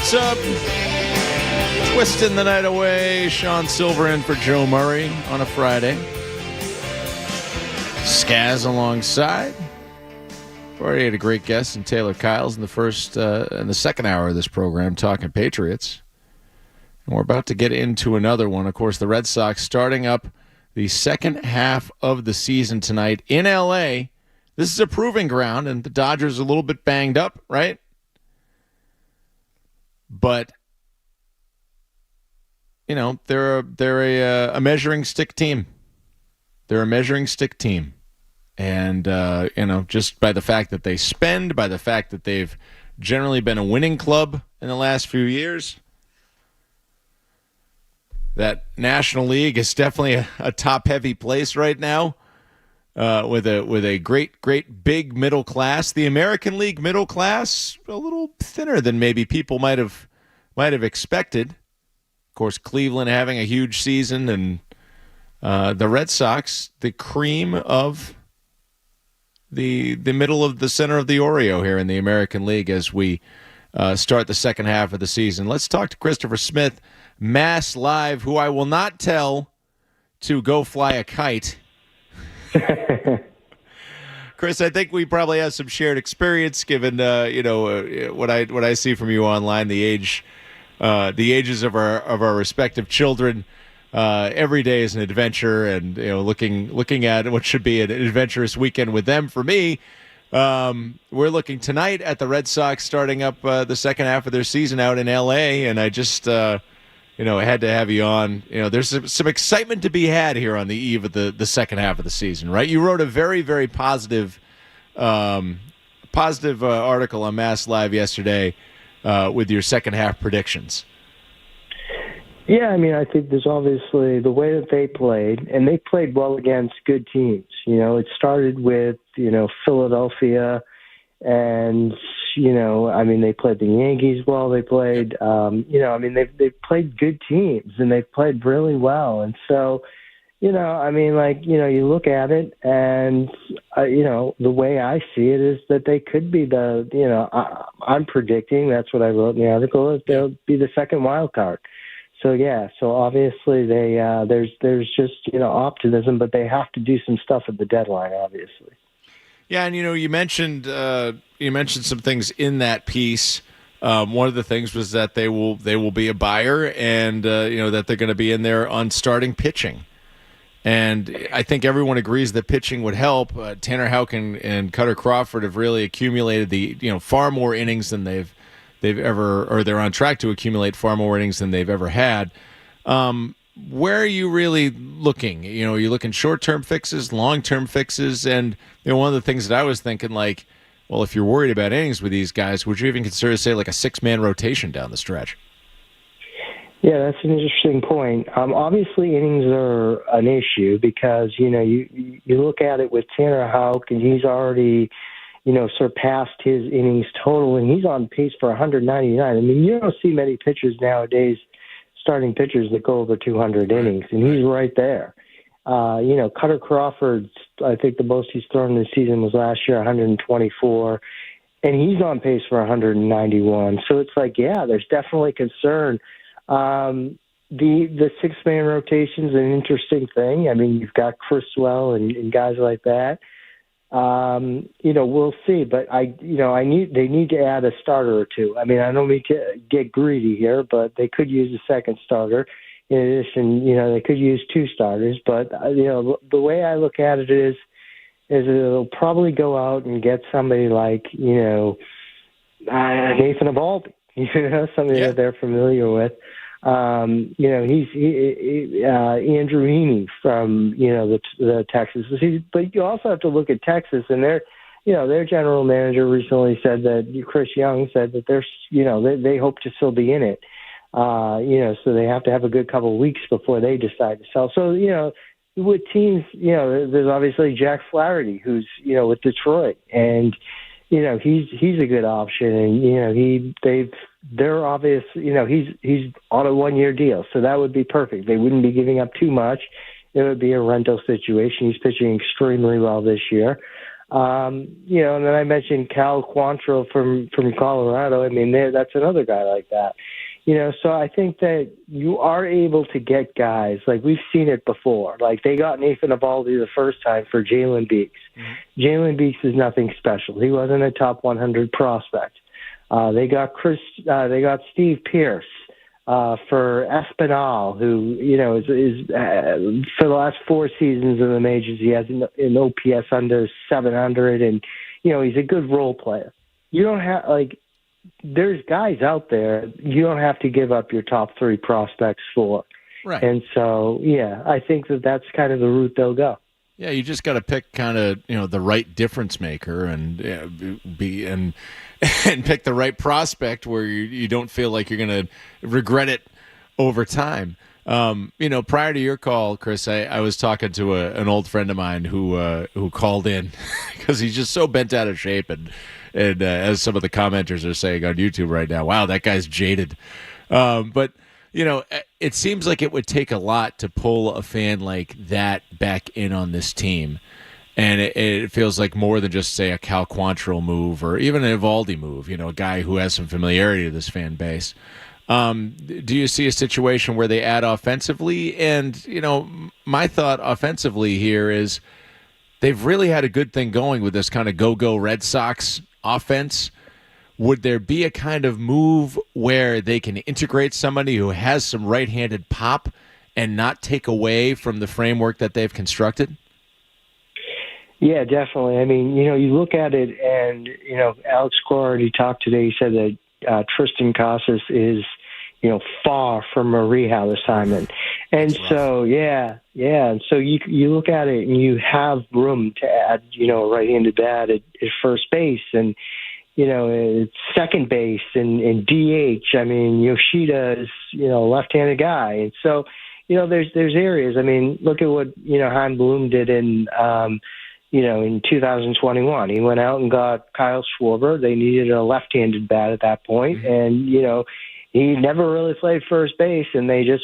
What's up? Twisting the night away. Sean Sylver in for Joe Murray on a Friday. Skaz alongside. Already had a great guest in Taylor Kyles in the second hour of this program, talking Patriots. And we're about to get into another one. Of course, the Red Sox starting up the second half of the season tonight in L.A. This is a proving ground, and the Dodgers are a little bit banged up, right? But you know, they're a measuring stick team. They're a measuring stick team. And, just by the fact that they spend, by the fact that they've generally been a winning club in the last few years, that National League is definitely a top-heavy place right now with a great big middle class. The American League middle class, a little thinner than maybe people might have expected. Of course, Cleveland having a huge season, and the Red Sox, the cream of the middle of the center of the Oreo here in the American League as we start the second half of the season. Let's talk to Christopher Smith, Mass Live, who I will not tell to go fly a kite. Chris, I think we probably have some shared experience given what I see from you online, the ages of our respective children. Every day is an adventure, and looking at what should be an adventurous weekend with them. For me, we're looking tonight at the Red Sox starting up the second half of their season out in L.A., and I just I had to have you on. There's some excitement to be had here on the eve of the second half of the season, right? You wrote a very, very positive article on Mass Live yesterday with your second half predictions. Yeah, I mean, I think there's obviously the way that they played, and they played well against good teams. It started with, Philadelphia, and, they played the Yankees well. They played, they've played good teams, and they've played really well. And so, you look at it, and, the way I see it is that they could be I'm predicting, that's what I wrote in the article, is they'll be the second wild card. So obviously there's just optimism, but they have to do some stuff at the deadline, obviously. Yeah, and you mentioned some things in that piece. One of the things was that they will be a buyer, and that they're going to be in there on starting pitching. And I think everyone agrees that pitching would help. Tanner Houck and Cutter Crawford have really accumulated far more innings than they've ever, or they're on track to accumulate far more innings than they've ever had. Where are you really looking? Are you looking short-term fixes, long-term fixes? And one of the things that I was thinking, if you're worried about innings with these guys, would you even consider, say, like a 6-man rotation down the stretch? Yeah, that's an interesting point. Obviously, innings are an issue because, you look at it with Tanner Houck, and he's already surpassed his innings total, and he's on pace for 199. I mean, you don't see many pitchers nowadays, starting pitchers, that go over 200 innings, and he's right there. Cutter Crawford, I think the most he's thrown this season was last year, 124, and he's on pace for 191. So it's there's definitely concern. The 6-man rotation is an interesting thing. I mean, you've got Criswell and guys like that. We'll see, but they need to add a starter or two. I mean, I don't mean to get greedy here, but they could use a second starter. In addition, they could use 2 starters, but the way I look at it is it'll probably go out and get somebody like, Nathan Eovaldi, somebody that they're familiar with. He's Andrew Heaney from the Texas. But you also have to look at Texas, and their general manager recently said that Chris Young said that they hope to still be in it. So they have to have a good couple of weeks before they decide to sell. So with teams, there's obviously Jack Flaherty, who's with Detroit, and he's a good option, and they're obvious, he's on a 1-year deal, so that would be perfect. They wouldn't be giving up too much. It would be a rental situation. He's pitching extremely well this year. And then I mentioned Cal Quantrill from Colorado. I mean, that's another guy like that. So I think that you are able to get guys, like we've seen it before. Like they got Nathan Eovaldi the first time for Jalen Beeks. Mm-hmm. Jalen Beeks is nothing special. He wasn't a top 100 prospect. They got Steve Pierce for Espinal, who is for the last 4 seasons in the majors, he has an OPS under 700, and he's a good role player. You don't have there's guys out there you don't have to give up your top 3 prospects for. Right. And so, I think that's kind of the route they'll go. Yeah, you just got to pick kind of, the right difference maker and and pick the right prospect where you don't feel like you're going to regret it over time. Prior to your call, Chris, I was talking to an old friend of mine who called in because he's just so bent out of shape and as some of the commenters are saying on YouTube right now, wow, that guy's jaded. But it seems like it would take a lot to pull a fan like that back in on this team. And it feels like more than just, say, a Cal Quantrill move or even an Eovaldi move, a guy who has some familiarity to this fan base. Do you see a situation where they add offensively? And, my thought offensively here is they've really had a good thing going with this kind of go-go Red Sox offense. Would there be a kind of move where they can integrate somebody who has some right-handed pop and not take away from the framework that they've constructed? Yeah, definitely. I mean, you look at it and, Alex Cora already talked today. He said that Tristan Casas is, far from a rehab assignment. And so, And so you look at it and you have room to add, a right-handed bat at first base and, second base and DH. I mean, Yoshida is, a left-handed guy. And so, there's areas. I mean, look at what, Hein Bloom did in 2021. He went out and got Kyle Schwarber. They needed a left-handed bat at that point. And, he never really played first base, and they just,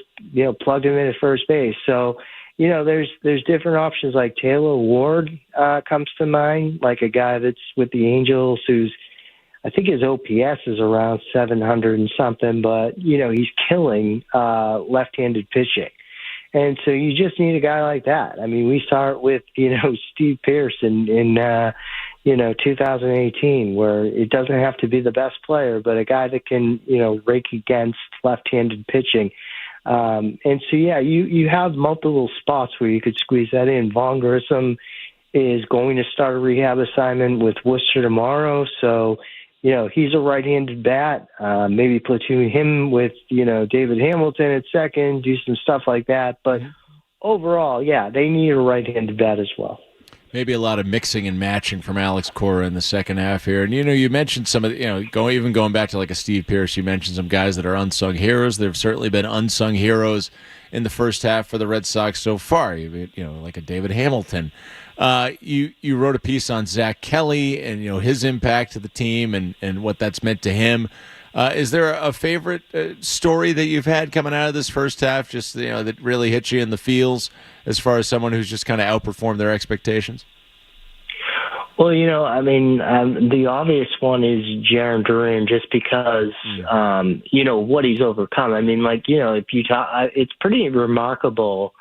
plugged him in at first base. So, there's different options. Like Taylor Ward comes to mind, like a guy that's with the Angels who's, I think his OPS is around 700 and something, but, he's killing left-handed pitching. And so you just need a guy like that. I mean, we start with, Steve Pierce in 2018, where it doesn't have to be the best player, but a guy that can, rake against left-handed pitching. And so, you have multiple spots where you could squeeze that in. Vaughn Grissom is going to start a rehab assignment with Worcester tomorrow. So, he's a right-handed bat. Maybe platoon him with, David Hamilton at second, do some stuff like that. But overall, they need a right-handed bat as well. Maybe a lot of mixing and matching from Alex Cora in the second half here. And, you mentioned some of the, going back to like a Steve Pierce, you mentioned some guys that are unsung heroes. There have certainly been unsung heroes in the first half for the Red Sox so far, like a David Hamilton. You wrote a piece on Zach Kelly and, his impact to the team and what that's meant to him. Is there a favorite story that you've had coming out of this first half, just, that really hit you in the feels as far as someone who's just kind of outperformed their expectations? Well, the obvious one is Jarren Duran, just because, what he's overcome. I mean, if you talk, it's pretty remarkable,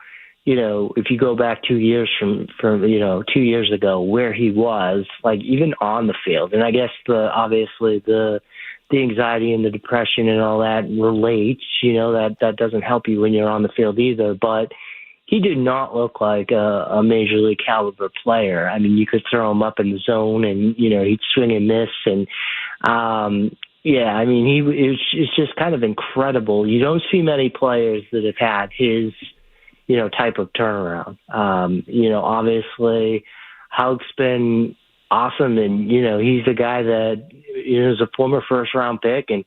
if you go back 2 years from 2 years ago, where he was, even on the field. And I guess obviously the anxiety and the depression and all that relates, that doesn't help you when you're on the field either. But he did not look like a major league caliber player. I mean, you could throw him up in the zone and, he'd swing and miss. And, it's just kind of incredible. You don't see many players that have had his, type of turnaround. Obviously Hauk's been awesome. And, he's a guy that is a former first-round pick, and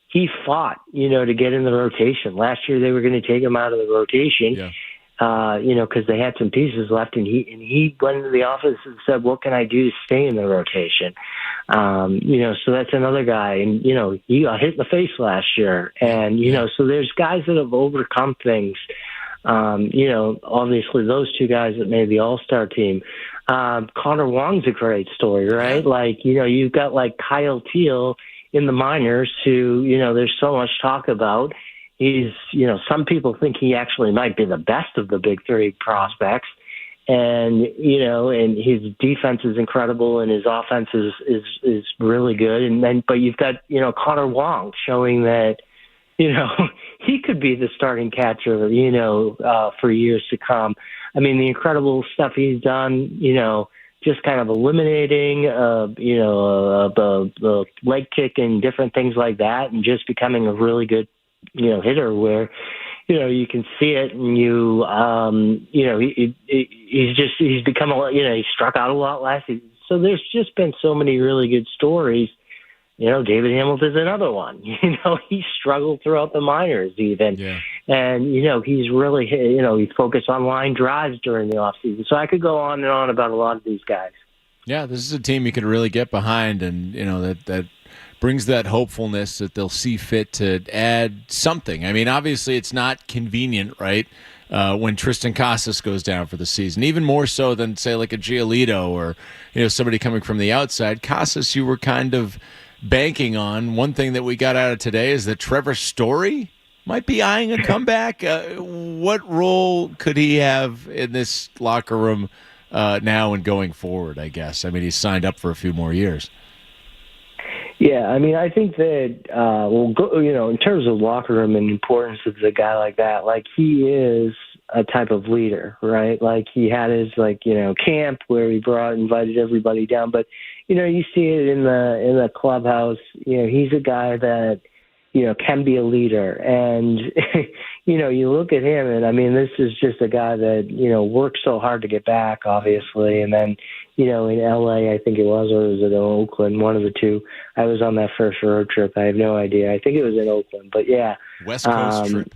he fought, to get in the rotation. Last year they were going to take him out of the rotation. Yeah. Because they had some pieces left, and he went into the office and said, "What can I do to stay in the rotation?" So that's another guy, and he got hit in the face last year, and so there's guys that have overcome things. Obviously those two guys that made the All-Star team, Connor Wong's a great story, right? Like, you've got like Kyle Teal in the minors who, there's so much talk about. He's, some people think he actually might be the best of the big three prospects. And, and his defense is incredible and his offense is really good. And then, but you've got, Connor Wong showing that, he could be the starting catcher, for years to come. I mean, the incredible stuff he's done, just kind of eliminating, the leg kick and different things like that, and just becoming a really good, hitter where, you can see it, and he's become he struck out a lot last season. So there's just been so many really good stories. David Hamilton's another one. He struggled throughout the minors even. Yeah. And, he's really, he focused on line drives during the offseason. So I could go on and on about a lot of these guys. Yeah, this is a team you can really get behind, and, that brings that hopefulness that they'll see fit to add something. I mean, obviously it's not convenient, right, when Tristan Casas goes down for the season, even more so than, say, like a Giolito or, somebody coming from the outside. Casas, you were kind of banking on. One thing that we got out of today is that Trevor Story might be eyeing a comeback. What role could he have in this locker room now and going forward, I guess? I mean, he's signed up for a few more years. Yeah, I mean, I think that, in terms of locker room and importance of a guy like that, like he is a type of leader, right? Like he had his camp where he invited everybody down, but you see it in the clubhouse. He's a guy that can be a leader, and you look at him, and I mean, this is just a guy that worked so hard to get back, obviously, and then in LA, I think it was, or was it in Oakland, one of the two. I was on that first road trip. I have no idea. I think it was in Oakland, but yeah, West Coast trip.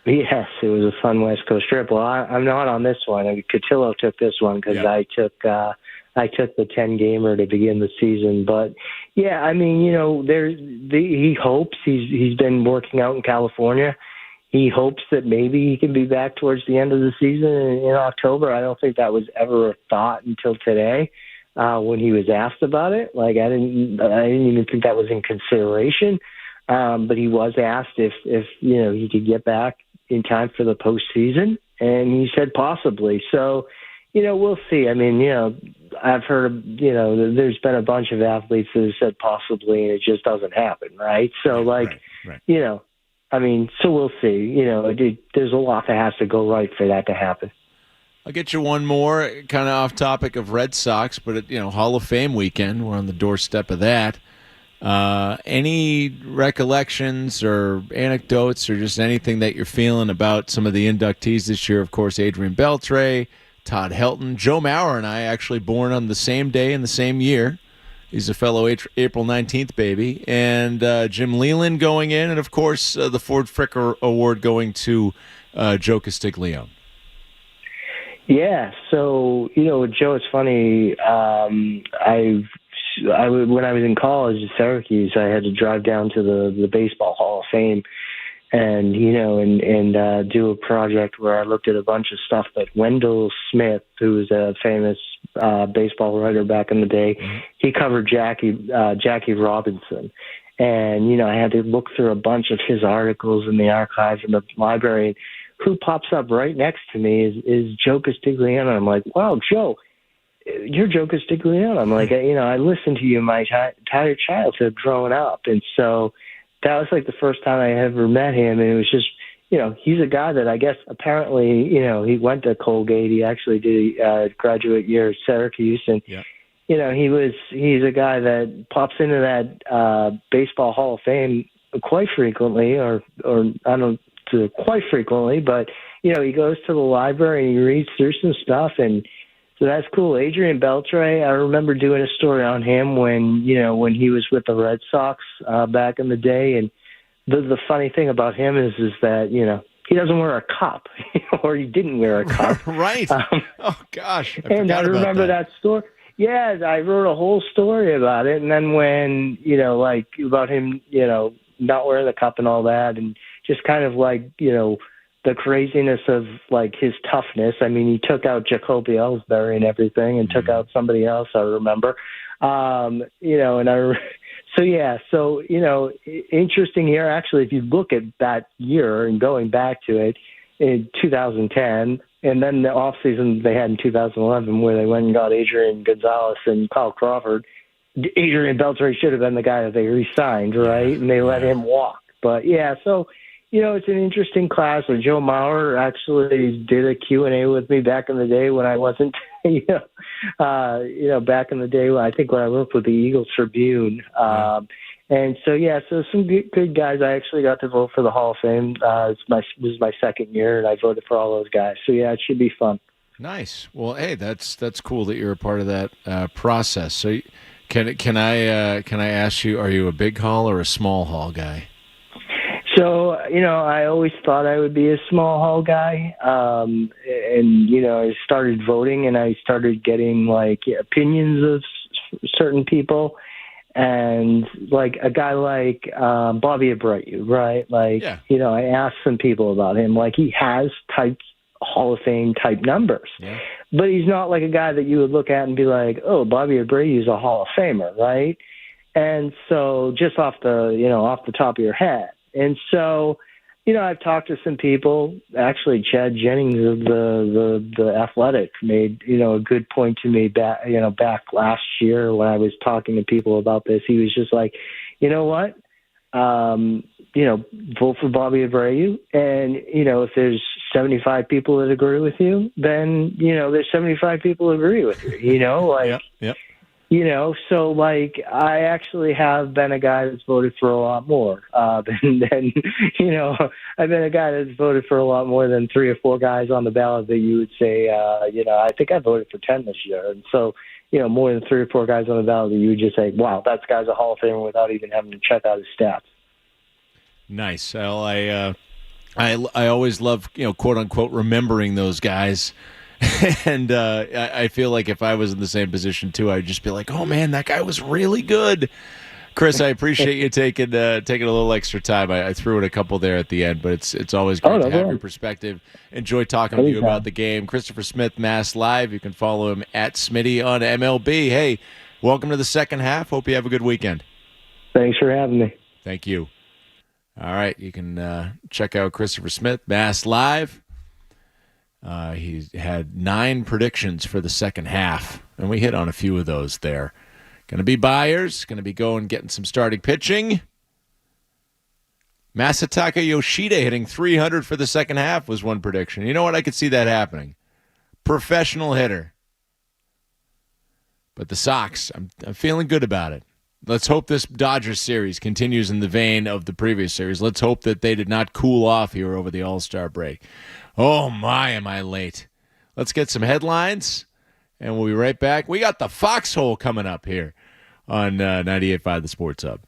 Yes, it was a fun West Coast trip. Well, I'm not on this one. Cotillo took this one because I took the 10-gamer to begin the season. But yeah, I mean, he hopes he's been working out in California. He hopes that maybe he can be back towards the end of the season in October. I don't think that was ever a thought until today when he was asked about it. Like I didn't even think that was in consideration. But he was asked if he could get back in time for the postseason, and he said possibly. So, we'll see. I mean, I've heard, there's been a bunch of athletes that have said possibly, and it just doesn't happen, right? So, right. I mean, so we'll see. There's a lot that has to go right for that to happen. I'll get you one more, kind of off topic of Red Sox, but Hall of Fame weekend. We're on the doorstep of that. Any recollections or anecdotes or just anything that you're feeling about some of the inductees this year? Of course, Adrian Beltre, Todd Helton, Joe Mauer, and I actually born on the same day in the same year. He's a fellow April 19th baby. And Jim Leland going in, and of course the Ford Fricker Award going to Joe Castiglione. Yeah, so with Joe, it's funny. When I was in college at Syracuse, I had to drive down to the Baseball Hall of Fame and do a project where I looked at a bunch of stuff that Wendell Smith, who was a famous baseball writer back in the day, he covered Jackie Robinson. And, I had to look through a bunch of his articles in the archives in the library. Who pops up right next to me is Joe Castiglione. I'm like, wow, Joe, you're Joe Castiglione. I'm like, I listened to you my entire childhood growing up. And so that was like the first time I ever met him. And it was just, he's a guy that I guess apparently, he went to Colgate. He actually did a graduate year at Syracuse. And, he's a guy that pops into that Baseball Hall of Fame quite frequently, or I don't know, quite frequently, but, he goes to the library and he reads through some stuff, and so that's cool. Adrian Beltre, I remember doing a story on him when he was with the Red Sox back in the day. And the funny thing about him is that, he doesn't wear a cup, or he didn't wear a cup. Right. Oh, gosh. I remember that story. Yeah, I wrote a whole story about it. And then when, about him, not wearing the cup and all that, and just kind of the craziness of like his toughness. I mean, he took out Jacoby Ellsbury and everything, and took out somebody else. I remember, interesting here. Actually, if you look at that year and going back to it in 2010, and then the offseason they had in 2011, where they went and got Adrian Gonzalez and Kyle Crawford. Adrian Beltre should have been the guy that they re-signed, right? And they let him walk. But it's an interesting class. Joe Mauer actually did a Q&A with me back in the day when I wasn't, back in the day when I worked with the Eagles Tribune. So some good guys. I actually got to vote for the Hall of Fame. It was my second year, and I voted for all those guys. So, it should be fun. Nice. Well, hey, that's cool that you're a part of that process. So can I ask you, are you a big hall or a small hall guy? So, I always thought I would be a small hall guy. I started voting and I started getting opinions of certain people. And a guy like Bobby Abreu, right? I asked some people about him. He has Hall of Fame type numbers. Yeah. But he's not like a guy that you would look at and be like, oh, Bobby Abreu is a Hall of Famer, right? And so just off the top of your head. And so, I've talked to some people. Actually, Chad Jennings of the Athletic made, a good point to me back last year when I was talking to people about this. He was just like, you know what? Vote for Bobby Abreu. And, if there's 75 people that agree with you, then, there's 75 people who agree with you, Yep. So I actually have been a guy that's voted for a lot more than I've been a guy that's voted for a lot more than 3 or 4 guys on the ballot that you would say, I think I voted for 10 this year. And so, more than 3 or 4 guys on the ballot that you would just say, wow, that guy's a Hall of Famer without even having to check out his stats. Nice. Well, I always love, quote unquote, remembering those guys. And I feel like if I was in the same position too, I'd just be like, "Oh man, that guy was really good." Chris, I appreciate you taking a little extra time. I threw in a couple there at the end, but it's always great to have your perspective. Enjoy talking to you about the game. Christopher Smith, Mass Live. You can follow him at Smitty on MLB. Hey, welcome to the second half. Hope you have a good weekend. Thanks for having me. Thank you. All right, you can check out Christopher Smith, Mass Live. He had 9 predictions for the second half, and we hit on a few of those there. Going to be buyers, going to be getting some starting pitching. Masataka Yoshida hitting 300 for the second half was one prediction. You know what? I could see that happening. Professional hitter. But the Sox, I'm feeling good about it. Let's hope this Dodgers series continues in the vein of the previous series. Let's hope that they did not cool off here over the All-Star break. Oh, my, am I late. Let's get some headlines, and we'll be right back. We got the Foxhole coming up here on 98.5 The Sports Hub.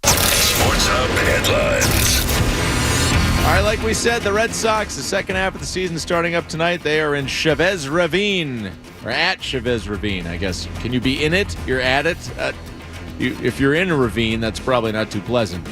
Sports Hub headlines. All right, like we said, the Red Sox, the second half of the season starting up tonight. They are in Chavez Ravine, or at Chavez Ravine, I guess. Can you be in it? You're at it? If you're in a ravine, that's probably not too pleasant.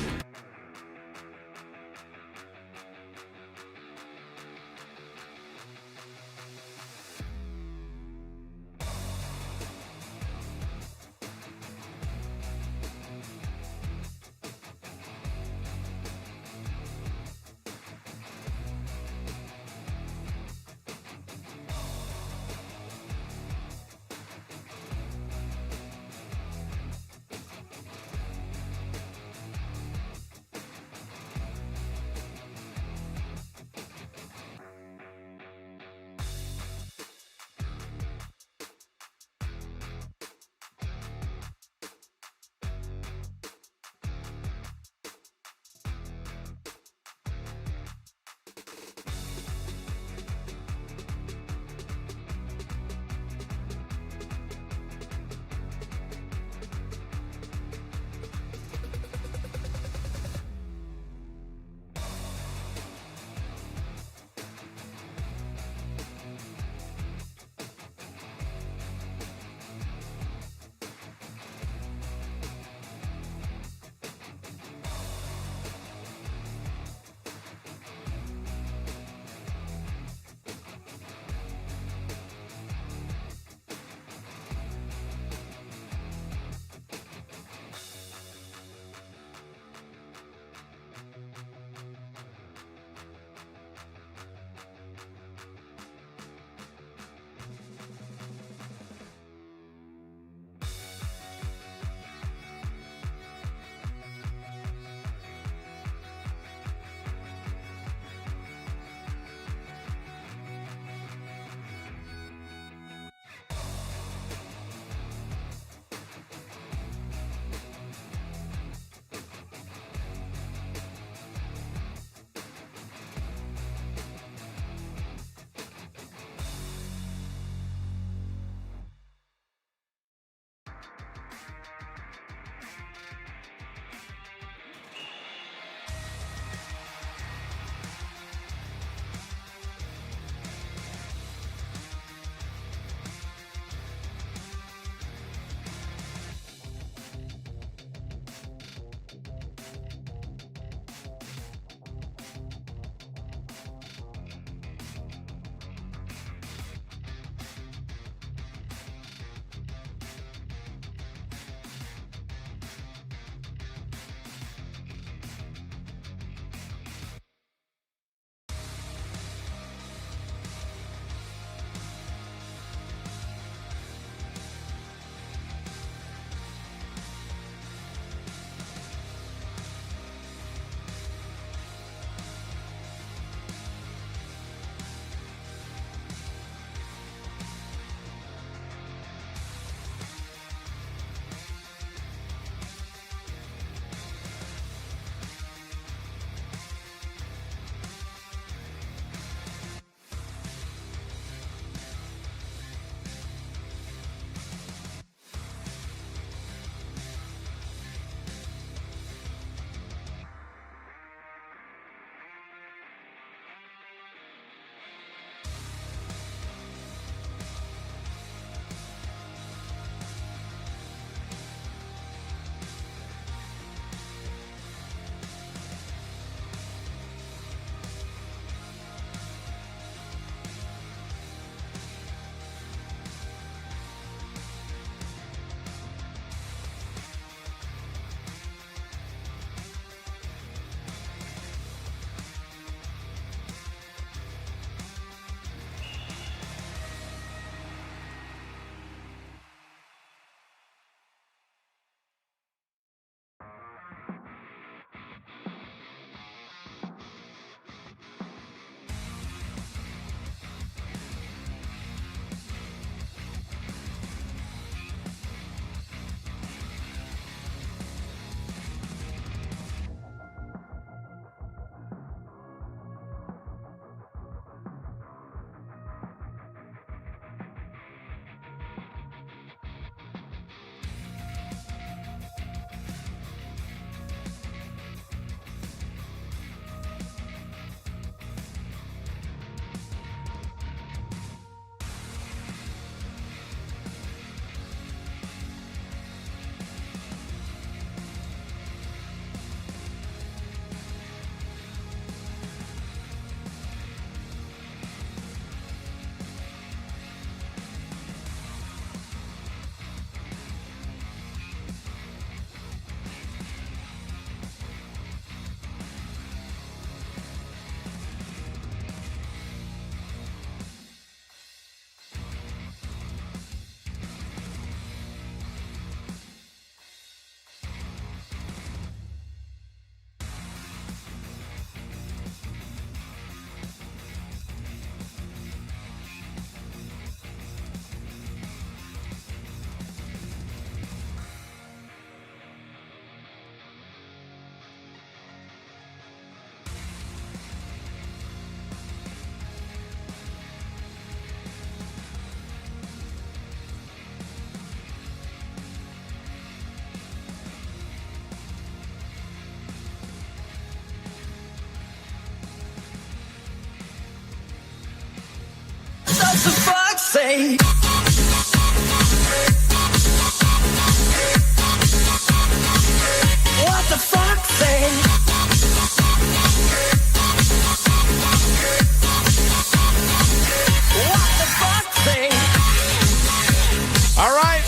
say? What the fuck say? What the fuck say? All right.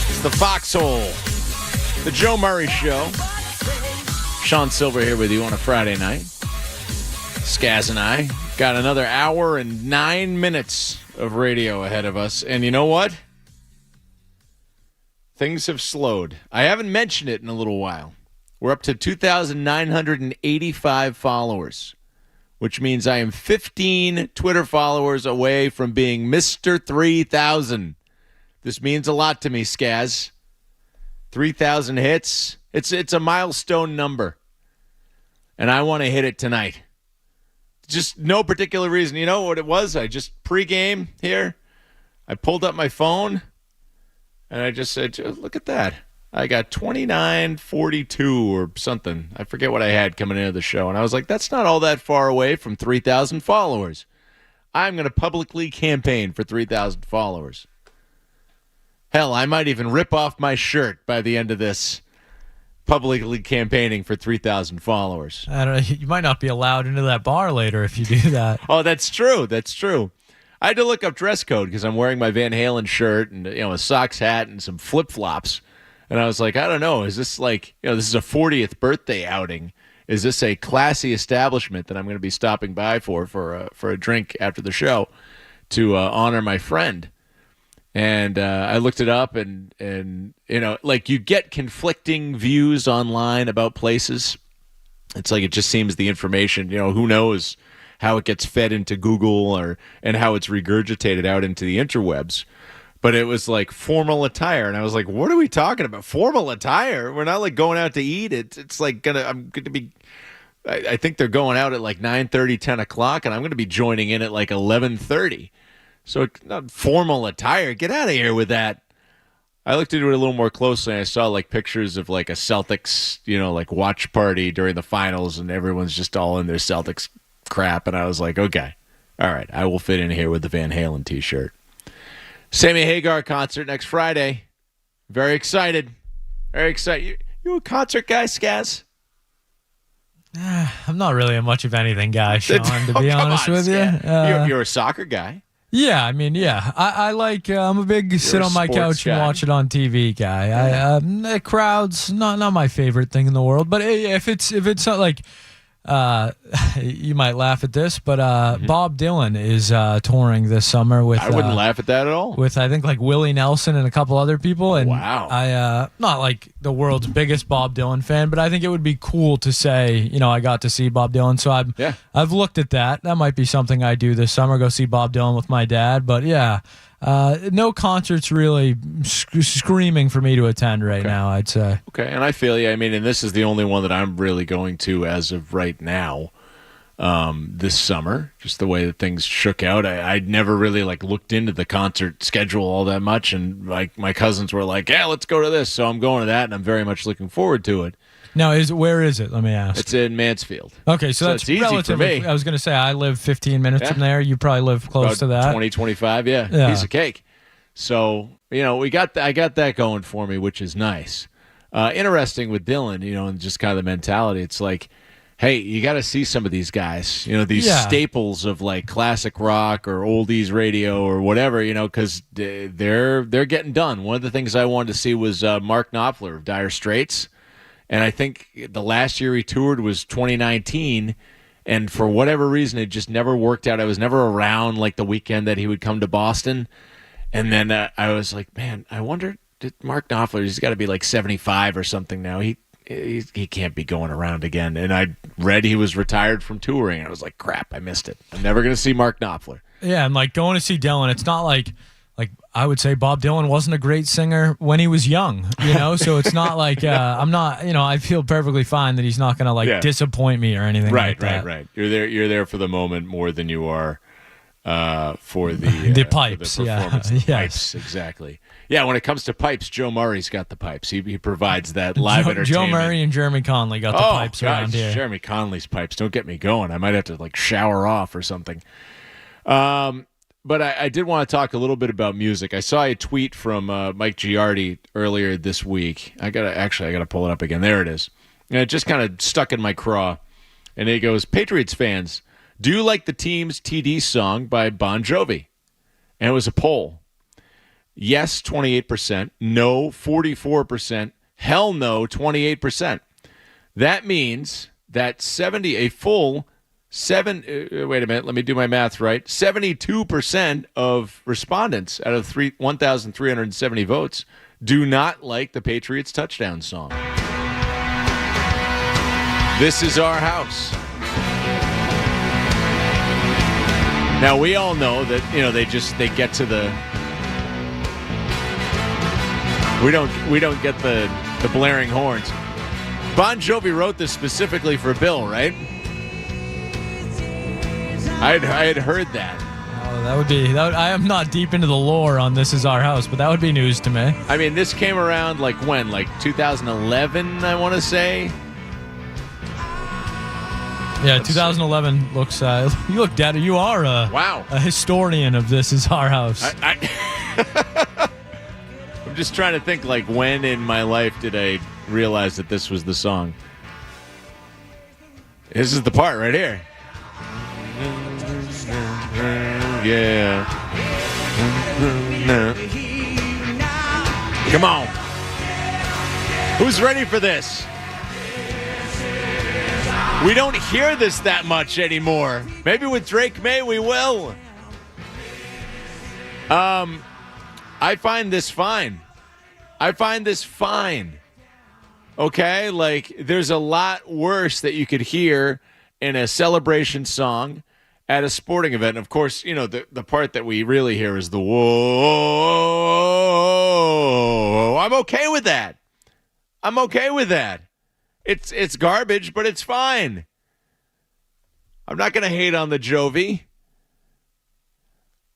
It's the Foxhole. The Joe Murray Show. Sean Sylver here with you on a Friday night. Skaz and I got another hour and 9 minutes of radio ahead of us. And you know what? Things have slowed. I haven't mentioned it in a little while. We're up to 2,985 followers, which means I am 15 Twitter followers away from being Mr. 3,000. This means a lot to me, Skaz. 3,000 hits. It's a milestone number. And I want to hit it tonight. Just no particular reason. You know what it was? I just pregame here. I pulled up my phone and I just said, look at that. I got 2942 or something. I forget what I had coming into the show. And I was like, that's not all that far away from 3,000 followers. I'm going to publicly campaign for 3,000 followers. Hell, I might even rip off my shirt by the end of this, publicly campaigning for 3,000 followers. I don't know. You might not be allowed into that bar later if you do that. Oh, that's true. That's true. I had to look up dress code because I'm wearing my Van Halen shirt and a Sox hat and some flip-flops. And I was like, I don't know. Is this like, this is a 40th birthday outing. Is this a classy establishment that I'm going to be stopping by for a drink after the show to honor my friend? And I looked it up, and like you get conflicting views online about places. It's like it just seems the information, who knows how it gets fed into Google and how it's regurgitated out into the interwebs. But it was like formal attire, and I was like, what are we talking about? Formal attire? We're not like going out to eat. It's like I'm going to be – I think they're going out at like 9:30, 10 o'clock, and I'm going to be joining in at like 11:30. So not formal attire. Get out of here with that. I looked into it a little more closely, and I saw like pictures of like a Celtics, like watch party during the finals, and everyone's just all in their Celtics crap. And I was like, okay, all right, I will fit in here with the Van Halen t-shirt. Sammy Hagar concert next Friday. Very excited. Very excited. You a concert guy, Skaz? I'm not really much of anything guy, Sean, to be honest with you. You're a soccer guy. Yeah, I mean, yeah. I like, I'm a big sit on my couch and watch it on TV guy. The crowd's not my favorite thing in the world, but if it's not like, you might laugh at this, but Bob Dylan is touring this summer with. I wouldn't laugh at that at all. With I think like Willie Nelson and a couple other people. And wow. I not like the world's biggest Bob Dylan fan, but I think it would be cool to say I got to see Bob Dylan. So I've looked at that. That might be something I do this summer. Go see Bob Dylan with my dad. But yeah. No concerts really screaming for me to attend right now, I'd say. Okay, and I feel you. I mean, and this is the only one that I'm really going to as of right now this summer, just the way that things shook out. I'd never really looked into the concert schedule all that much, and my cousins were like, yeah, let's go to this. So I'm going to that, and I'm very much looking forward to it. Now, where is it? Let me ask. It's in Mansfield. Okay, so that's it's easy for me. I was going to say I live 15 minutes from there. You probably live close to that. 20, 25, yeah. Piece of cake. So, I got that going for me, which is nice. Interesting with Dylan, and just kind of the mentality. It's like, hey, you got to see some of these guys, these staples of classic rock or oldies radio or whatever, because they're getting done. One of the things I wanted to see was Mark Knopfler of Dire Straits. And I think the last year he toured was 2019, and for whatever reason, it just never worked out. I was never around the weekend that he would come to Boston. And then I was like, man, I wonder, did Mark Knopfler, he's got to be 75 or something now. He can't be going around again. And I read he was retired from touring. And I was like, crap, I missed it. I'm never going to see Mark Knopfler. Yeah, and going to see Dylan, it's not like I would say Bob Dylan wasn't a great singer when he was young, so it's not like I'm not, I feel perfectly fine that he's not going to disappoint me or anything like that. Right. You're there for the moment more than you are for the pipes. For the performance. Yeah. Pipes, exactly. Yeah, when it comes to pipes, Joe Murray's got the pipes. He provides that live entertainment. Joe Murray and Jeremy Conley got the pipes around here. Jeremy Conley's pipes. Don't get me going. I might have to shower off or something. But I did want to talk a little bit about music. I saw a tweet from Mike Giardi earlier this week. I gotta pull it up again. There it is. And it just kind of stuck in my craw. And it goes, Patriots fans, do you like the team's TD song by Bon Jovi? And it was a poll. Yes, 28%. No, 44%. Hell no, 28%. That means that wait a minute, let me do my math right. 72% of respondents out of 1,370 votes do not like the Patriots touchdown song. This is our house. Now we all know that, they get to the we don't get the blaring horns. Bon Jovi wrote this specifically for Bill, right? I had heard that. Oh, I am not deep into the lore on This Is Our House, but that would be news to me. I mean, this came around like when? Like 2011, I want to say? Yeah, 2011 looks... you look, Dad, you are a historian of This Is Our House. I'm just trying to think, like, when in my life did I realize that this was the song? This is the part right here. Yeah. Come on. Who's ready for this? We don't hear this that much anymore. Maybe with Drake May we will. I find this fine. Okay? Like, there's a lot worse that you could hear in a celebration song at a sporting event. And of course, the part that we really hear is the whoa. I'm okay with that. It's garbage, but it's fine. I'm not going to hate on the Jovi.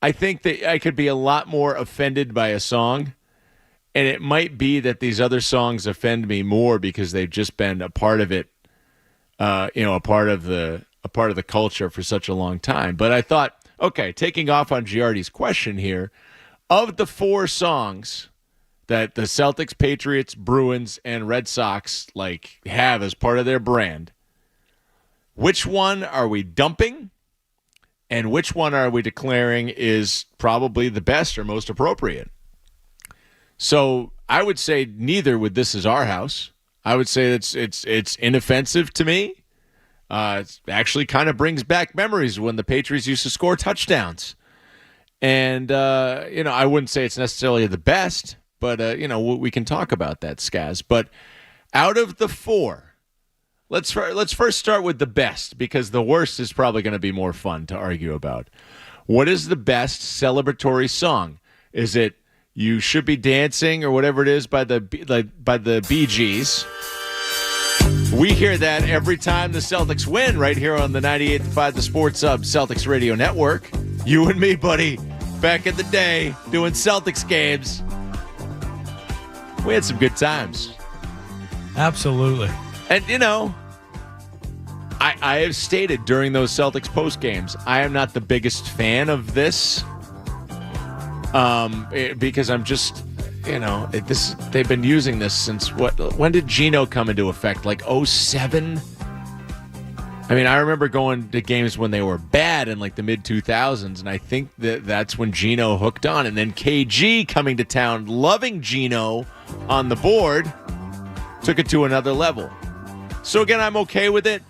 I think that I could be a lot more offended by a song, and it might be that these other songs offend me more because they've just been a part of it, a part of the culture for such a long time. But I thought, okay, taking off on Giardi's question here, of the 4 songs that the Celtics, Patriots, Bruins, and Red Sox have as part of their brand, which one are we dumping? And which one are we declaring is probably the best or most appropriate? So I would say neither with This Is Our House. I would say it's inoffensive to me. It actually kind of brings back memories when the Patriots used to score touchdowns. And, I wouldn't say it's necessarily the best, but, we can talk about that, Skaz. But out of the 4, let's first start with the best, because the worst is probably going to be more fun to argue about. What is the best celebratory song? Is it You Should Be Dancing or whatever it is by the Bee Gees? We hear that every time the Celtics win right here on the 98.5 The Sports Hub Celtics Radio Network. You and me, buddy, back in the day doing Celtics games. We had some good times. Absolutely. And, I have stated during those Celtics post games, I am not the biggest fan of this because I'm just, they've been using this since when did Geno come into effect? Like 2007? I mean, I remember going to games when they were bad in like the mid-2000s, and I think that's when Geno hooked on. And then KG coming to town, loving Geno on the board, took it to another level. So again, I'm okay with it.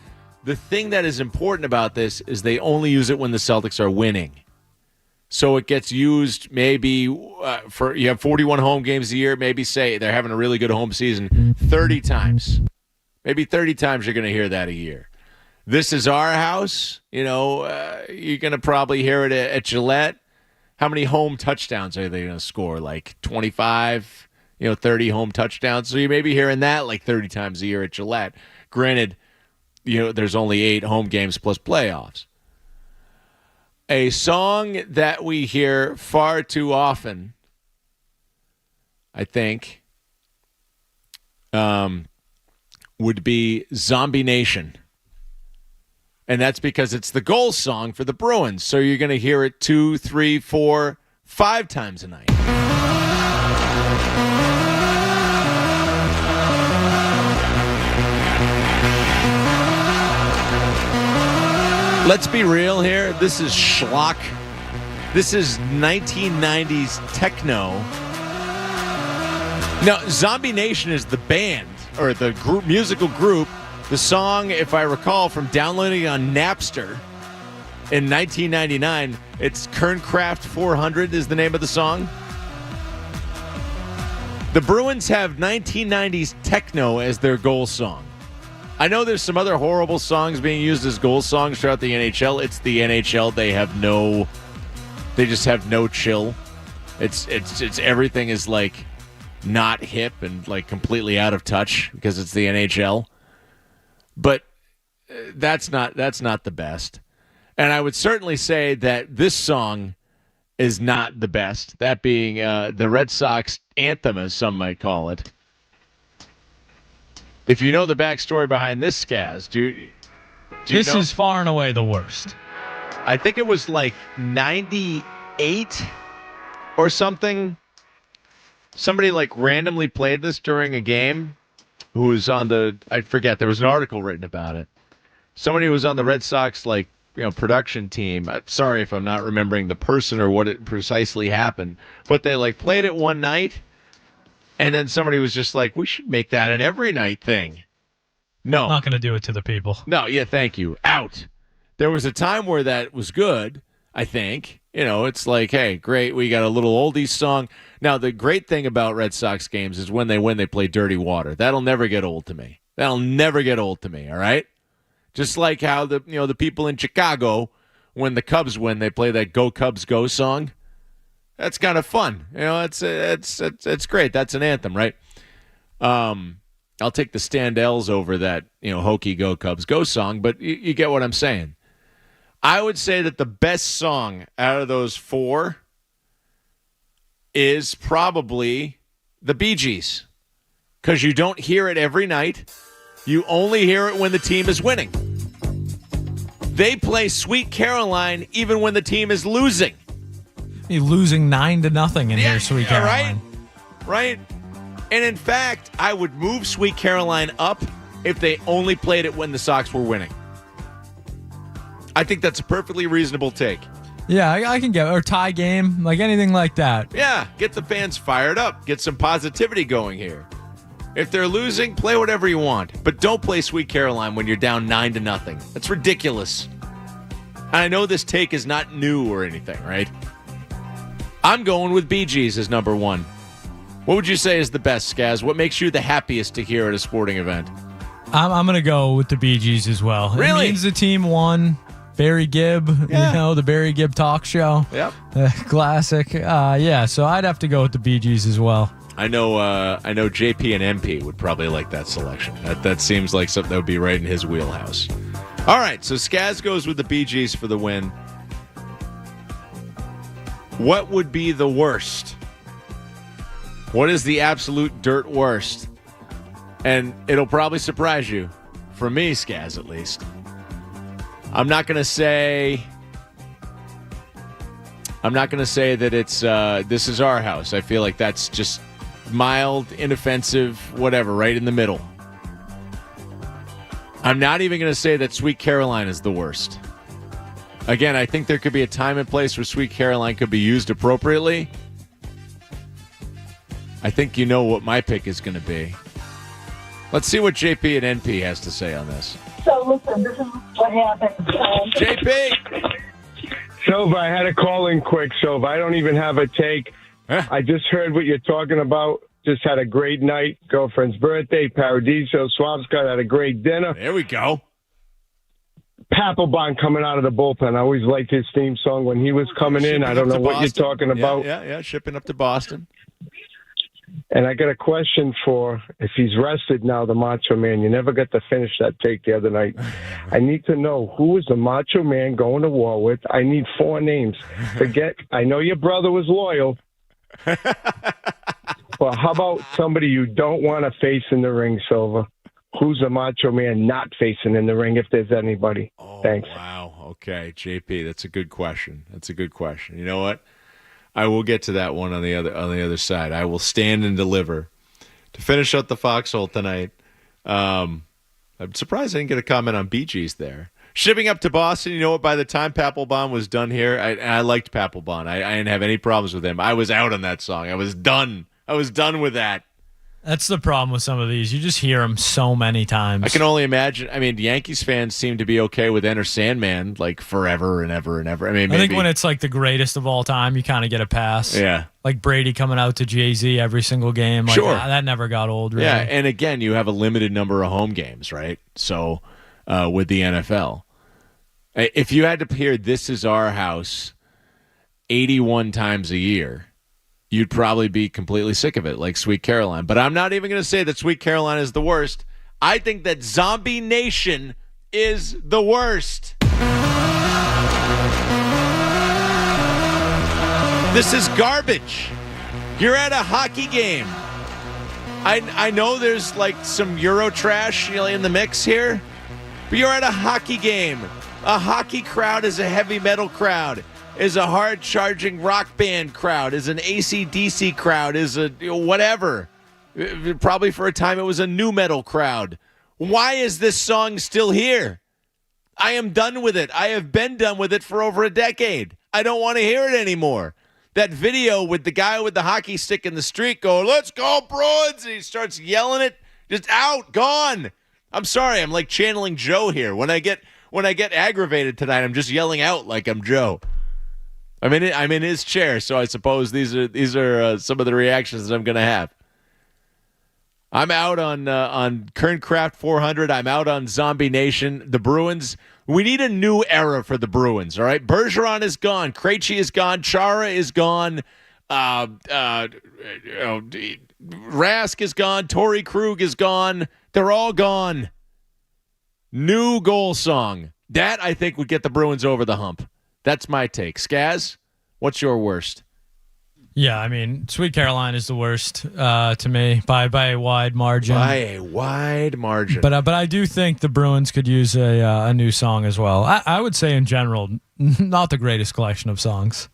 The thing that is important about this is they only use it when the Celtics are winning. So it gets used maybe you have 41 home games a year, maybe say they're having a really good home season 30 times. Maybe 30 times you're going to hear that a year. This Is Our House, you're going to probably hear it at Gillette. How many home touchdowns are they going to score? Like 25, 30 home touchdowns. So you may be hearing that like 30 times a year at Gillette. Granted, there's only 8 home games plus playoffs. A song that we hear far too often, I think, would be Zombie Nation And that's because it's the goal song for the Bruins. So you're going to hear it 2, 3, 4, 5 times a night. Let's be real here. This is schlock. This is 1990s techno. Now, Zombie Nation is the band, or the group, musical group. The song, if I recall, from downloading on Napster in 1999, it's Kernkraft 400 is the name of the song. The Bruins have 1990s techno as their goal song. I know there's some other horrible songs being used as goal songs throughout the NHL. It's the NHL. They just have no chill. It's everything is like not hip and like completely out of touch because it's the NHL. But that's not the best. And I would certainly say that this song is not the best. That being the Red Sox anthem, as some might call it. If you know the backstory behind this, Skaz, this know? Is far and away the worst. I think it was like 98 or something. Somebody like randomly played this during a game. Who was on I forget, there was an article written about it. Somebody who was on the Red Sox, production team. I'm sorry if I'm not remembering the person or what it precisely happened. But they, played it one night, and then somebody was just like, we should make that an every night thing. No. Not going to do it to the people. No, yeah, thank you. Out. There was a time where that was good, I think. It's like, hey, great, we got a little oldies song. Now, the great thing about Red Sox games is when they win, they play Dirty Water. That'll never get old to me. All right? Just like how the people in Chicago, when the Cubs win, they play that Go Cubs Go song. That's kind of fun. It's great. That's an anthem, right? I'll take the Standells over that, hokey Go Cubs Go song, but you get what I'm saying. I would say that the best song out of those 4 is probably the Bee Gees, because you don't hear it every night. You only hear it when the team is winning. They play Sweet Caroline even when the team is losing. You're losing 9-0 in here, Sweet Caroline. Right? And in fact, I would move Sweet Caroline up if they only played it when the Sox were winning. I think that's a perfectly reasonable take. Yeah, I can get or tie game, anything like that. Yeah, get the fans fired up. Get some positivity going here. If they're losing, play whatever you want. But don't play Sweet Caroline when you're down 9-0. That's ridiculous. And I know this take is not new or anything, right? I'm going with Bee Gees as number 1. What would you say is the best, Skaz? What makes you the happiest to hear at a sporting event? I'm going to go with the Bee Gees as well. Really? It means the team won. Barry Gibb, the Barry Gibb talk show. Yep. Classic. So I'd have to go with the Bee Gees as well. I know JP and MP would probably like that selection. That seems like something that would be right in his wheelhouse. All right, so Skaz goes with the Bee Gees for the win. What would be the worst? What is the absolute dirt worst? And it'll probably surprise you. From me, Skaz, at least. I'm not going to say that it's This Is Our House. I feel like that's just mild, inoffensive, whatever, right in the middle. I'm not even going to say that Sweet Caroline is the worst. Again, I think there could be a time and place where Sweet Caroline could be used appropriately. I think you know what my pick is going to be. Let's see what JP and NP has to say on this. So, listen, this is what happened. JP! Sylver, I had to call in quick, Sylver. I don't even have a take. I just heard what you're talking about. Just had a great night. Girlfriend's birthday, Paradiso. Swabscott had a great dinner. There we go. Papelbon coming out of the bullpen. I always liked his theme song when he was coming in. I don't know what you're talking about. Yeah, shipping up to Boston. And I got a question for, if he's rested now, the Macho Man. You never got to finish that take the other night. I need to know, who is the Macho Man going to war with? I need 4 names. I know your brother was loyal. But how about somebody you don't want to face in the ring, Silver? who's the Macho Man not facing in the ring if there's anybody. Thanks. Wow. Okay, JP, that's a good question. You know what? I will get to that one on the other side. I will stand and deliver. To finish up the Foxhole tonight, I'm surprised I didn't get a comment on Bee Gees there. Shipping up to Boston, you know what? By the time Papelbon was done here, I liked Papelbon. I didn't have any problems with him. I was out on that song. I was done. With that. That's the problem with some of these. You just hear them so many times. I can only imagine. I mean, Yankees fans seem to be okay with Enter Sandman like forever and ever and ever. I mean, maybe. I think when it's like the greatest of all time, you kind of get a pass. Yeah. Like Brady coming out to Jay-Z every single game. Like, sure. That never got old, really. Yeah, and again, you have a limited number of home games, right? So with the NFL. If you had to hear This Is Our House 81 times a year, you'd probably be completely sick of it, like Sweet Caroline. But I'm not even going to say that Sweet Caroline is the worst. I think that Zombie Nation is the worst. This is garbage. You're at a hockey game. I know there's like some Euro trash in the mix here, but you're at a hockey game. A hockey crowd is a heavy metal crowd, is a hard-charging rock band crowd, is an AC/DC crowd, is a whatever. Probably for a time it was a nu metal crowd. Why is this song still here? I am done with it. I have been done with it for over a decade. I don't want to hear it anymore. That video with the guy with the hockey stick in the street going, "Let's go, Bruins," and he starts yelling it, just out, gone. I'm sorry, I'm like channeling Joe here. When I get aggravated tonight, I'm just yelling out like I'm Joe. I'm in his chair, so I suppose these are some of the reactions that I'm going to have. I'm out on Kern Craft 400. I'm out on Zombie Nation. The Bruins. We need a new era for the Bruins. All right, Bergeron is gone. Krejci is gone. Chara is gone. Rask is gone. Torrey Krug is gone. They're all gone. New goal song. That, I think, would get the Bruins over the hump. That's my take. Skaz, what's your worst? Yeah, I mean, Sweet Caroline is the worst to me by a wide margin. By a wide margin. But I do think the Bruins could use a new song as well. I would say in general, not the greatest collection of songs.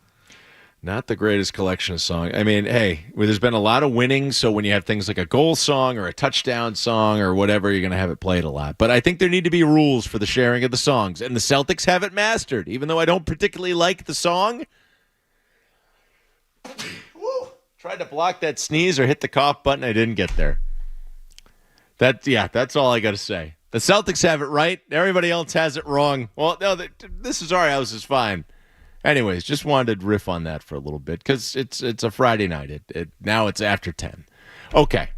Not the greatest collection of songs. I mean, hey, there's been a lot of winning, so when you have things like a goal song or a touchdown song or whatever, you're going to have it played a lot. But I think there need to be rules for the sharing of the songs, and the Celtics have it mastered. Even though I don't particularly like the song, tried to block that sneeze or hit the cough button, I didn't get there. That's all I got to say. The Celtics have it right. Everybody else has it wrong. Well, no, This Is Our House is fine. Anyways, just wanted to riff on that for a little bit because it's a Friday night. Now it's after 10. Okay.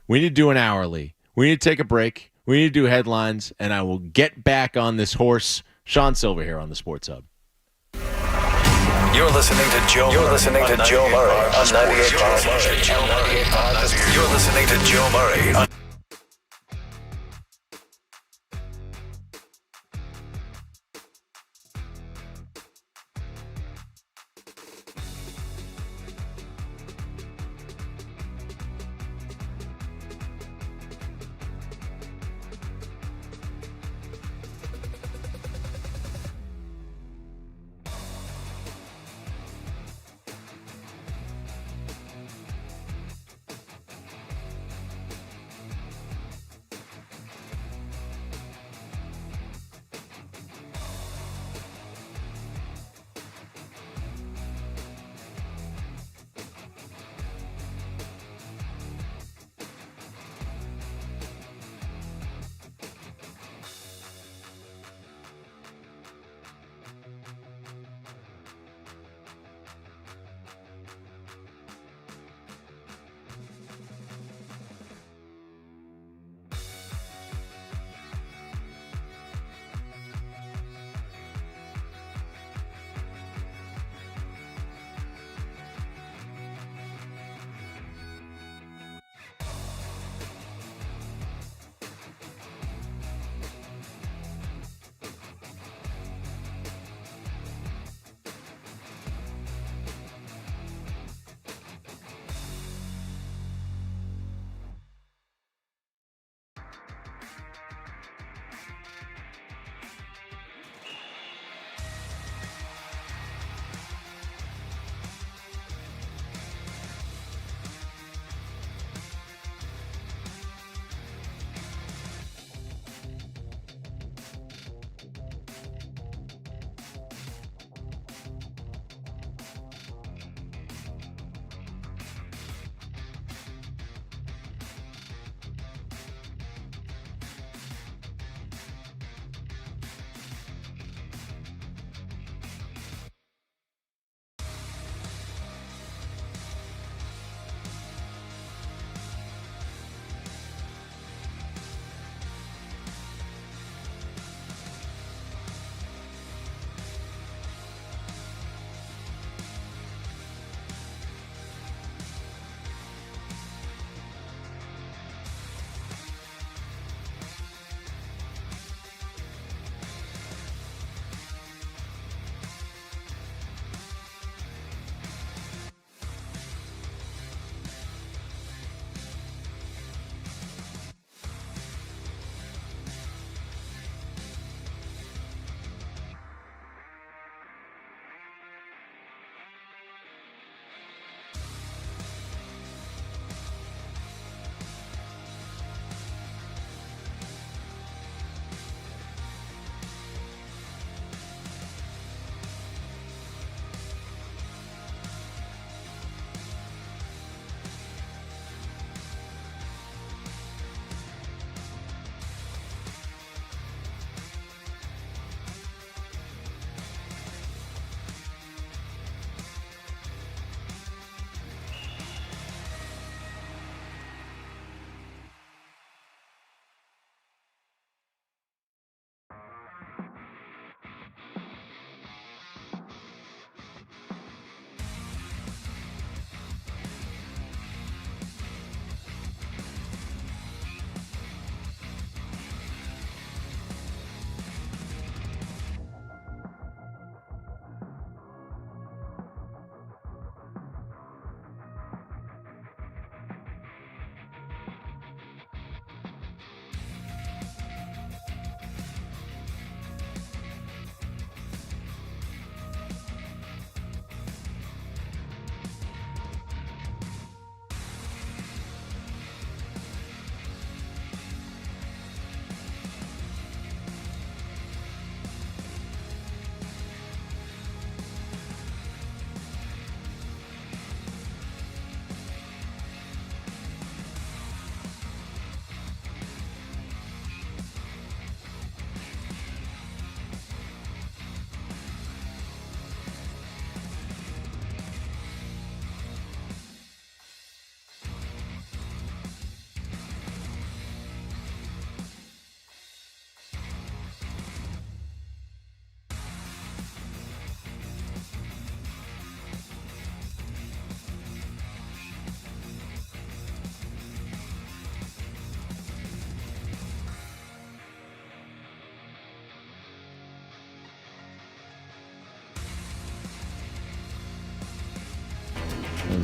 We need to do an hourly. We need to take a break. We need to do headlines, and I will get back on this horse. Sean Sylver here on the Sports Hub. You're listening to Joe Murray on 98.5. You're listening to Joe Murray on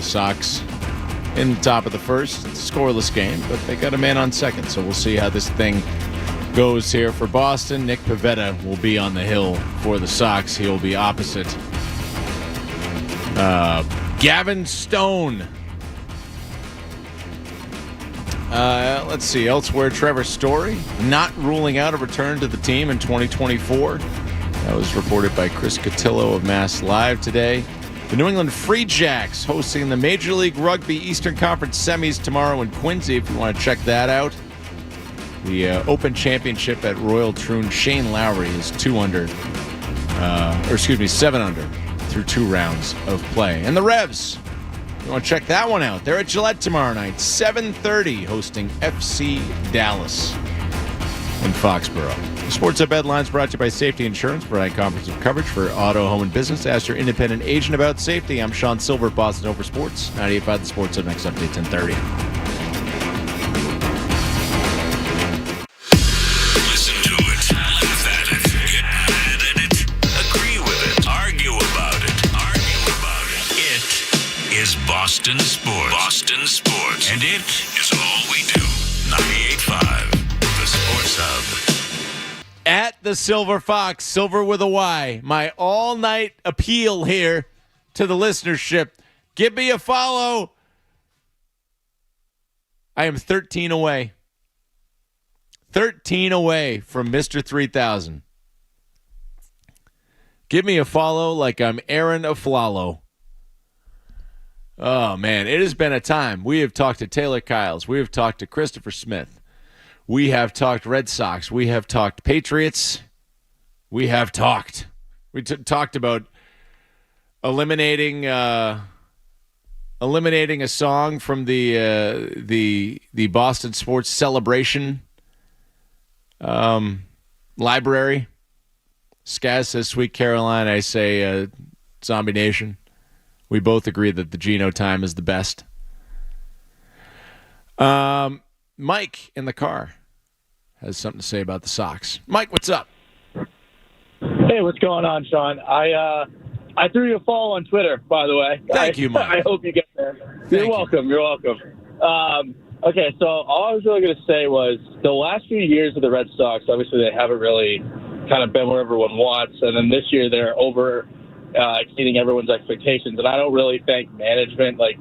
The Sox in the top of the first. It's a scoreless game, but they got a man on second, so we'll see how this thing goes here for Boston. Nick Pivetta will be on the hill for the Sox. He will be opposite Gavin Stone. Let's see. Elsewhere, Trevor Story not ruling out a return to the team in 2024. That was reported by Chris Cotillo of Mass Live today. The New England Free Jacks hosting the Major League Rugby Eastern Conference semis tomorrow in Quincy, if you want to check that out. The Open Championship at Royal Troon. Shane Lowry is 7 under through 2 rounds of play. And the Revs, you want to check that one out. They're at Gillette tomorrow night, 7:30, hosting FC Dallas in Foxborough. The Sports Up Headlines brought to you by Safety Insurance, providing comprehensive coverage for auto, home, and business. Ask your independent agent about safety. I'm Sean Sylver, Boston Over Sports, 98.5 The Sports Up. Next update, 10:30. Listen to it, laugh at it, get mad at it, agree with it, argue about it. It is Boston Sports. Boston Sports. And it is all we do. 98.5 The Sports Hub. At the Silver Fox, Silver with a Y. My all-night appeal here to the listenership. Give me a follow. I am 13 away. 13 away from Mr. 3000. Give me a follow like I'm Aaron Aflalo. Oh, man, it has been a time. We have talked to Taylor Kiles. We have talked to Christopher Smith. We have talked Red Sox. We have talked Patriots. We have talked. We talked about eliminating a song from the Boston Sports Celebration library. Skaz says Sweet Caroline. I say Zombie Nation. We both agree that the Geno time is the best. Mike in the car has something to say about the Sox. Mike, what's up? Hey, what's going on, Sean? I threw you a follow on Twitter, by the way. Thank you, Mike. I hope you get there. You're welcome. Okay, so all I was really going to say was the last few years of the Red Sox, obviously they haven't really kind of been where everyone wants, and then this year they're exceeding everyone's expectations, and I don't really thank management. I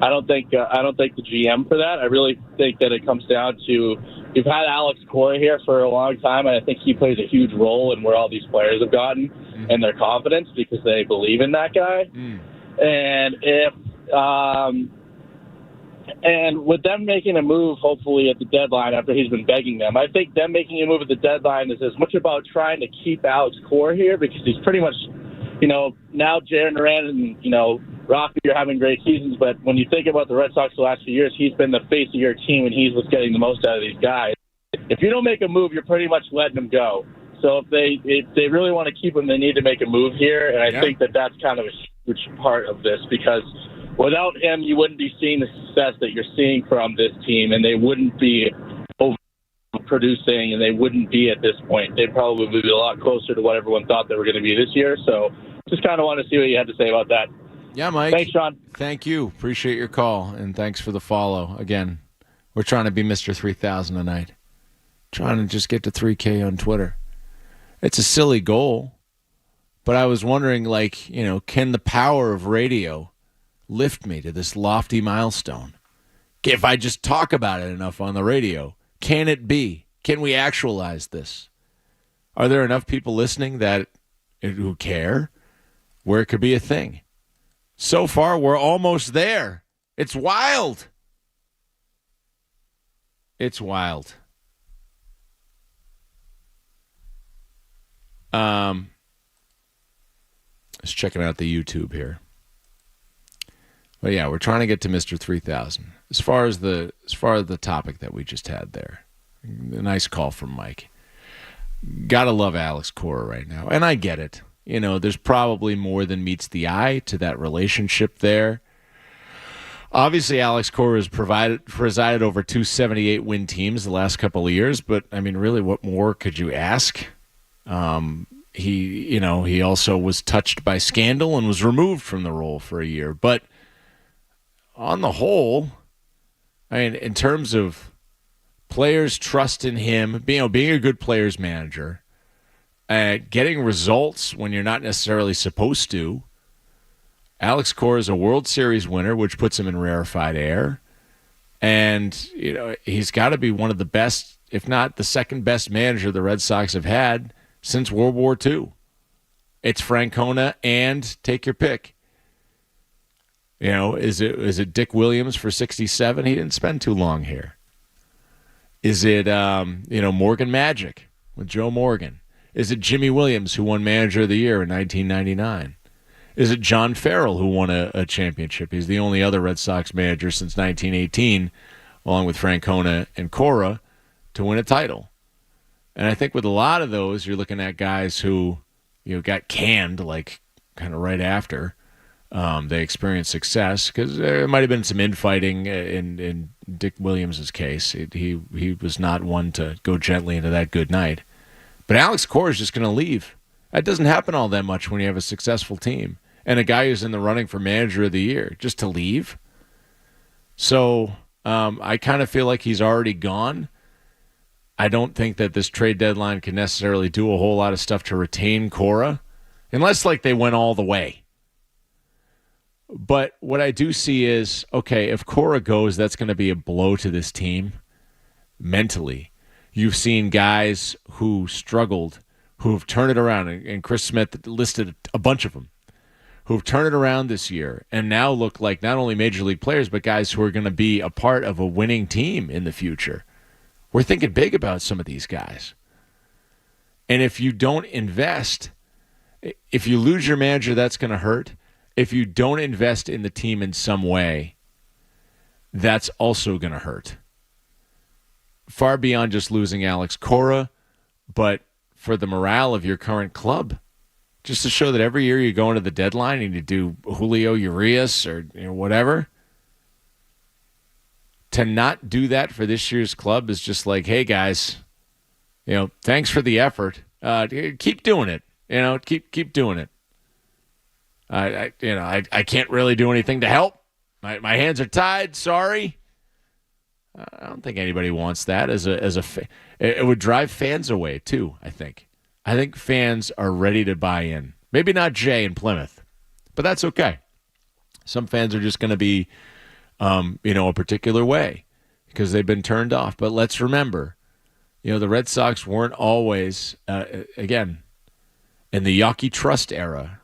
don't thank the GM for that. I really think that it comes down to you've had Alex Cora here for a long time, and I think he plays a huge role in where all these players have gotten and their confidence because they believe in that guy. And if and with them making a move, hopefully at the deadline after he's been begging them, I think them making a move at the deadline is as much about trying to keep Alex Cora here because he's pretty much. Now Jaron Duran and, Rocky are having great seasons, but when you think about the Red Sox the last few years, he's been the face of your team, and he's what's getting the most out of these guys. If you don't make a move, you're pretty much letting them go. So if they really want to keep him, they need to make a move here, and I think that that's kind of a huge part of this because without him, you wouldn't be seeing the success that you're seeing from this team, and they wouldn't be overproducing, and they wouldn't be at this point. They'd probably be a lot closer to what everyone thought they were going to be this year, so just kind of want to see what you had to say about that. Yeah, Mike. Thanks, Sean. Thank you. Appreciate your call, and thanks for the follow. Again, we're trying to be Mr. 3000 tonight. Trying to just get to 3K on Twitter. It's a silly goal, but I was wondering, can the power of radio lift me to this lofty milestone? If I just talk about it enough on the radio, can it be? Can we actualize this? Are there enough people listening who care? Where it could be a thing. So far, we're almost there. It's wild. It's wild. Just checking out the YouTube here. But yeah, we're trying to get to Mr. 3000. As far as the topic that we just had there, a nice call from Mike. Gotta love Alex Cora right now, and I get it. There's probably more than meets the eye to that relationship there. Obviously, Alex Cora has presided over 278 win teams the last couple of years, but really, what more could you ask? He also was touched by scandal and was removed from the role for a year. But on the whole, I mean, in terms of players' trust in him, being a good players manager, getting results when you're not necessarily supposed to. Alex Cora is a World Series winner, which puts him in rarefied air. And, he's got to be one of the best, if not the second best manager the Red Sox have had since World War II. It's Francona and take your pick. Is it Dick Williams for 67? He didn't spend too long here. Is it, Morgan Magic with Joe Morgan? Is it Jimmy Williams, who won Manager of the Year in 1999? Is it John Farrell, who won a championship? He's the only other Red Sox manager since 1918, along with Francona and Cora, to win a title. And I think with a lot of those, you're looking at guys who got canned like kind of right after they experienced success, because there might have been some infighting in Dick Williams' case. He was not one to go gently into that good night. But Alex Cora is just going to leave. That doesn't happen all that much when you have a successful team. And a guy who's in the running for Manager of the Year, just to leave. So I kind of feel like he's already gone. I don't think that this trade deadline can necessarily do a whole lot of stuff to retain Cora, unless they went all the way. But what I do see is, okay, if Cora goes, that's going to be a blow to this team mentally. You've seen guys who struggled, who've turned it around, and Chris Smith listed a bunch of them, who've turned it around this year and now look like not only major league players, but guys who are going to be a part of a winning team in the future. We're thinking big about some of these guys. And if you don't invest, if you lose your manager, that's going to hurt. If you don't invest in the team in some way, that's also going to hurt. Far beyond just losing Alex Cora, but for the morale of your current club. Just to show that every year you go into the deadline and you do Julio Urias or whatever. To not do that for this year's club is just like, hey guys, thanks for the effort. Keep doing it. Keep doing it. I can't really do anything to help. My hands are tied. Sorry. I don't think anybody wants that it would drive fans away too. I think fans are ready to buy in. Maybe not Jay in Plymouth, but that's okay. Some fans are just going to be, a particular way because they've been turned off. But let's remember, the Red Sox weren't always, again, in the Yawkey Trust era,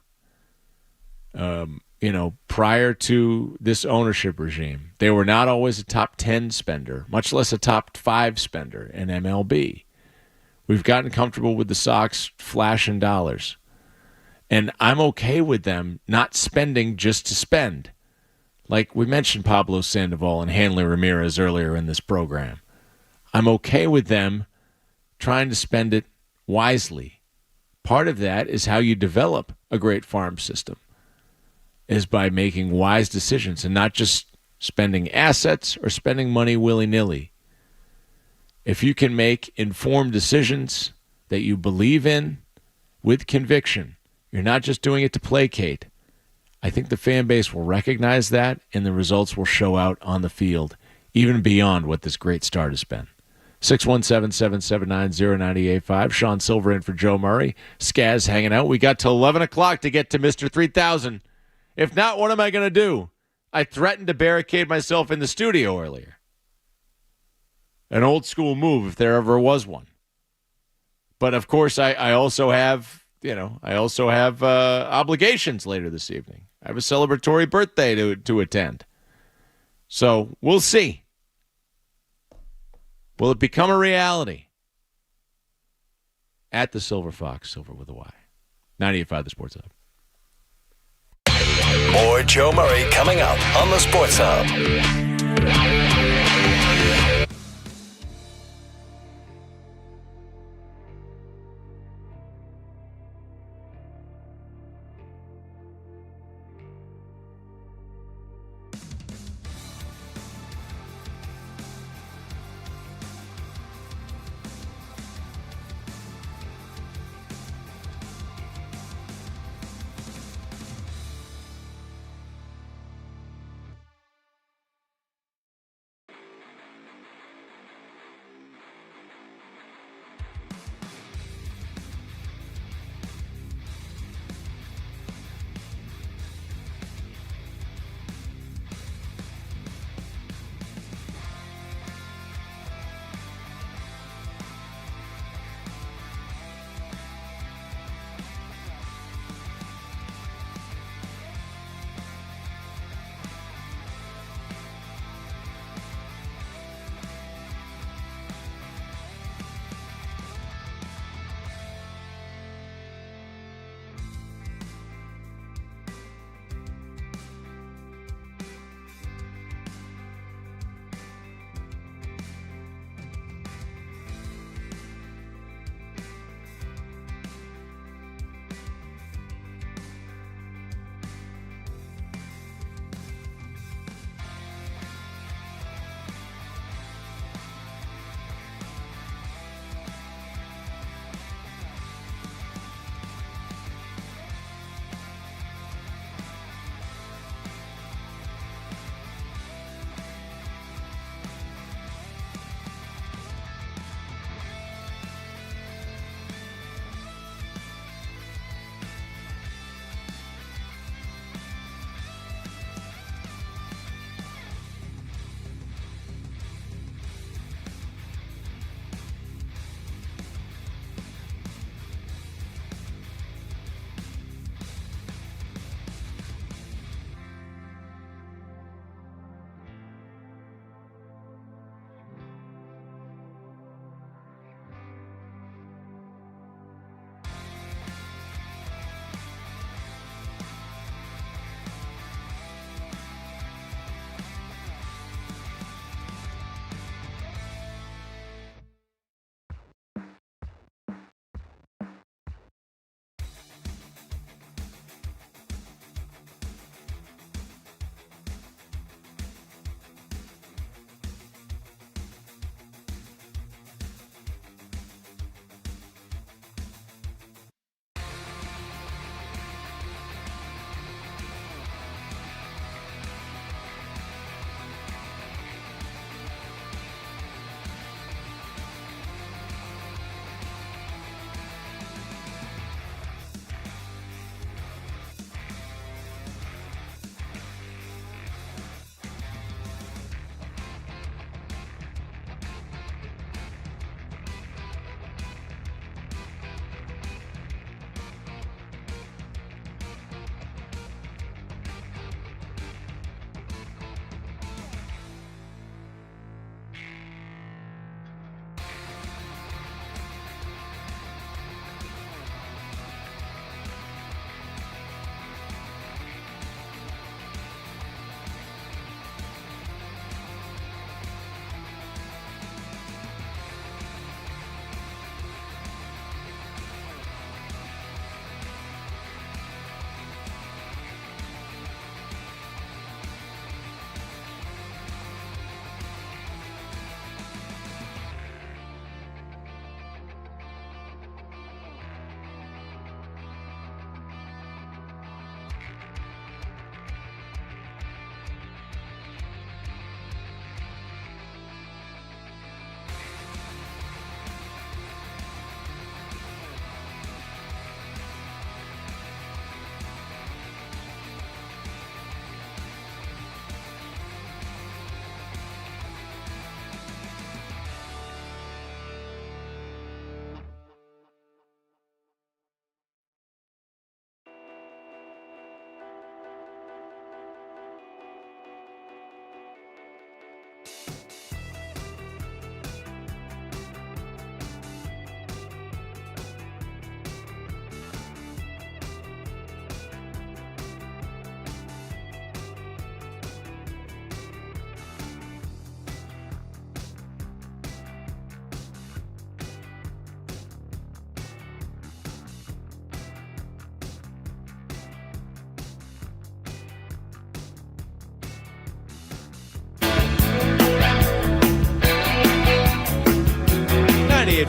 prior to this ownership regime, they were not always a top 10 spender, much less a top 5 spender in MLB. We've gotten comfortable with the Sox flashing dollars. And I'm okay with them not spending just to spend. Like we mentioned Pablo Sandoval and Hanley Ramirez earlier in this program. I'm okay with them trying to spend it wisely. Part of that is how you develop a great farm system, is by making wise decisions and not just spending assets or spending money willy-nilly. If you can make informed decisions that you believe in with conviction, you're not just doing it to placate. I think the fan base will recognize that, and the results will show out on the field, even beyond what this great start has been. 617-779-0985. Sean Sylver in for Joe Murray. Skaz hanging out. We got till 11 o'clock to get to Mr. 3000. If not, what am I going to do? I threatened to barricade myself in the studio earlier. An old school move if there ever was one. But of course, I also have, obligations later this evening. I have a celebratory birthday to attend. So we'll see. Will it become a reality? At the Silver Fox, Silver with a Y. 98.5 The Sports Hub. More Joe Murray coming up on the Sports Hub.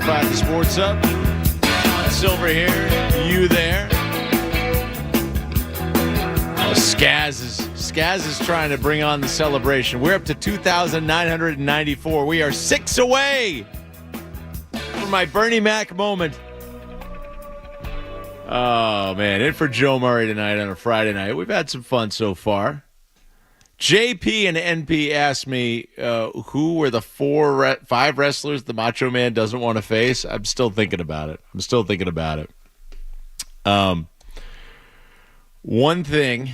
The Sports Up. Sylver here. You there? Oh, Skaz is trying to bring on the celebration. We're up to 2,994. We are 6 away from my Bernie Mac moment. Oh, man. In for Joe Murray tonight on a Friday night. We've had some fun so far. JP and NP asked me who were the 5 wrestlers the Macho Man doesn't want to face. I'm still thinking about it. One thing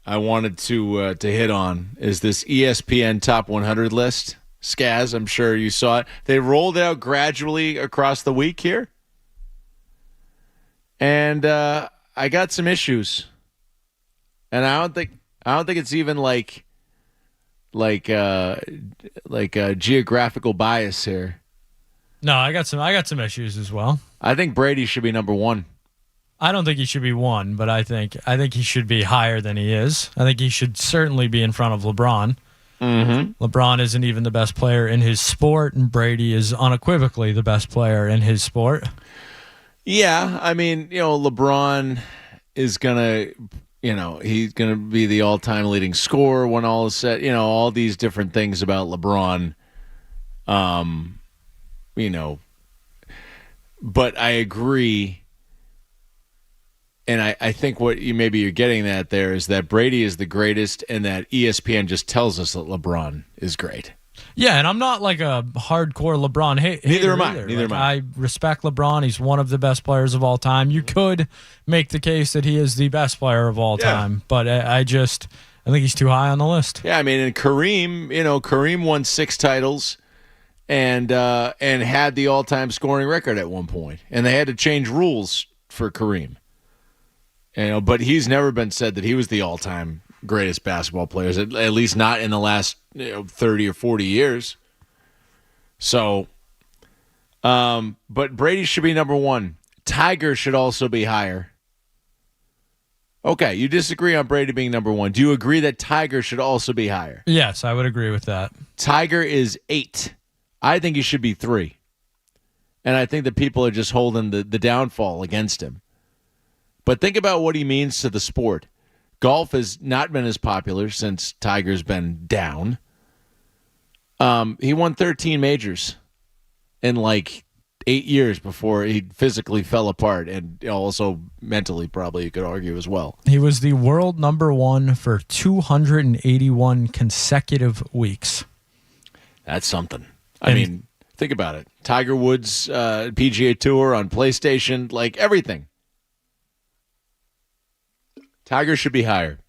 I wanted to hit on is this ESPN Top 100 list. Skaz, I'm sure you saw it. They rolled it out gradually across the week here. And I got some issues. And I don't think it's even like geographical bias here. No, I got some issues as well. I think Brady should be number 1. I don't think he should be 1, but I think he should be higher than he is. I think he should certainly be in front of LeBron. Mm-hmm. LeBron isn't even the best player in his sport, and Brady is unequivocally the best player in his sport. Yeah, I mean, LeBron is gonna. He's going to be the all-time leading scorer when all is said. All these different things about LeBron. But I agree. And I think what you're getting at there is that Brady is the greatest and that ESPN just tells us that LeBron is great. Yeah, and I'm not like a hardcore LeBron hater. Neither am I. I respect LeBron. He's one of the best players of all time. You could make the case that he is the best player of all time, but I think he's too high on the list. Yeah, I mean, and Kareem won 6 titles and had the all-time scoring record at one point, and they had to change rules for Kareem. But he's never been said that he was the all-time greatest basketball players, at least not in the last 30 or 40 years. So, but Brady should be number 1. Tiger should also be higher. Okay, you disagree on Brady being number 1. Do you agree that Tiger should also be higher? Yes, I would agree with that. Tiger is 8. I think he should be 3. And I think that people are just holding the downfall against him. But think about what he means to the sport. Golf has not been as popular since Tiger's been down. He won 13 majors in 8 years before he physically fell apart, and also mentally probably you could argue as well. He was the world number 1 for 281 consecutive weeks. That's something. I mean, think about it. Tiger Woods, PGA Tour on PlayStation, everything. Tiger should be higher.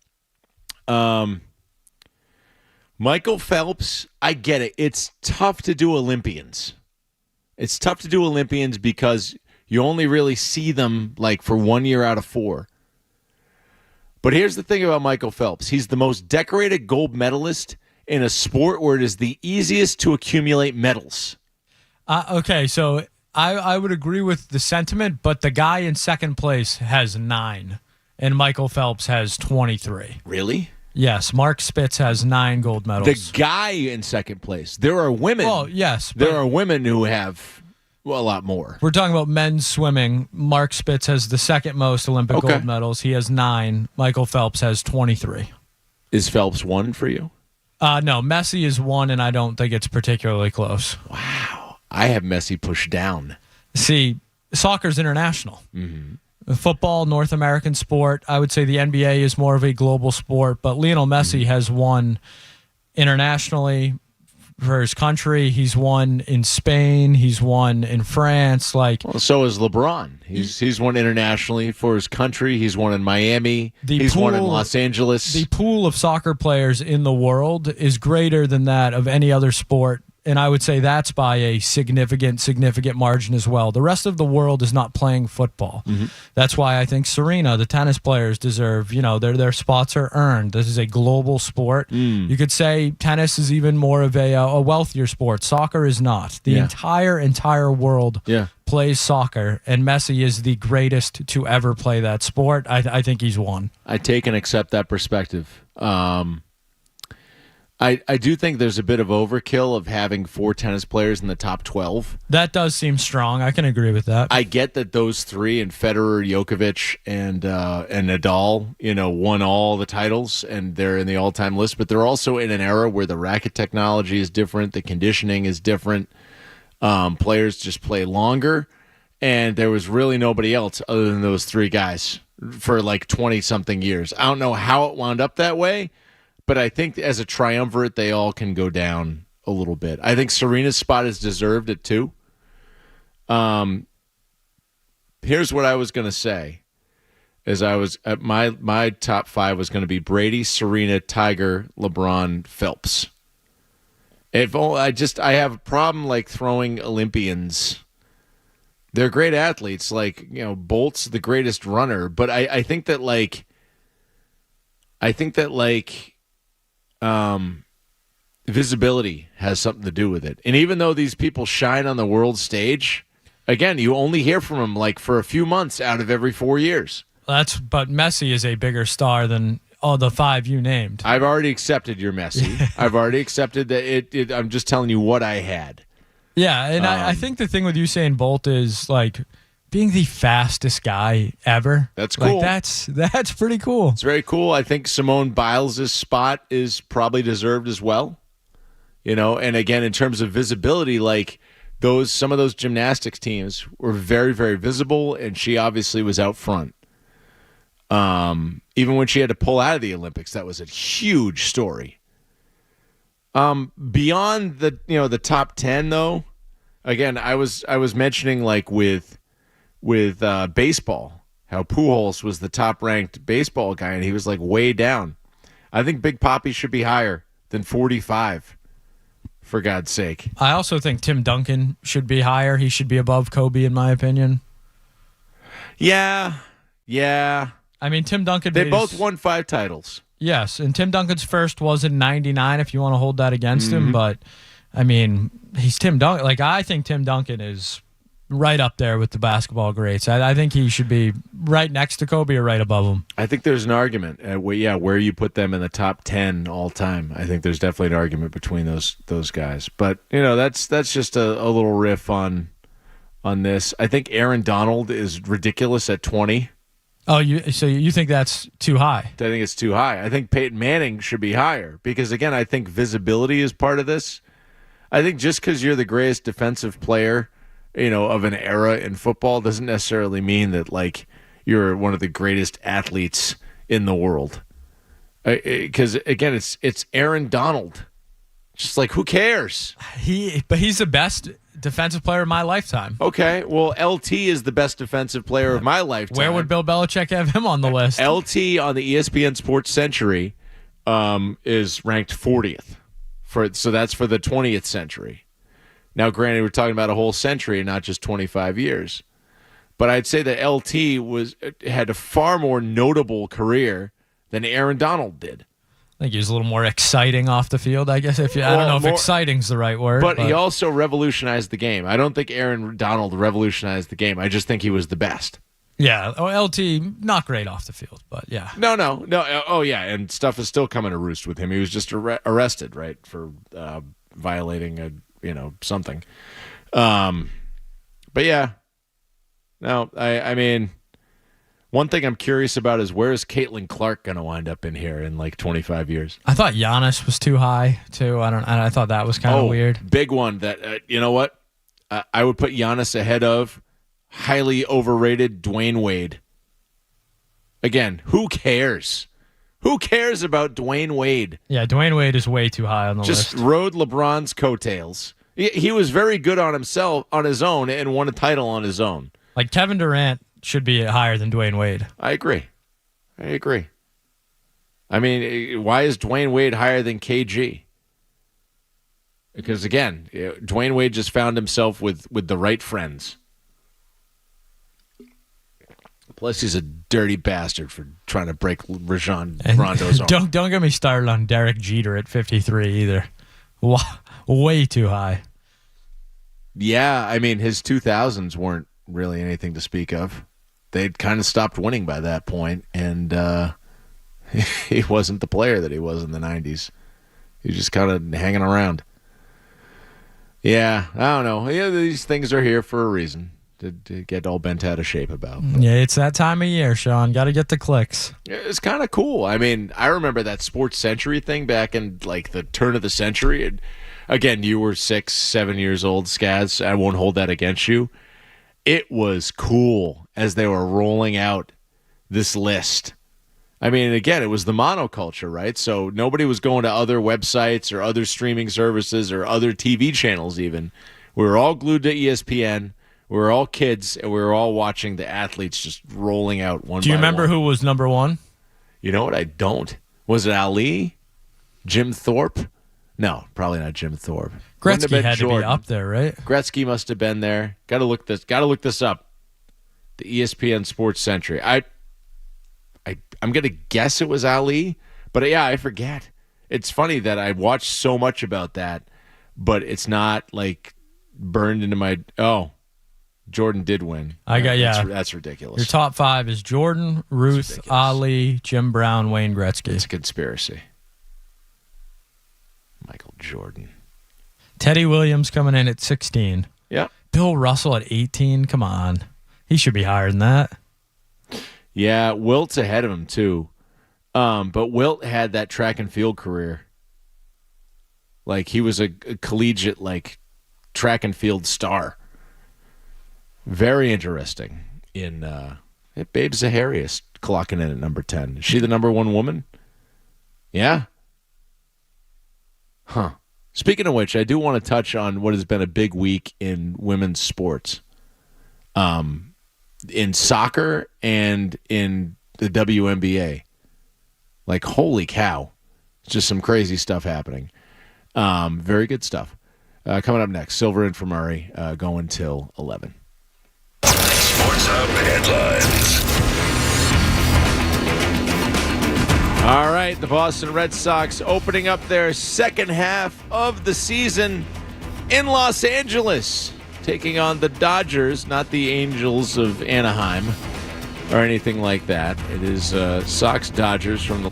Michael Phelps, I get it. It's tough to do Olympians. Because you only really see them for 1 year out of 4. But here's the thing about Michael Phelps. He's the most decorated gold medalist in a sport where it is the easiest to accumulate medals. Okay, so I would agree with the sentiment, but the guy in second place has 9. And Michael Phelps has 23. Really? Yes. Mark Spitz has 9 gold medals. The guy in second place. There are women. Well, yes. There are women who have a lot more. We're talking about men's swimming. Mark Spitz has the second most Olympic gold medals. He has 9. Michael Phelps has 23. Is Phelps 1 for you? No. Messi is 1, and I don't think it's particularly close. Wow. I have Messi pushed down. See, soccer's international. Mm-hmm. Football, North American sport. I would say the NBA is more of a global sport, but Lionel Messi has won internationally for his country. He's won in Spain. He's won in France. Well, so is LeBron. He's won internationally for his country. He's won in Miami. He's won in Los Angeles. The pool of soccer players in the world is greater than that of any other sport. And I would say that's by a significant margin as well. The rest of the world is not playing football. Mm-hmm. That's why I think Serena, the tennis players, deserve, their spots are earned. This is a global sport. You could say tennis is even more of a wealthier sport. Soccer is not. The entire world plays soccer, and Messi is the greatest to ever play that sport. I think he's won. I take and accept that perspective. I do think there's a bit of overkill of having 4 tennis players in the top 12. That does seem strong. I can agree with that. I get that those 3, and Federer, Djokovic, and Nadal, won all the titles, and they're in the all-time list. But they're also in an era where the racket technology is different, the conditioning is different. Players just play longer, and there was really nobody else other than those 3 guys for 20-something years. I don't know how it wound up that way. But I think as a triumvirate, they all can go down a little bit. I think Serena's spot is deserved at 2. Here's what I was going to say. As I was at my top 5 was going to be Brady, Serena, Tiger, LeBron, Phelps. I have a problem throwing Olympians. They're great athletes. Bolt's the greatest runner, but I think that visibility has something to do with it. And even though these people shine on the world stage, again, you only hear from them for a few months out of every 4 years. But Messi is a bigger star than all the 5 you named. I've already accepted your Messi. I've already accepted that I'm just telling you what I had. Yeah, and I think the thing with Usain Bolt is being the fastest guy ever. That's cool. That's pretty cool. It's very cool. I think Simone Biles' spot is probably deserved as well. And again, in terms of visibility, some of those gymnastics teams were very, very visible, and she obviously was out front. Even when she had to pull out of the Olympics, that was a huge story. Beyond the top 10 though, again, I was mentioning with baseball, how Pujols was the top-ranked baseball guy, and he was way down. I think Big Papi should be higher than 45, for God's sake. I also think Tim Duncan should be higher. He should be above Kobe, in my opinion. Yeah. I mean, Tim Duncan... They both won 5 titles. Yes, and Tim Duncan's first was in 99, if you want to hold that against him, but, I mean, he's Tim Duncan. I think Tim Duncan is... right up there with the basketball greats. I think he should be right next to Kobe or right above him. I think there's an argument. Where you put them in the top 10 all time. I think there's definitely an argument between those guys. But that's just a little riff on this. I think Aaron Donald is ridiculous at 20. Oh, so you think that's too high? I think it's too high. I think Peyton Manning should be higher because again, I think visibility is part of this. I think just because you're the greatest defensive player of an era in football doesn't necessarily mean that you're one of the greatest athletes in the world. Because again, it's Aaron Donald. Just who cares? But he's the best defensive player of my lifetime. Okay, well, LT is the best defensive player of my lifetime. Where would Bill Belichick have him on the list? LT on the ESPN Sports Century is ranked 40th. So that's for the 20th century. Now, granted, we're talking about a whole century and not just 25 years. But I'd say that LT had a far more notable career than Aaron Donald did. I think he was a little more exciting off the field, I guess. I don't know if exciting's the right word. But he also revolutionized the game. I don't think Aaron Donald revolutionized the game. I just think he was the best. Yeah. LT, not great off the field, but yeah. No. Oh, yeah, and stuff is still coming to roost with him. He was just arrested, right, for violating something. But yeah. No, I mean, one thing I'm curious about is where is Caitlin Clark going to wind up in here in 25 years? I thought Giannis was too high too. I thought that was kind of weird. Big one that you know what? I would put Giannis ahead of highly overrated Dwayne Wade. Again, who cares? Who cares about Dwayne Wade? Yeah, Dwayne Wade is way too high on the Just list. rode LeBron's coattails. He was very good on himself, on his own, and won a title on his own. Like Kevin Durant should be higher than Dwayne Wade. I agree. I mean, why is Dwayne Wade higher than KG? Because, again, Dwayne Wade just found himself with the right friends. Plus, he's a dirty bastard for trying to break Rajon Rondo's arm. Don't get me started on Derek Jeter at 53 either. Way too high. Yeah, I mean, his 2000s weren't really anything to speak of. They'd kind of stopped winning by that point, and he wasn't the player that he was in the 90s. He was just kind of hanging around. Yeah, I don't know. Yeah, these things are here for a reason to get all bent out of shape about. But yeah, it's that time of year, Sean. Got to get the clicks. it's kind of cool. I mean, I remember that Sports Century thing back in like the turn of the century. And again, you were 6, 7 years old, Skaz. I won't hold that against you. It was cool as they were rolling out this list. I mean, again, it was the monoculture, right? So nobody was going to other websites or other streaming services or other TV channels even. We were all glued to ESPN. We were all kids, and we were all watching the athletes just rolling out one by one. Do you remember who was number one? You know what? I don't. Was it Ali? Jim Thorpe? No, probably not Jim Thorpe. Gretzky had to be up there, right? Gretzky must have been there. Got to look this up. The ESPN Sports Century. I'm going to guess it was Ali, but yeah, I forget. It's funny that I watched so much about that, but it's not like burned into my Jordan did win. That's ridiculous. Your top 5 is Jordan, Ruth, Ali, Jim Brown, Wayne Gretzky. It's a conspiracy. Michael Jordan. Teddy Williams coming in at 16. Yeah. Bill Russell at 18. Come on. He should be higher than that. Yeah, Wilt's ahead of him too. But Wilt had that track and field career. Like he was a collegiate like track and field star. Very interesting. Babe Zaharias clocking in at number 10. Is she the number 1 woman? Yeah. Huh. Speaking of which, I do want to touch on what has been a big week in women's sports. In soccer and in the WNBA. Like, holy cow. It's just some crazy stuff happening. Very good stuff. Coming up next, Sylver and Murray going till 11. Sports Hub headlines. All right, the Boston Red Sox opening up their second half of the season in Los Angeles, taking on the Dodgers, not the Angels of Anaheim or anything like that. It is Sox-Dodgers from the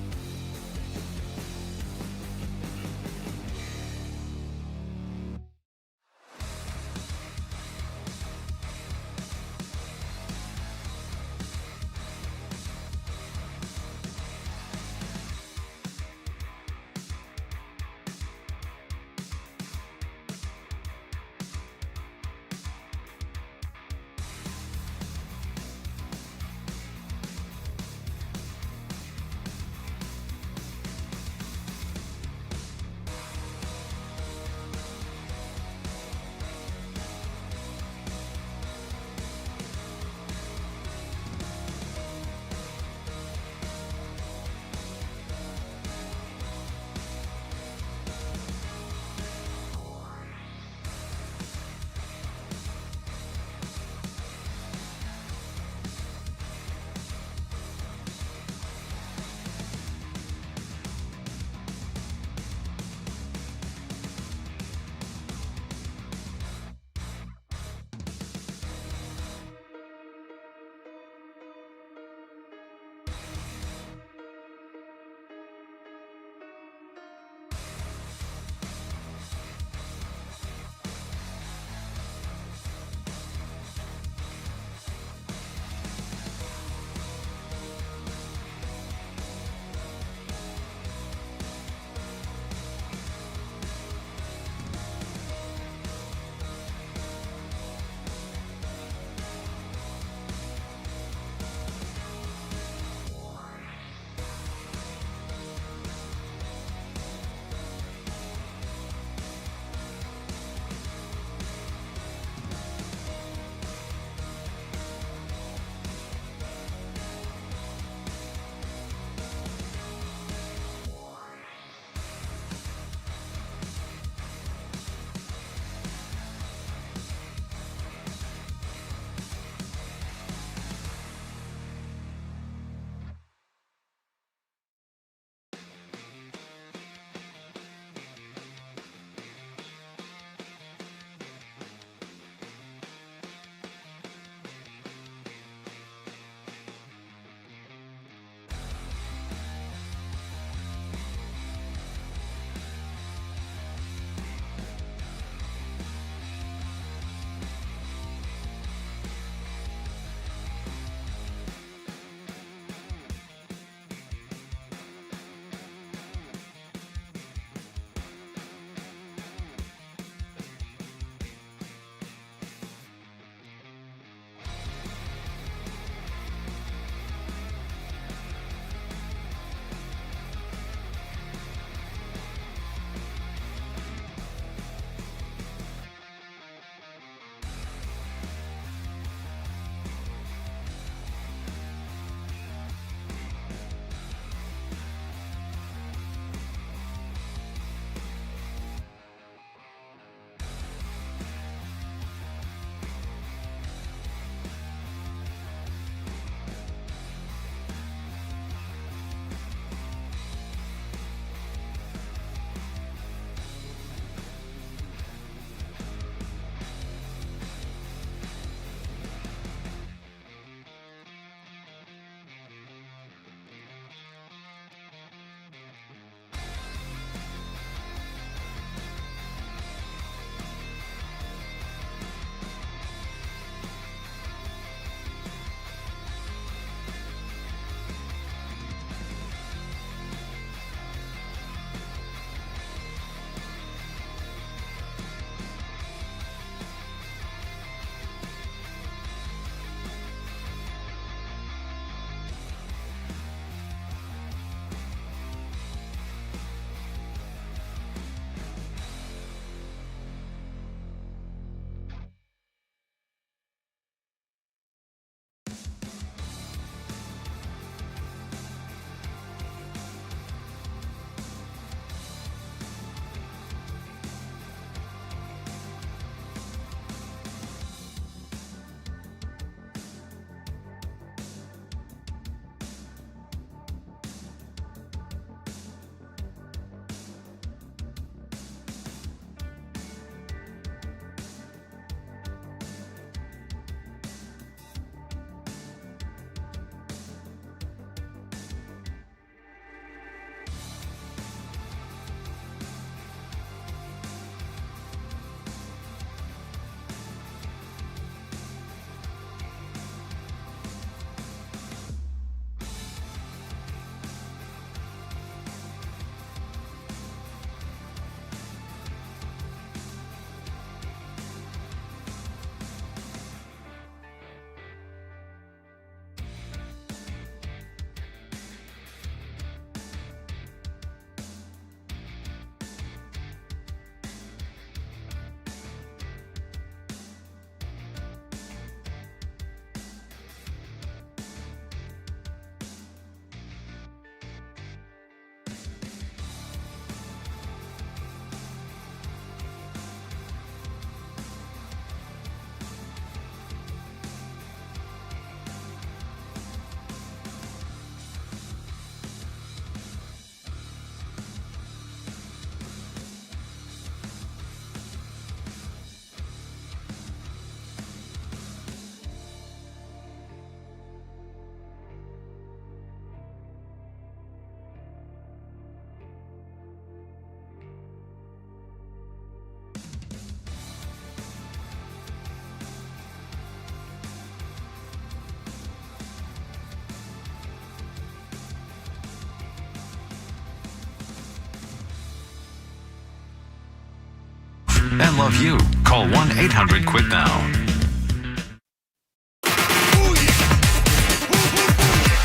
and love you. Call 1-800-QUIT-NOW.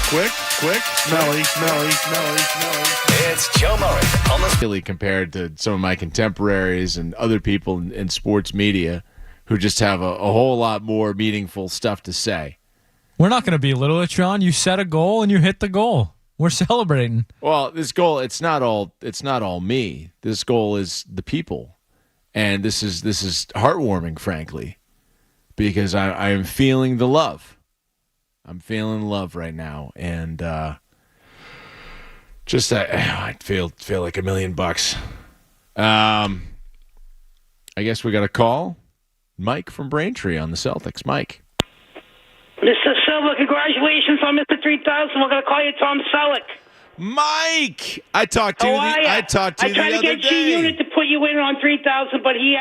Quick, smelly. It's Joe Murray on the Really compared to some of my contemporaries and other people in sports media who just have a whole lot more meaningful stuff to say. We're not going to belittle it, Sean. You set a goal and you hit the goal. We're celebrating. Well, this goal, it's not all me. This goal is the people. And this is heartwarming, frankly, because I am feeling the love. I'm feeling love right now, and I feel like $1 million. I guess we got a call. Mike from Braintree on the Celtics. Mike. Mr. Sylver, congratulations on Mr. 3000. We're going to call you Tom Selleck. Mike, I talked to you. I talked to you the other day. I tried to get G-Unit to put you in on 3,000, but he,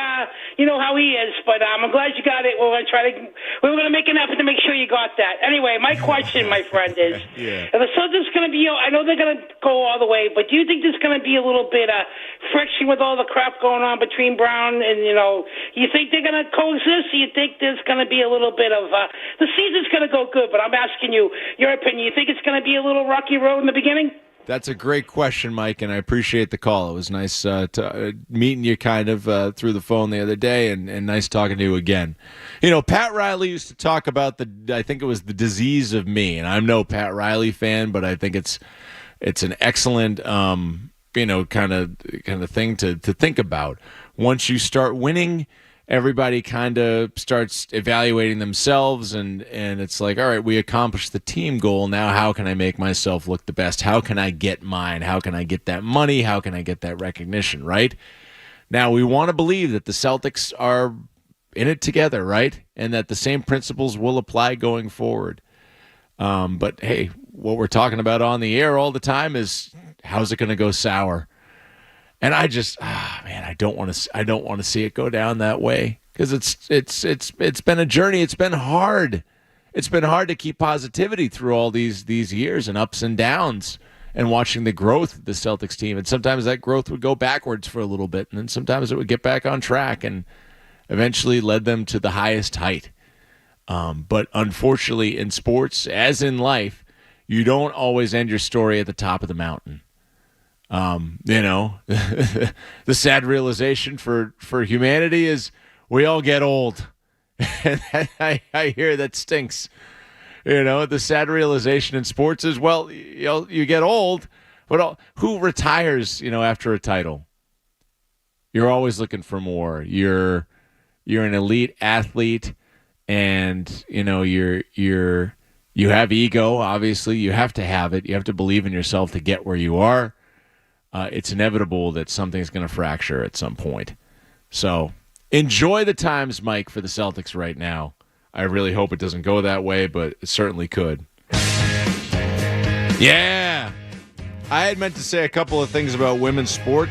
you know how he is. But I'm glad you got it. We were going to make an effort to make sure you got that. Anyway, my question, my friend, is: Are the Celtics going to be? I know they're going to go all the way, but do you think there's going to be a little bit of friction with all the crap going on between Brown and you think they're going to coexist? Or you think there's going to be a little bit of the season's going to go good? But I'm asking you your opinion. You think it's going to be a little rocky road in the beginning? That's a great question, Mike, and I appreciate the call. It was nice meeting you kind of through the phone the other day, and nice talking to you again. Pat Riley used to talk about I think it was the disease of me, and I'm no Pat Riley fan, but I think it's an excellent kind of thing to think about. Once you start winning, everybody kind of starts evaluating themselves, and it's like, all right, we accomplished the team goal. Now how can I make myself look the best? How can I get mine? How can I get that money? How can I get that recognition, right? Now, we want to believe that the Celtics are in it together, right? And that the same principles will apply going forward. But, hey, what we're talking about on the air all the time is how's it going to go sour? And I just, I don't want to see it go down that way, because it's been a journey. It's been hard. It's been hard to keep positivity through all these years and ups and downs, and watching the growth of the Celtics team. And sometimes that growth would go backwards for a little bit, and then sometimes it would get back on track, and eventually led them to the highest height. But unfortunately, in sports, as in life, you don't always end your story at the top of the mountain. The sad realization for humanity is we all get old. And I hear that stinks. The sad realization in sports is, well, you get old, but who retires, after a title? You're always looking for more. You're an elite athlete, and, you have ego, obviously. You have to have it. You have to believe in yourself to get where you are. It's inevitable that something's going to fracture at some point. So enjoy the times, Mike, for the Celtics right now. I really hope it doesn't go that way, but it certainly could. Yeah. I had meant to say a couple of things about women's sports.